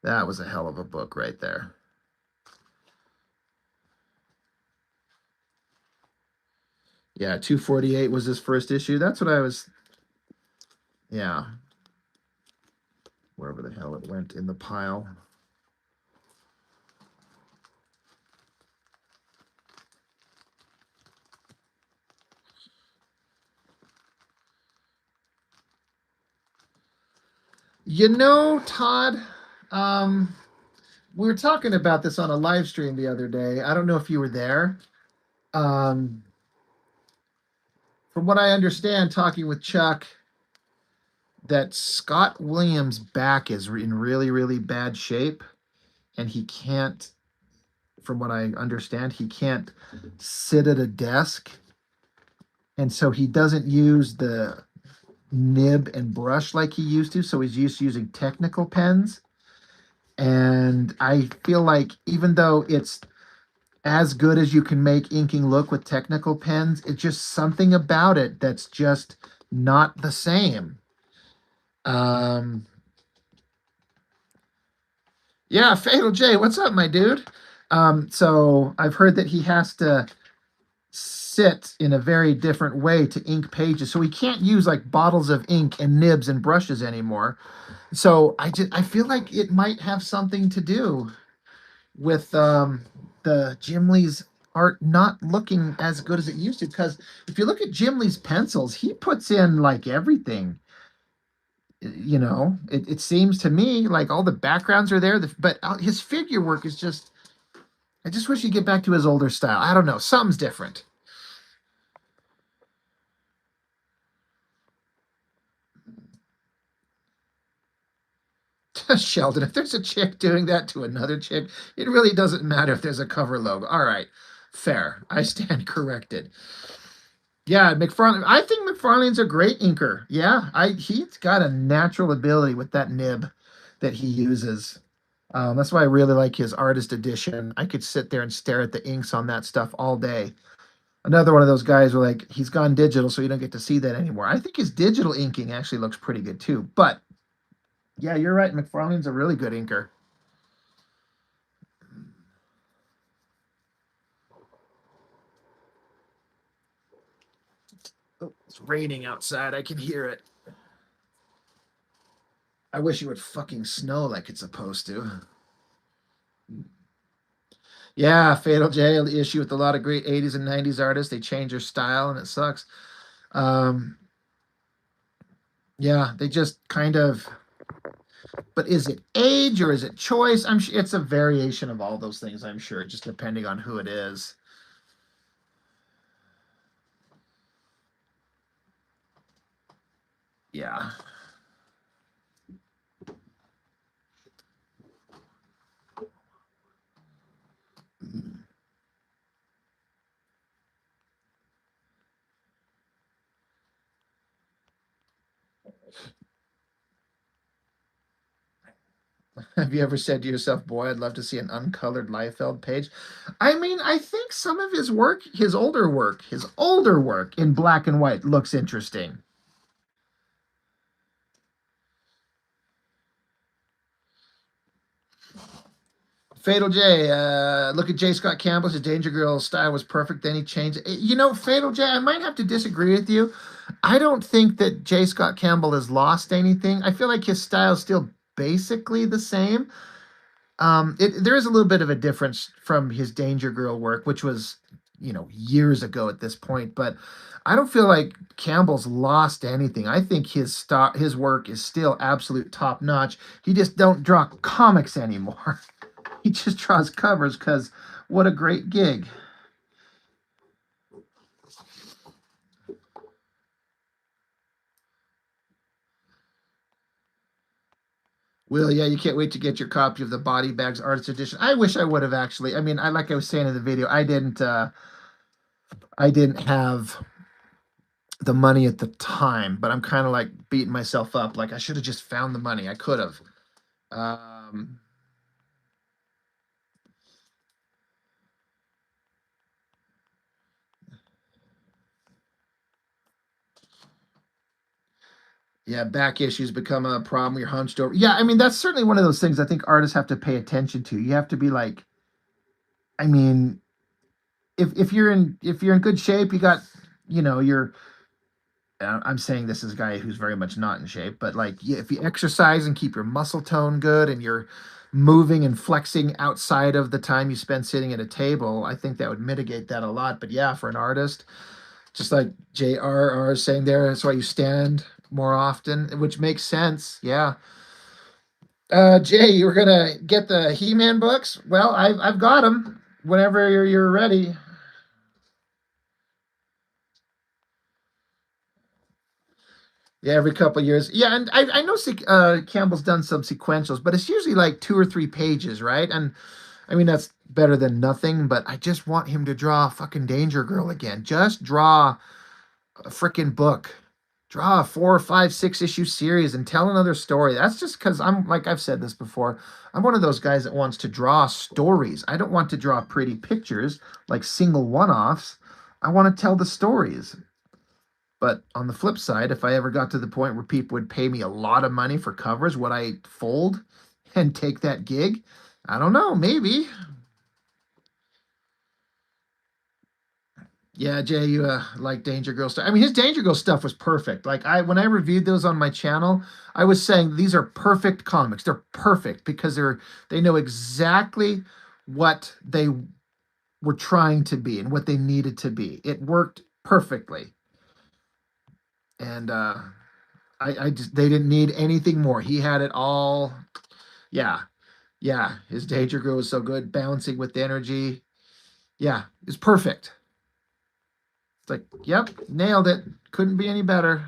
That was a hell of a book right there. Yeah, 248 was his first issue. That's what I was. Yeah. Wherever the hell it went in the pile. You know, Todd, we were talking about this on a live stream the other day. I don't know if you were there. From what I understand, talking with Chuck, that Scott Williams' back is in really, really bad shape, and he can't from what I understand, he can't sit at a desk, and so he doesn't use the nib and brush like he used to. So he's used to using technical pens. And I feel like even though it's as good as you can make inking look with technical pens, it's just something about it that's just not the same. Um, yeah, Fatal J, what's up, my dude? So I've heard that he has to sit in a very different way to ink pages. So he can't use like bottles of ink and nibs and brushes anymore. So I feel like it might have something to do with the Jim Lee's art not looking as good as it used to. Because if you look at Jim Lee's pencils, he puts in like everything. You know, it seems to me like all the backgrounds are there, but his figure work is just. I just wish he'd get back to his older style. I don't know, something's different. Sheldon, if there's a chick doing that to another chick, it really doesn't matter if there's a cover logo. All right, fair. I stand corrected. Yeah, McFarlane. I think McFarlane's a great inker. Yeah, he's got a natural ability with that nib that he uses. That's why I really like his artist edition. I could sit there and stare at the inks on that stuff all day. Another one of those guys where like he's gone digital, so you don't get to see that anymore. I think his digital inking actually looks pretty good too. But yeah, you're right. McFarlane's a really good inker. Oh, it's raining outside. I can hear it. I wish it would fucking snow like it's supposed to. Yeah, Fatal J, the issue with a lot of great 80s and 90s artists. They change their style and it sucks. Yeah, they just kind of. But is it age or is it choice? I'm sure it's a variation of all those things, I'm sure, just depending on who it is. Yeah. Have you ever said to yourself, boy, I'd love to see an uncolored Liefeld page? I mean, I think some of his work, his older work in black and white looks interesting. Fatal J, look at J. Scott Campbell's Danger Girl style was perfect. Then he changed it. You know, Fatal J, I might have to disagree with you. I don't think that J. Scott Campbell has lost anything. I feel like his style is still basically the same. There is a little bit of a difference from his Danger Girl work, which was, years ago at this point. But I don't feel like Campbell's lost anything. I think his work is still absolute top notch. He just don't draw comics anymore. He just draws covers because what a great gig. Will, yeah, you can't wait to get your copy of the Body Bags Artist Edition. I wish I would have actually. I mean, like I was saying in the video, I didn't have the money at the time, but I'm kind of like beating myself up. Like I should have just found the money. I could have. Yeah, back issues become a problem. You're hunched over. Yeah, I mean that's certainly one of those things I think artists have to pay attention to. You have to be like, I mean, if you're in good shape, you got, you're. I'm saying this as a guy who's very much not in shape, but like if you exercise and keep your muscle tone good and you're moving and flexing outside of the time you spend sitting at a table, I think that would mitigate that a lot. But yeah, for an artist, just like JRR is saying there, that's why you stand more often, which makes sense. Yeah. Jay, you were gonna get the He-Man books? Well, I've got them. Whenever you're ready. Yeah, every couple of years. Yeah, and I know Campbell's done some sequentials, but it's usually like 2 or 3 pages, right? And I mean, that's better than nothing, but I just want him to draw fucking Danger Girl again. Just draw a freaking book. Draw a 4, 5, 6 issue series and tell another story. That's just because I'm, like I've said this before, I'm one of those guys that wants to draw stories. I don't want to draw pretty pictures like single one-offs. I want to tell the stories. But on the flip side, if I ever got to the point where people would pay me a lot of money for covers, would I fold and take that gig? I don't know, maybe. Yeah, Jay, you like Danger Girl stuff. I mean, his Danger Girl stuff was perfect. Like when I reviewed those on my channel, I was saying these are perfect comics. They're perfect because they know exactly what they were trying to be and what they needed to be. It worked perfectly. And I just they didn't need anything more. He had it all. Yeah. Yeah. His Danger Girl was so good, bouncing with the energy. Yeah, it's perfect. It's like, yep, nailed it. Couldn't be any better.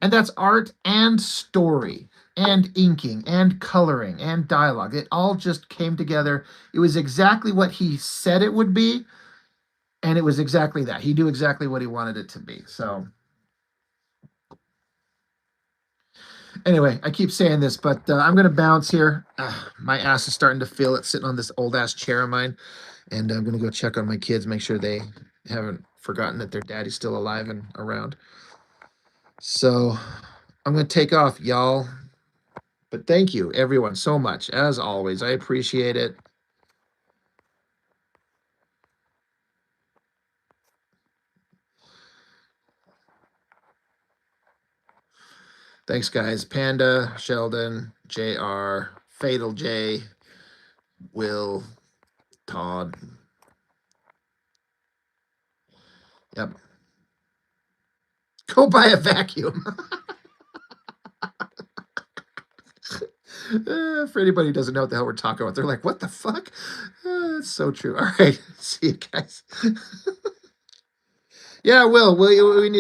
And that's art and story and inking and coloring and dialogue. It all just came together. It was exactly what he said it would be. And it was exactly that. He knew exactly what he wanted it to be. So anyway, I keep saying this, but I'm going to bounce here. My ass is starting to feel it sitting on this old ass chair of mine. And I'm going to go check on my kids, make sure they haven't forgotten that their daddy's still alive and around. So I'm going to take off, y'all. But thank you, everyone, so much. As always, I appreciate it. Thanks, guys. Panda, Sheldon, JR, Fatal J, Will, Todd. Yep. Go buy a vacuum. For anybody who doesn't know what the hell we're talking about, they're like, what the fuck? That's so true. All right. See you guys. Yeah, Will, we need to